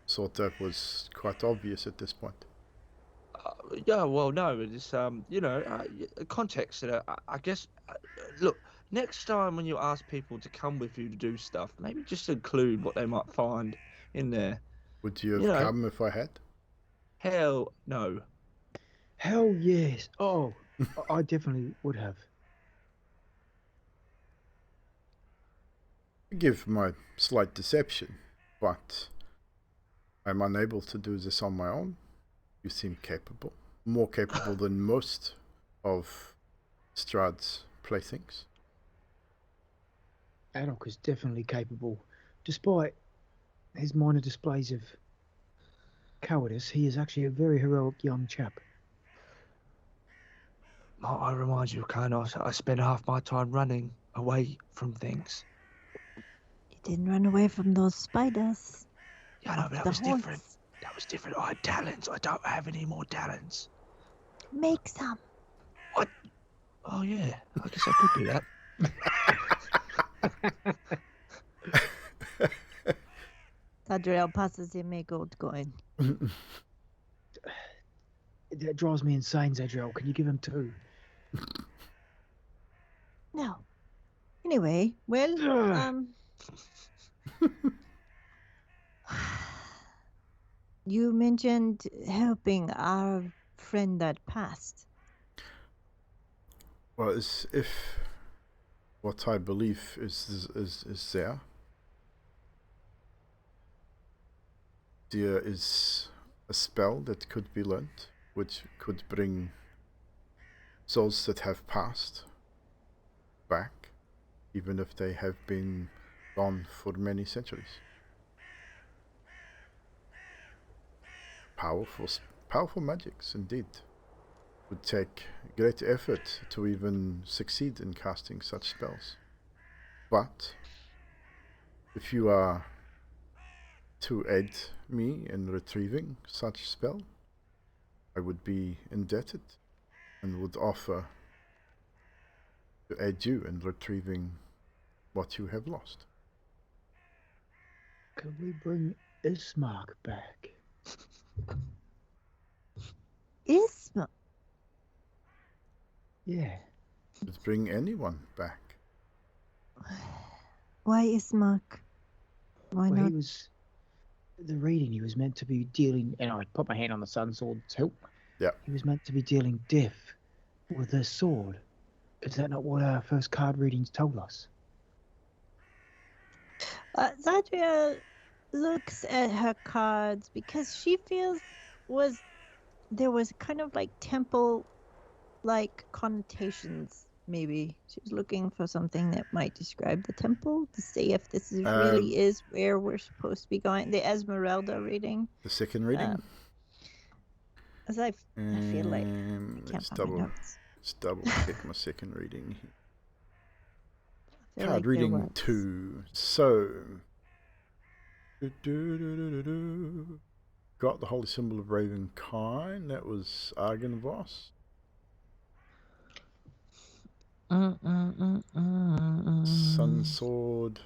Thought that was quite obvious at this point. Yeah, well, no, it's, context. I guess, look, next time when you ask people to come with you to do stuff, maybe just include what they might find in there. Would you have come if I had? Hell no. Hell yes. Oh, I definitely would have. Forgive my slight deception, but I'm unable to do this on my own. You seem capable. More capable than most of Strahd's playthings. Adok is definitely capable. Despite his minor displays of cowardice, he is actually a very heroic young chap. I remind you, Kanos, I spend half my time running. away from things. You didn't run away from those spiders. Yeah, no, but that The was different. horse. That was different. I had talents. I don't have any more talents. Make some. Oh, yeah. I guess I could do that. Zadriel passes him a gold coin. That drives me insane, Zadriel. Can you give him 2? No. Anyway, well, you mentioned helping our friend that passed. Well, if what I believe is there. There is a spell that could be learnt, which could bring souls that have passed back, even if they have been gone for many centuries. Powerful magics, indeed. Would take great effort to even succeed in casting such spells. But if you are to aid me in retrieving such spell, I would be indebted and would offer to aid you in retrieving what you have lost. Can we bring Ismark back? Ismark? Yeah. Would bring anyone back. Why Ismark? Why Well, not? he was the reading. He was meant to be dealing, and I put my hand on the sun sword to help. Yeah. He was meant to be dealing death with a sword. Is that not what our first card readings told us? Zadriel looks at her cards because she feels there was kind of like temple-like connotations. Maybe she's looking for something that might describe the temple to see if this really is where we're supposed to be going. The Esmeralda reading. The second reading. As I feel like I can't find my notes. Let's double check my second reading. Feel Card like reading 2. So, got the holy symbol of Ravenkind. That was Argenvoss. Sun sword.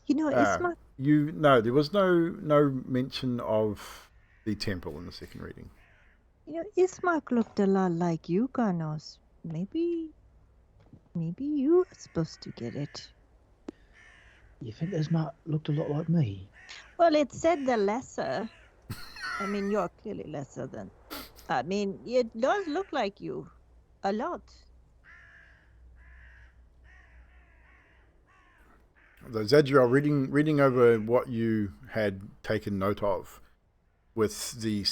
You know, Ismark. There was no mention of the temple in the second reading. You know, Ismark looked a lot like you, Garnos. Maybe you are supposed to get it. You think Ismark looked a lot like me? Well, it said the lesser. I mean, you're clearly lesser than. I mean, it does look like you. A lot. Zadriel, reading over what you had taken note of with the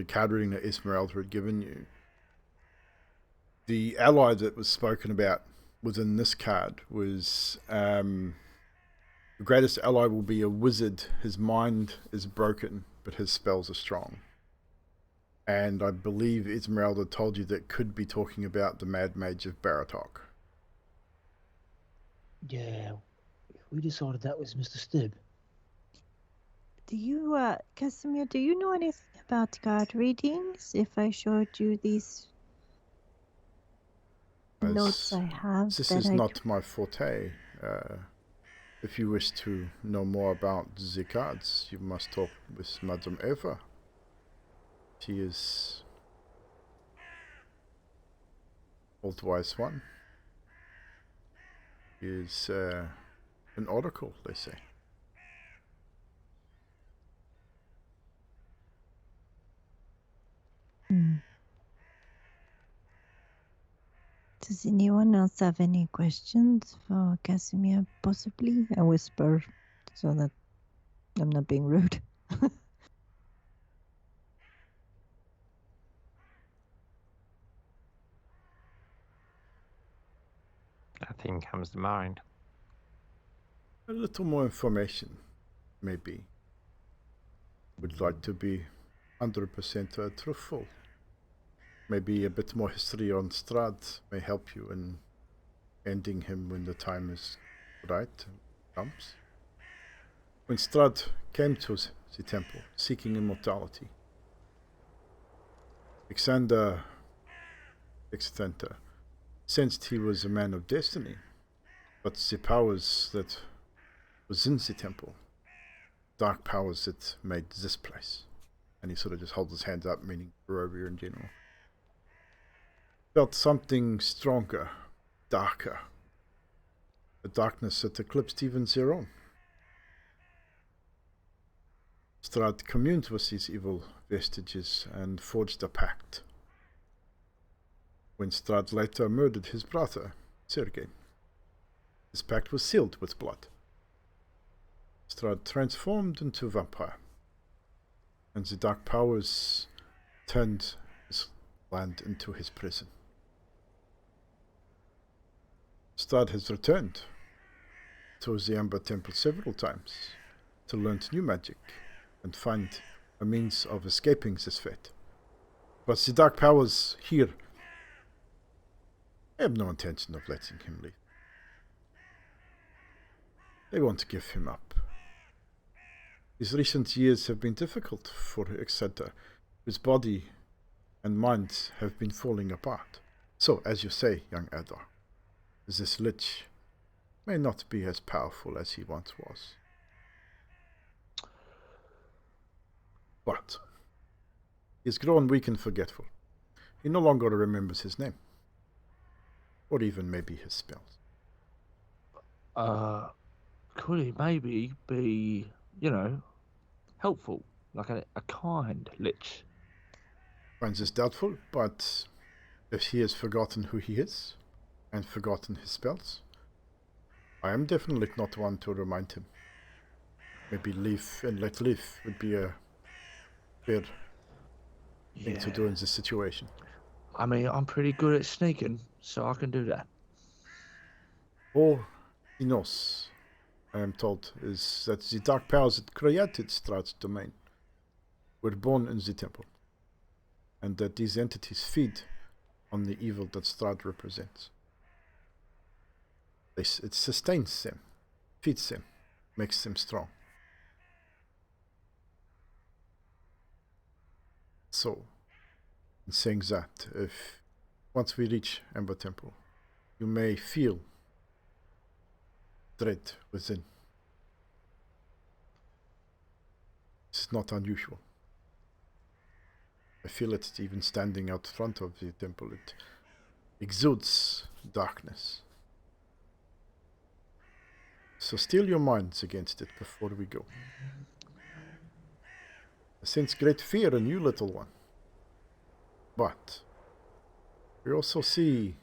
card reading that Esmeralda had given you. The ally that was spoken about within this card was the greatest ally will be a wizard. His mind is broken, but his spells are strong. And I believe Esmeralda told you that could be talking about the Mad Mage of Baratok. Yeah, we decided that was Mr. Stibb. Do you, Kasimir, do you know anything about card readings? If I showed you these notes I have. This is not my forte. If you wish to know more about the cards, you must talk with Madame Eva. She is Old Wise One. She is an oracle, they say. Does anyone else have any questions for Kasimir, possibly? I whisper so that I'm not being rude. Nothing comes to mind. A little more information, maybe. Would like to be 100% truthful. maybe a bit more history on Strahd may help you in ending him when the time is right comes. When Strahd came to the temple, seeking immortality, Extenter sensed he was a man of destiny, but the powers that was in the temple, dark powers that made this place, and he sort of just holds his hands up, meaning Barovia in general, felt something stronger, darker, a darkness that eclipsed even their own. Strahd communed with these evil vestiges and forged a pact. When Strahd later murdered his brother, Sergei, his pact was sealed with blood. Strahd transformed into a vampire, and the dark powers turned his land into his prison. Strahd has returned to the Amber Temple several times to learn new magic and find a means of escaping this fate. But the dark powers here have no intention of letting him leave. They want to give him up. His recent years have been difficult for Exeter. His body and mind have been falling apart. So, as you say, young Adar, this lich may not be as powerful as he once was. But he has grown weak and forgetful. He no longer remembers his name, or even maybe his spells. Could he maybe be, helpful, like a kind lich? Finds this doubtful, but if he has forgotten who he is, and forgotten his spells, I am definitely not one to remind him. Maybe leave and let live would be a fair thing to do in this situation. I mean, I'm pretty good at sneaking, so I can do that. All he knows, I am told, is that the dark powers that created Strahd's domain were born in the temple, and that these entities feed on the evil that Strahd represents. It sustains them, feeds them, makes them strong. So, in saying that, if once we reach Amber Temple, you may feel dread within. This is not unusual. I feel it even standing out front of the temple. It exudes darkness. So steel your minds against it before we go. I sense great fear in you, little one. But we also see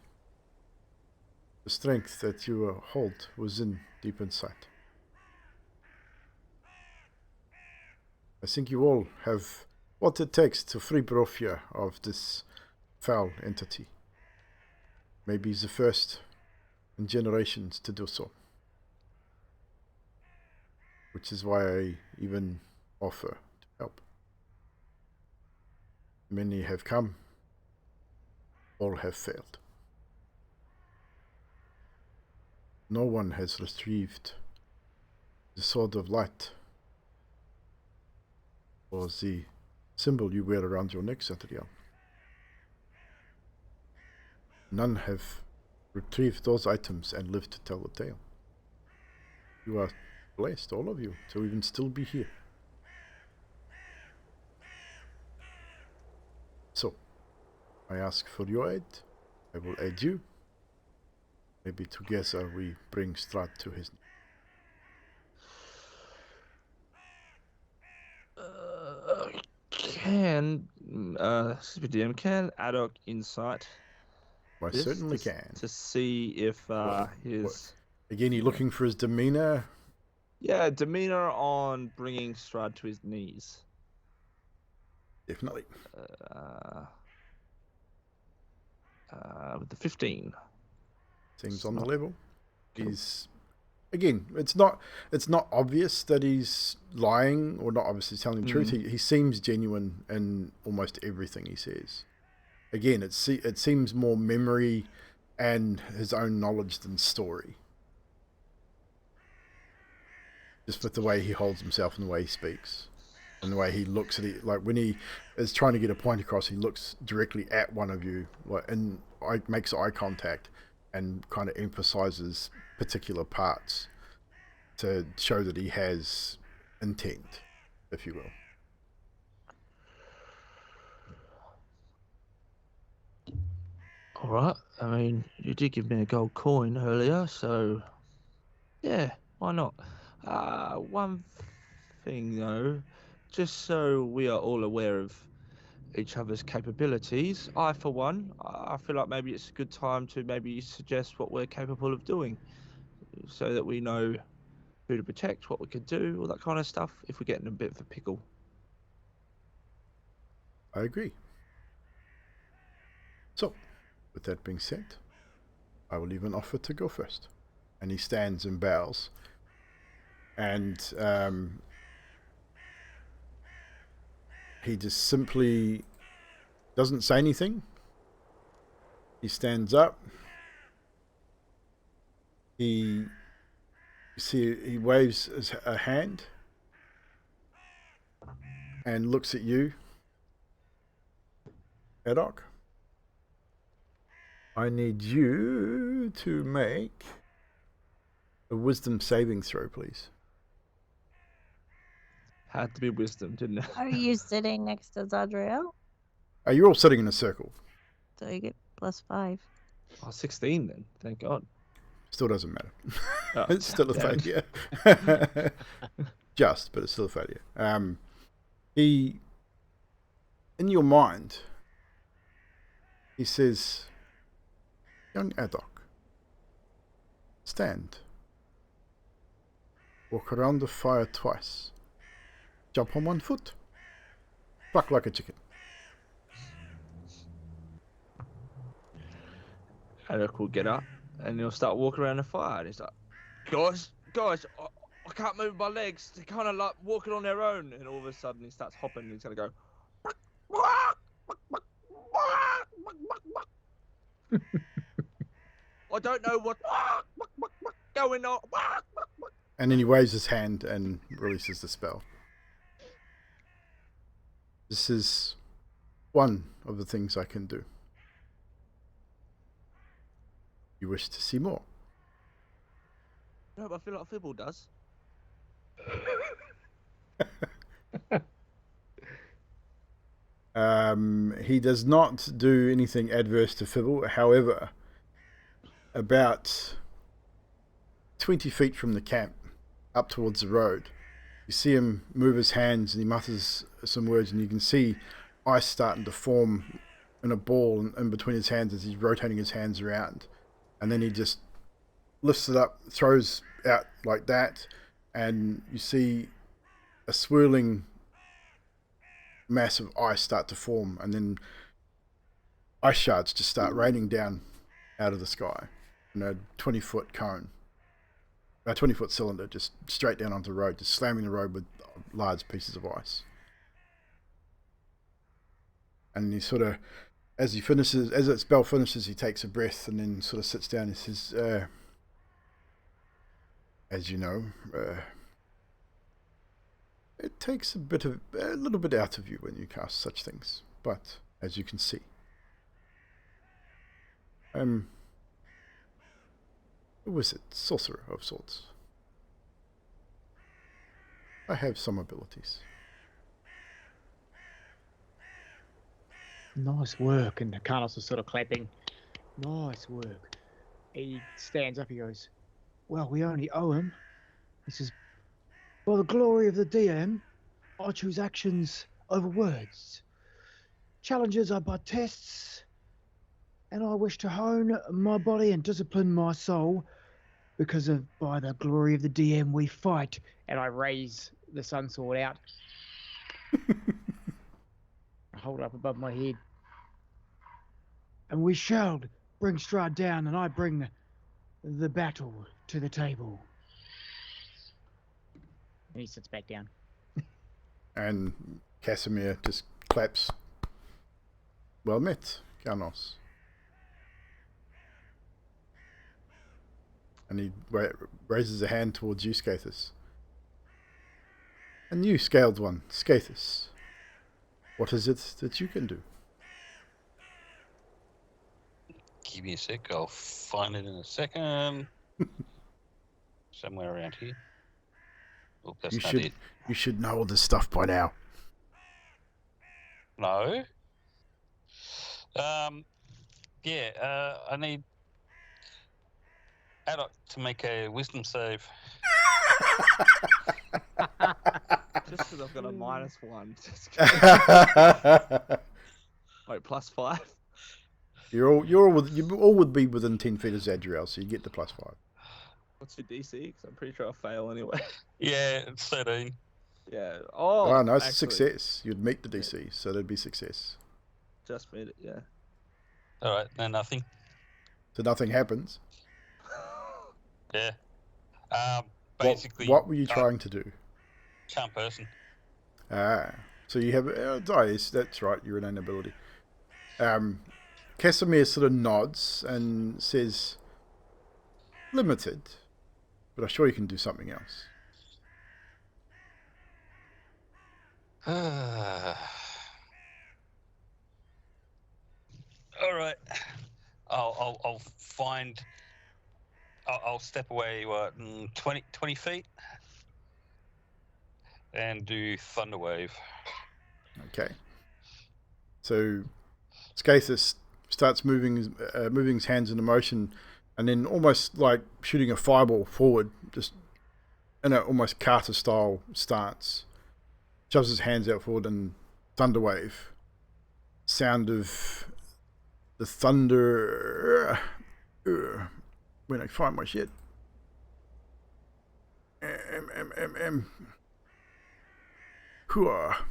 the strength that you hold within, deep inside. I think you all have what it takes to free Barovia of this foul entity. Maybe the first in generations to do so. Which is why I even offer to help. Many have come, all have failed. No one has retrieved the Sword of Light or the symbol you wear around your neck, Satriel. None have retrieved those items and lived to tell the tale. You are blessed, all of you, to even still be here. So, I ask for your aid. I will aid you. Maybe together we bring Strahd to his knees. Can Adok insight I this certainly can. to see if his Again, you're looking for his demeanor. demeanor on bringing Strahd to his knees. Definitely. With the 15. Things on the level. He's again, it's not obvious that he's lying or not obviously telling the truth. He seems genuine in almost everything he says. again, it seems more memory and his own knowledge than story. Just with the way he holds himself and the way he speaks. And the way he looks at it, like when he is trying to get a point across, he looks directly at one of you, and makes eye contact, and kind of emphasizes particular parts to show that he has intent, if you will. All right. I mean, you did give me a gold coin earlier, so yeah, why not? One thing though, just so we are all aware of each other's capabilities, I for one, I feel like maybe it's a good time to maybe suggest what we're capable of doing, so that we know who to protect, what we could do, all that kind of stuff, if we're getting a bit of a pickle. I agree. So, with that being said, I will even offer to go first. And he stands and bows. And he just simply doesn't say anything. He stands up. He waves a hand and looks at you, Adok. I need you to make a wisdom saving throw, please. Had to be wisdom, didn't it? Are you sitting next to Zadriel? You're all sitting in a circle. So you get +5. Oh, 16 then, thank God. Still doesn't matter. Oh, It's still a damn. failure. Just, but it's still a failure. He, in your mind, he says, young Adok, stand. Walk around the fire twice. Jump on one foot. Pluck like a chicken. Alec will get up and he'll start walking around the fire. And he's like, guys, I can't move my legs. They're kind of like walking on their own. And all of a sudden he starts hopping and he's going to go, I don't know what going on. And then he waves his hand and releases the spell. This is one of the things I can do. You wish to see more? No, but I feel like Fibble does. He does not do anything adverse to Fibble. However, about 20 feet from the camp, up towards the road, you see him move his hands and he mutters some words, and you can see ice starting to form in a ball in between his hands as he's rotating his hands around. And then he just lifts it up, throws out like that, and you see a swirling mass of ice start to form, and then ice shards just start raining down out of the sky in a 20-foot cone. A 20-foot cylinder, just straight down onto the road, just slamming the road with large pieces of ice. And he sort of, as that spell finishes, he takes a breath and then sort of sits down and says, as you know, it takes a little bit out of you when you cast such things, but as you can see, a wizard, sorcerer of sorts. I have some abilities. Nice work. And Carlos is sort of clapping. Nice work. He stands up, he goes, well, we only owe him. He says, by the glory of the DM, I choose actions over words. Challenges are but tests, and I wish to hone my body and discipline my soul, because of by the glory of the DM we fight. And I raise the sun sword out. I hold it up above my head. And we shall bring Strahd down, and I bring the battle to the table. And he sits back down. And Kasimir just claps. Well met, Janos. And he raises a hand towards you, Skathis. And you, Scaled One, Skathis. What is it that you can do? Give me a sec. I'll find it in a second. Somewhere around here. Oh, that's not it. You should know all this stuff by now. No. Yeah. I need Adok to make a wisdom save. Just because I've got a -1. Wait, +5? You all would be within 10 feet of Zadriel, so you get the +5. What's your DC? Because I'm pretty sure I'll fail anyway. Yeah, it's 13. Yeah. Oh no, it's a actually, success. You'd meet the DC, so that'd be success. Just made it, yeah. Alright, no, nothing. So nothing happens. Yeah. Basically. What were you trying to do? Charm person. So you have yes, that's right. Your innate ability. Kasimir sort of nods and says, "Limited, but I'm sure you can do something else." All right. I'll find. I'll step away. What 20 feet, and do thunder wave. Okay. So Skathis starts moving his hands into motion, and then almost like shooting a fireball forward, just in an almost Carter style stance, shoves his hands out forward and thunder wave. Sound of the thunder. When I find my shit. Hooah.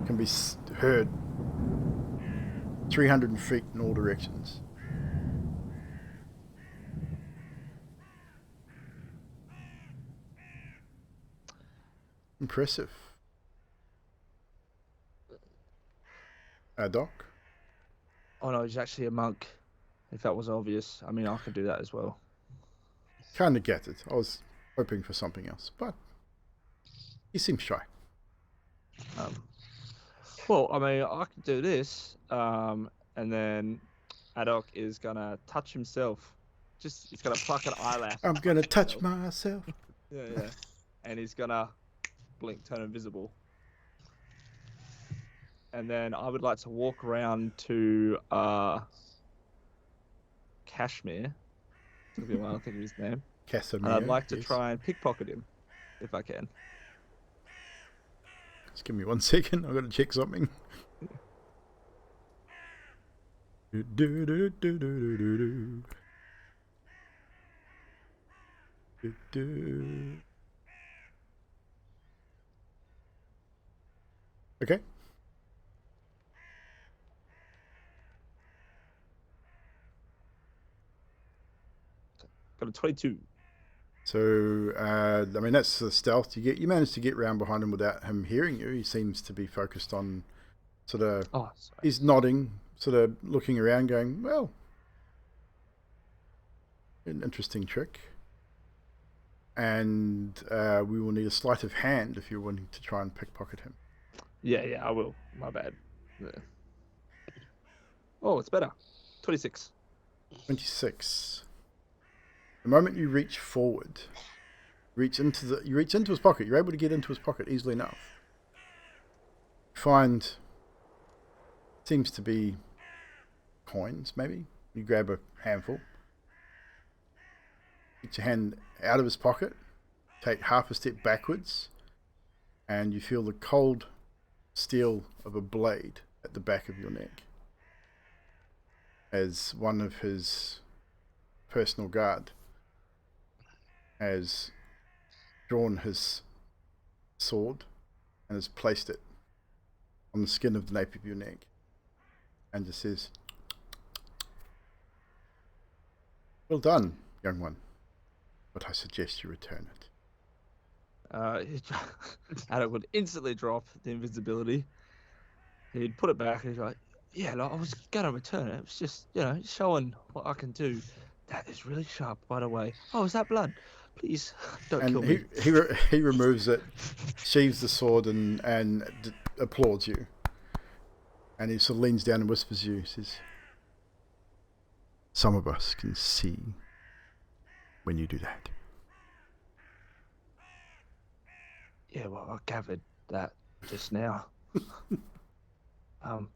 Can be heard 300 feet in all directions. Impressive. Doc? Oh no, he's actually a monk. If that was obvious. I mean, I could do that as well. Kind of get it. I was hoping for something else, but he seems shy. Well, I mean, I could do this, and then Adok is gonna touch himself. He's gonna pluck an eyelash. I'm gonna touch myself. Yeah. And he's gonna blink, turn invisible. And then I would like to walk around to Kashmir. I don't think of his name. Kasimir. And I'd like to yes. try and pickpocket him, if I can. Just give me 1 second. I've got to check something. Okay. Got a 22. So, I mean, that's the stealth. You managed to get round behind him without him hearing you. He seems to be focused on sort of... Oh, sorry. He's nodding, sort of looking around going, well, an interesting trick. And we will need a sleight of hand if you're wanting to try and pickpocket him. Yeah, I will. My bad. Yeah. Oh, it's better. 26. 26. The moment you reach forward, you reach into his pocket. You're able to get into his pocket easily enough. You find seems to be coins, maybe. You grab a handful. Get your hand out of his pocket. Take half a step backwards, and you feel the cold steel of a blade at the back of your neck as one of his personal guard has drawn his sword and has placed it on the skin of the nape of your neck and just says, "Well done, young one, but I suggest you return it." Adam would instantly drop the invisibility. He'd put it back and he's like, yeah, like, I was going to return it. It was just, showing what I can do. That is really sharp, by the way. Oh, is that blood? Please, don't kill And me. he removes it, sheaves the sword, and applauds you. And he sort of leans down and whispers to you. He says, "Some of us can see when you do that." Yeah, well, I gathered that just now. And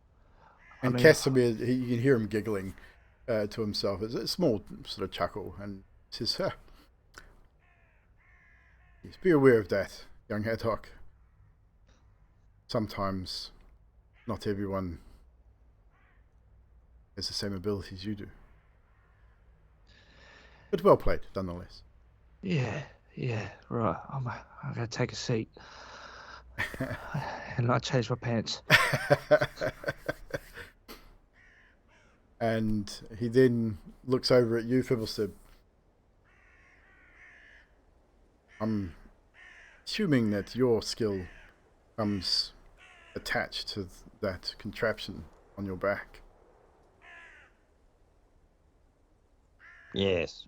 Kasimir, you can hear him giggling to himself. It's a small sort of chuckle, and he says, yes, be aware of that, young Haddock. Sometimes not everyone has the same abilities you do. But well played, nonetheless. Yeah, right. I'm going to take a seat. And not change my pants. And he then looks over at you, Fibblestib. I'm assuming that your skill comes attached to that contraption on your back. Yes.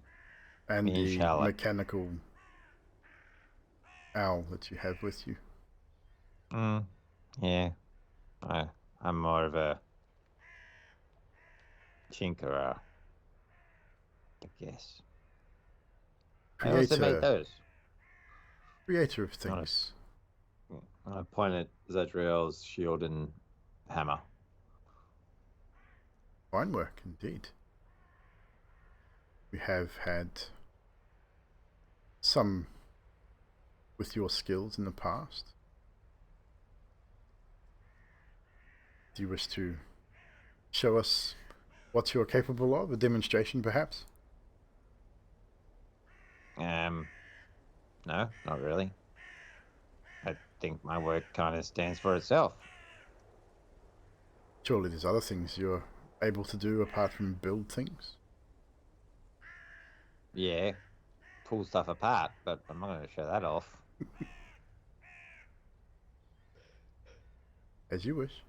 And Me the shall it. mechanical owl that you have with you. Yeah. I'm more of a tinkerer, I guess. I also made those. Creator of things. I point at Zadriel's shield and hammer. Fine work, indeed. We have had some with your skills in the past. Do you wish to show us what you're capable of? A demonstration, perhaps? No, not really. I think my work kind of stands for itself. Surely there's other things you're able to do apart from build things. Yeah, pull stuff apart, but I'm not going to show that off. As you wish.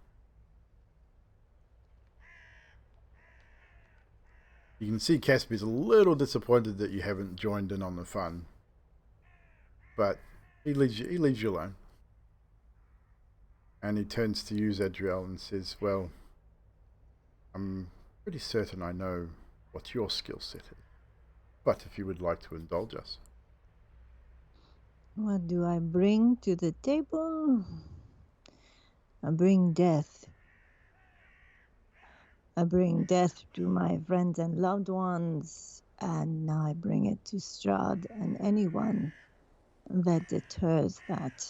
You can see Kaspi's a little disappointed that you haven't joined in on the fun. But he leaves you alone. And he turns to you, Zadriel, and says, well, I'm pretty certain I know what your skill set is. But if you would like to indulge us. What do I bring to the table? I bring death. I bring death to my friends and loved ones, and now I bring it to Strahd and anyone that deters that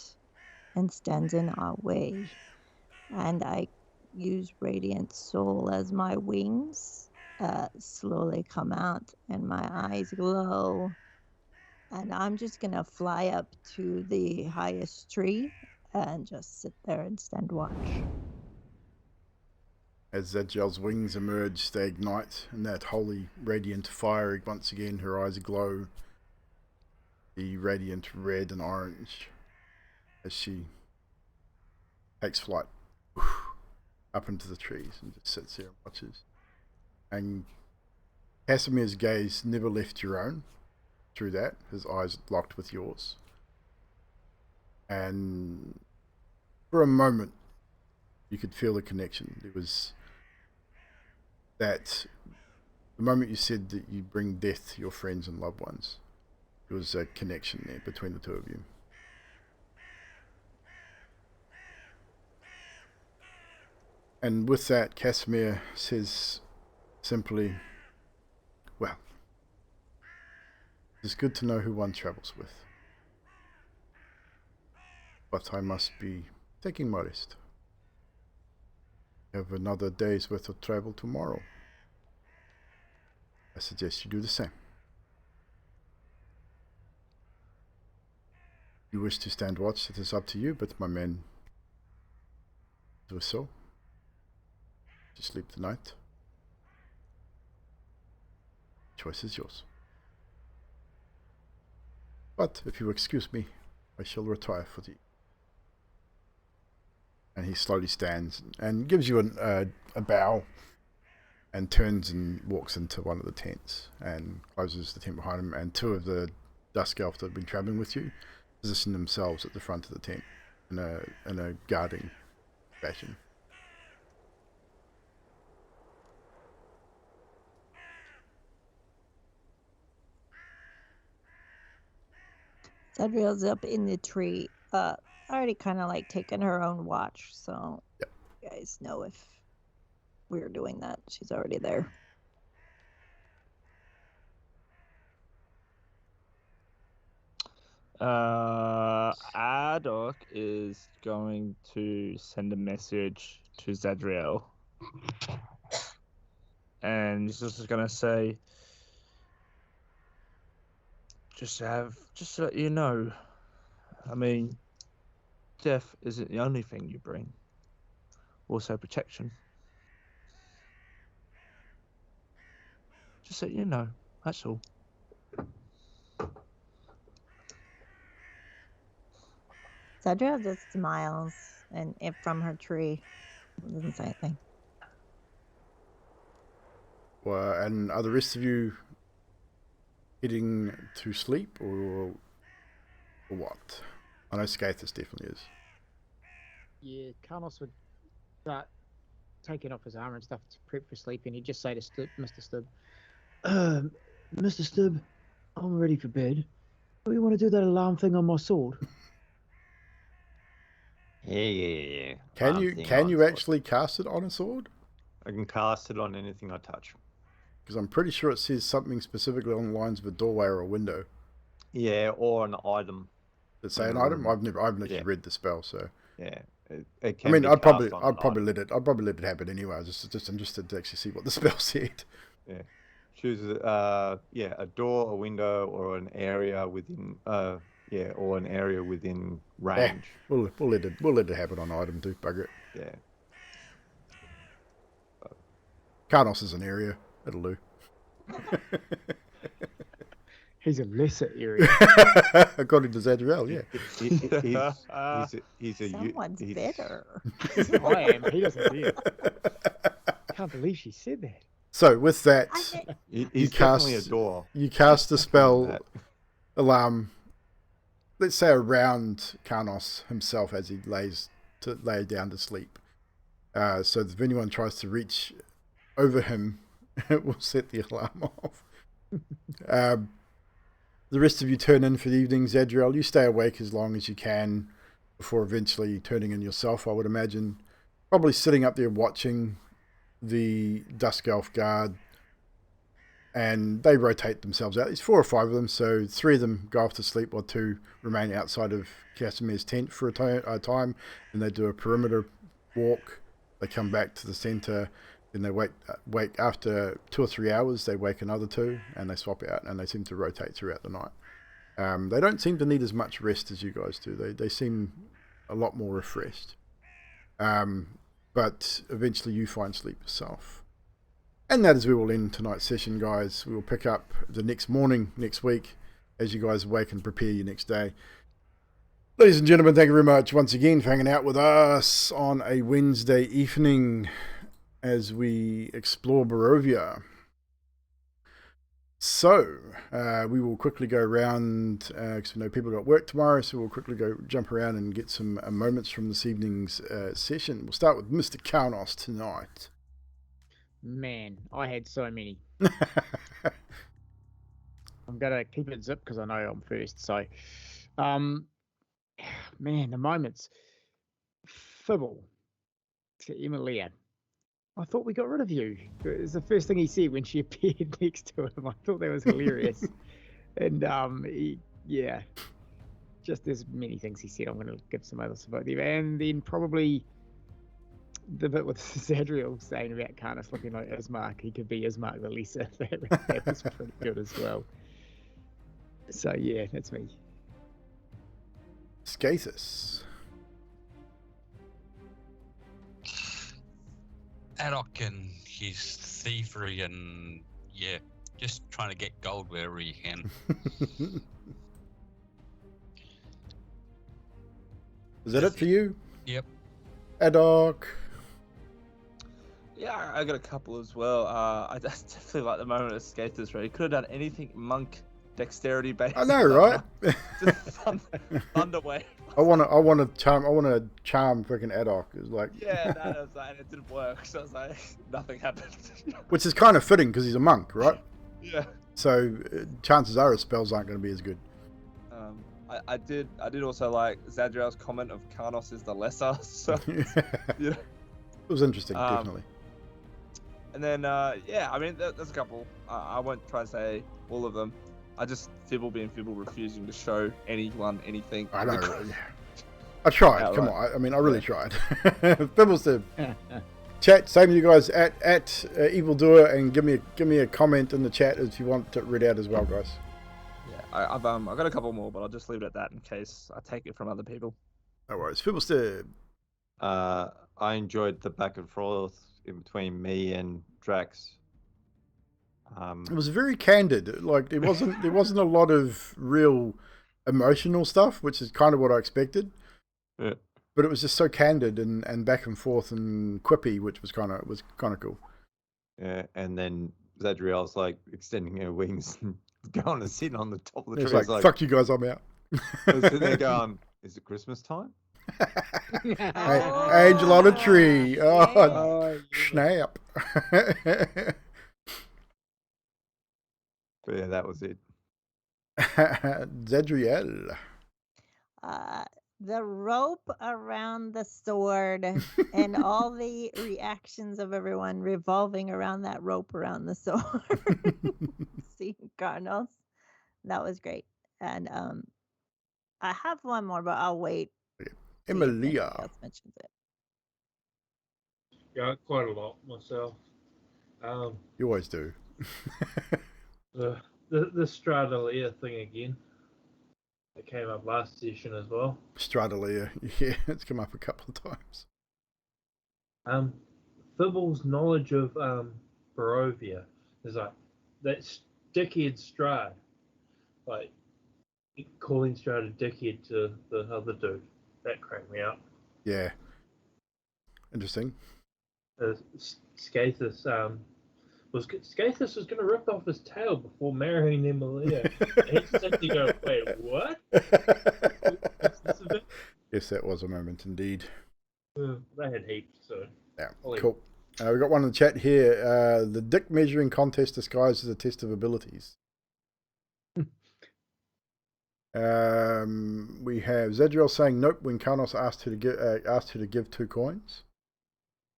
and stands in our way. And I use Radiant Soul as my wings, slowly come out, and my eyes glow. And I'm just going to fly up to the highest tree and just sit there and stand watch. As Zadriel's wings emerge, they ignite in that holy radiant fire. Once again, her eyes glow the radiant red and orange as she takes flight up into the trees and just sits there and watches. And Kasimir's gaze never left your own through that, his eyes locked with yours. And for a moment, you could feel the connection. There was that, the moment you said that you bring death to your friends and loved ones, there was a connection there between the two of you. And with that, Kasimir says simply, well, it's good to know who one travels with. But I must be taking my rest. I have another day's worth of travel tomorrow. I suggest you do the same. You wish to stand watch, it is up to you, but my men do so. To sleep tonight. Choice is yours. But if you excuse me, I shall retire for thee. And he slowly stands and gives you a bow and turns and walks into one of the tents and closes the tent behind him. And two of the Dusk Elf that have been travelling with you position themselves at the front of the tent in a guarding fashion. Zadriel's up in the tree. Already kind of like taken her own watch, so Yep. you guys know if we're doing that. She's already there. Adok is going to send a message to Zadriel. And he's just going to say, just to let you know, I mean, death isn't the only thing you bring. Also protection. Just so you know, that's all. Zadriel just smiles and from her tree. Doesn't say anything. Well, and are the rest of you heading to sleep or what? I know Skathis definitely is. Yeah, Carlos would start taking off his armor and stuff to prep for sleep, and he'd just say to Mr. Stubb, Mr. Stubb, I'm ready for bed. Do you want to do that alarm thing on my sword? Yeah. Can Arm you thing can on you sword. actually cast it on a sword? I can cast it on anything I touch. Because I'm pretty sure it says something specifically on the lines of a doorway or a window. Yeah, or an item. Does it say an In a item? room. I've actually Yeah. read the spell, so Yeah, it I can mean be I'd cast on an probably item. let it happen anyway. I was just interested to actually see what the spell said. Yeah. Choose a door, a window, or an area within or an area within range. We'll let it happen on item too, bugger it. Yeah. Karnos is an area. It'll do. he's a lesser area. According to Zadriel, yeah. He's a Someone's better. I am. He doesn't see it. Can't believe she said that. So with that, He's definitely a door. you cast the spell alarm, let's say around Karnos himself as he lay down to sleep. So that if anyone tries to reach over him, it will set the alarm off. The rest of you turn in for the evening. Zadriel, you stay awake as long as you can before eventually turning in yourself, I would imagine. Probably sitting up there watching the Dusk Elf Guard, and they rotate themselves out. There's 4 or 5 of them, so 3 of them go off to sleep while 2 remain outside of Kasimir's tent for a time, and they do a perimeter walk. They come back to the centre, then they wake after 2 or 3 hours. They wake another 2, and they swap out, and they seem to rotate throughout the night. They don't seem to need as much rest as you guys do. They seem a lot more refreshed. But eventually you find sleep yourself. And that is where we'll end tonight's session, guys. We will pick up the next morning, next week, as you guys wake and prepare your next day. Ladies and gentlemen, thank you very much once again for hanging out with us on a Wednesday evening as we explore Barovia. So, we will quickly go around, because we know people got work tomorrow, so we'll quickly jump around and get some moments from this evening's session. We'll start with Mr. Karnos tonight. Man, I had so many. I'm gonna keep it zip because I know I'm first. So, man, the moments. Fibble to Emilia. I thought we got rid of you. It was the first thing he said when she appeared next to him. I thought that was hilarious. And yeah, just there's many things he said. I'm going to give some others about them. And then probably the bit with Zadriel saying about Karnos looking like Ismark. He could be Ismark the Lesser. That was pretty good as well. So yeah, that's me. Skathis. Adok and his thievery and, just trying to get gold wherever he can. Was that it for you? Yep. Adok. Yeah, I got a couple as well. I definitely like the moment of Skathis, right? He could have done anything monk dexterity based. I know, right? Just thunder wave. I want to charm freaking Adok. It's like, Yeah, that was like, and it didn't work. So I was like, nothing happened. which is kind of fitting because he's a monk, right? Yeah. So chances are his spells aren't going to be as good. I did also like Zadriel's comment of Karnos is the lesser. So yeah. It was interesting, definitely. And then yeah, I mean there's a couple. I won't try and say all of them. I just Fibble being Fibble, refusing to show anyone anything. I know. I tried. Yeah, Come right. on. I mean, I really tried. Fibbles said, chat. Same you guys at Evldoa, and give me a comment in the chat if you want it read out as well, guys. Yeah, I've got a couple more, but I'll just leave it at that in case I take it from other people. No worries. Fibbles said, I enjoyed the back and forth in between me and Drax. it was very candid. Like there wasn't a lot of real emotional stuff, which is kind of what I expected. Yeah. But it was just so candid and back and forth and quippy, which was kind of cool. Yeah, and then Zadriel's like extending her wings and going to sit on the top of the It's tree. like, fuck you guys, I'm out. I was sitting there going, is it Christmas time? Angel on a tree. Oh, snap. But yeah, that was it. Zadriel. The rope around the sword and all the reactions of everyone revolving around that rope around the sword. See, Cardinals. That was great. And I have one more, but I'll wait. Emilia. Else mentions it. Yeah, quite a lot myself. You always do. The Strahd-Ep thing again. It came up last session as well. Strahd-Ep. Yeah, it's come up a couple of times. Thibble's knowledge of Barovia is like that dickhead Strahd, like calling Strahd a dickhead to the other dude. That cracked me up. Yeah. Interesting. Skathis was going to rip off his tail before marrying Emilia. And he just had to go, wait, what? Yes, that was a moment indeed. They had heaps, so. Yeah, cool. We got one in the chat here. The dick measuring contest disguised as a test of abilities. We have Zadriel saying nope when Karnos asked her to give 2 coins.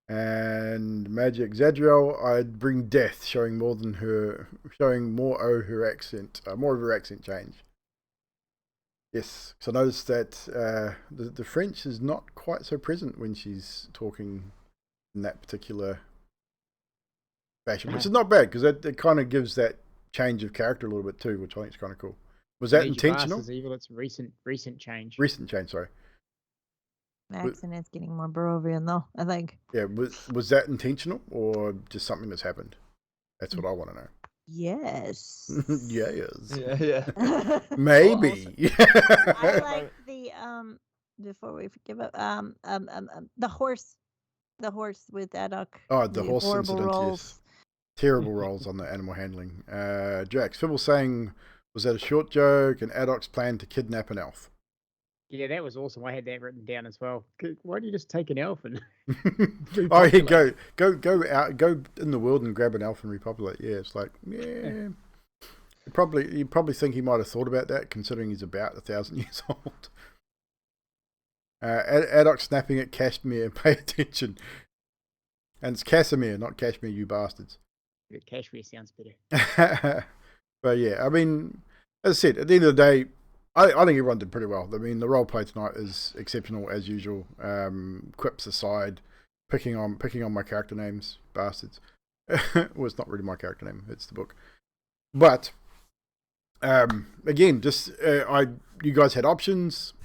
And Magic Zadriel, I'd bring death, showing more of her accent change. Yes, so I noticed that the French is not quite so present when she's talking in that particular fashion, which is not bad because it kind of gives that change of character a little bit too, which I think is kind of cool. Was that intentional? Evil. It's recent change. Recent change, sorry. The accent is getting more Barovian though, I think. Yeah, was that intentional or just something that's happened? That's what I want to know. Yes. Yes. Yeah. Maybe. I like the before we forgive it the horse with Adok. Oh, the horse horrible incident, rolls. yes. Terrible rolls on the animal handling. Jax, Fibble saying, was that a short joke and Adok's plan to kidnap an elf? Yeah, that was awesome. I had that written down as well. Why don't you just take an elf and oh yeah, go out, go in the world and grab an elf and repopulate. Yeah, it's like, yeah. You probably think he might have thought about that, considering he's about 1,000 years old. Adok snapping at Kasmir, pay attention. And it's Kasimir, not Kashmir, you bastards. Kashmir sounds better. But yeah, I mean, as I said, at the end of the day, I think everyone did pretty well. I mean, the role play tonight is exceptional as usual. Quips aside, picking on my character names, bastards. Well, it's not really my character name; it's the book. But again, just you guys had options.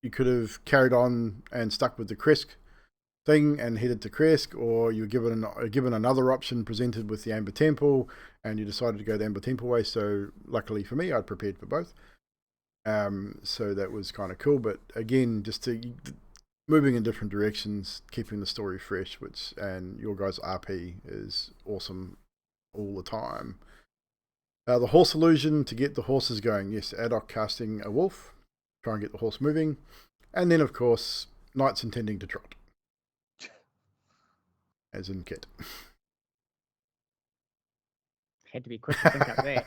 You could have carried on and stuck with the Kresk thing and headed to Kresk, or you were given another option presented with the Amber Temple, and you decided to go the Amber Temple way. So luckily for me, I'd prepared for both. So that was kind of cool. But again, just to moving in different directions, keeping the story fresh, and your guys' RP is awesome all the time. The horse illusion, to get the horses going. Yes, ad hoc casting a wolf, try and get the horse moving. And then, of course, knights intending to trot. As in kit. Had to be quick to think up that.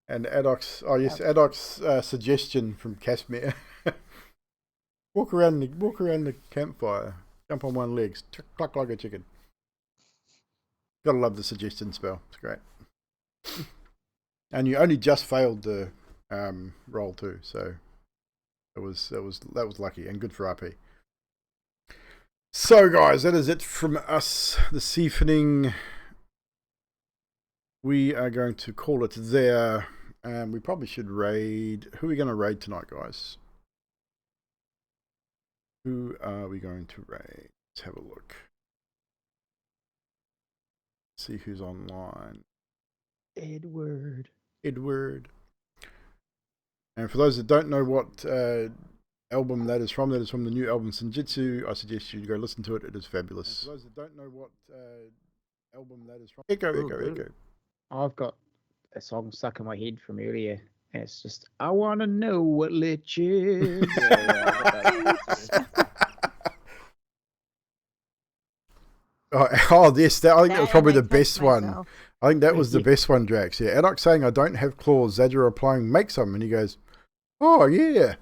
And Adoc's suggestion from Kasmir. walk around the campfire, jump on one leg, cluck like a chicken. Gotta love the suggestion spell. It's great. And you only just failed the roll too, so that was lucky and good for RP. So guys, that is it from us this evening. We are going to call it there. We probably should raid. Who are we going to raid tonight, guys? Who are we going to raid? Let's have a look. See who's online. Edward. And for those that don't know what album that is from the new album Senjutsu. I suggest you go listen to it. It is fabulous. And for those that don't know what album that is from, Echo. I've got a song stuck in my head from earlier, and it's just, I want to know what lit you. Oh, yes, I think that was probably the best one. I think that was the best one, Drax. Yeah, Adok saying, I don't have claws. Zadra replying, make some. And he goes, oh, yeah.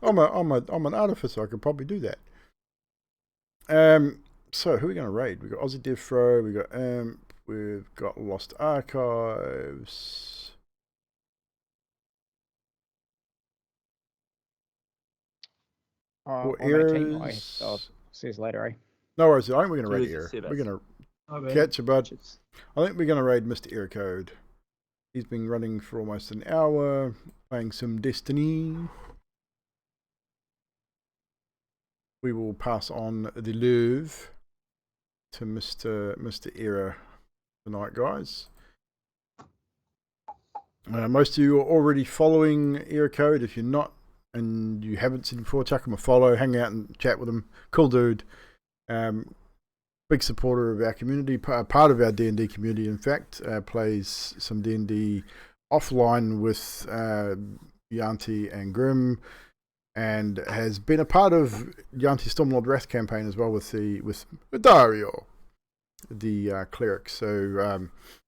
I'm an artificer. I could probably do that. So, who are we going to raid? We've got Aussie Defro. We've got Amp. We've got Lost Archives. Or Eras. I'll see you later, eh? No worries. I think we're going to raid Era. We're going to catch a bud. I think we're going to raid Mr. Era Code. He's been running for almost an hour, playing some Destiny. We will pass on the love to Mr. Era tonight, guys. Most of you are already following Era Code. If you're not and you haven't seen him before, chuck him a follow, hang out and chat with him. Cool dude. Big supporter of our community, part of our D&D community, in fact. Plays some D&D offline with Yanti and Grim, and has been a part of Yanti's Stormlord Wrath campaign as well with Dario, the cleric. So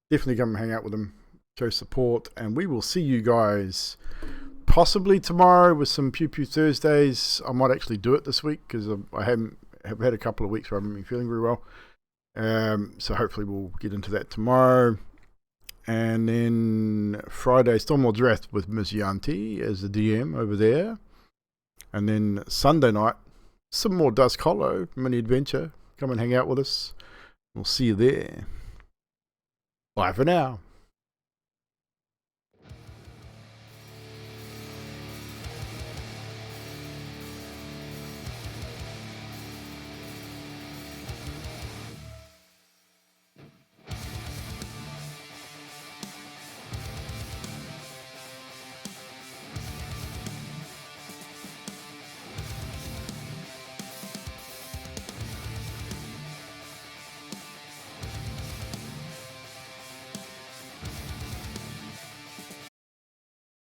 definitely come and hang out with him, show support, and we will see you guys possibly tomorrow with some Pew Pew Thursdays. I might actually do it this week because I have had a couple of weeks where I haven't been feeling very well. So hopefully we'll get into that tomorrow. And then Friday, Stormlord's Wrath with Miss Yanti as the DM over there. And then Sunday night, some more Dusk Hollow mini adventure. Come and hang out with us. We'll see you there. Bye for now.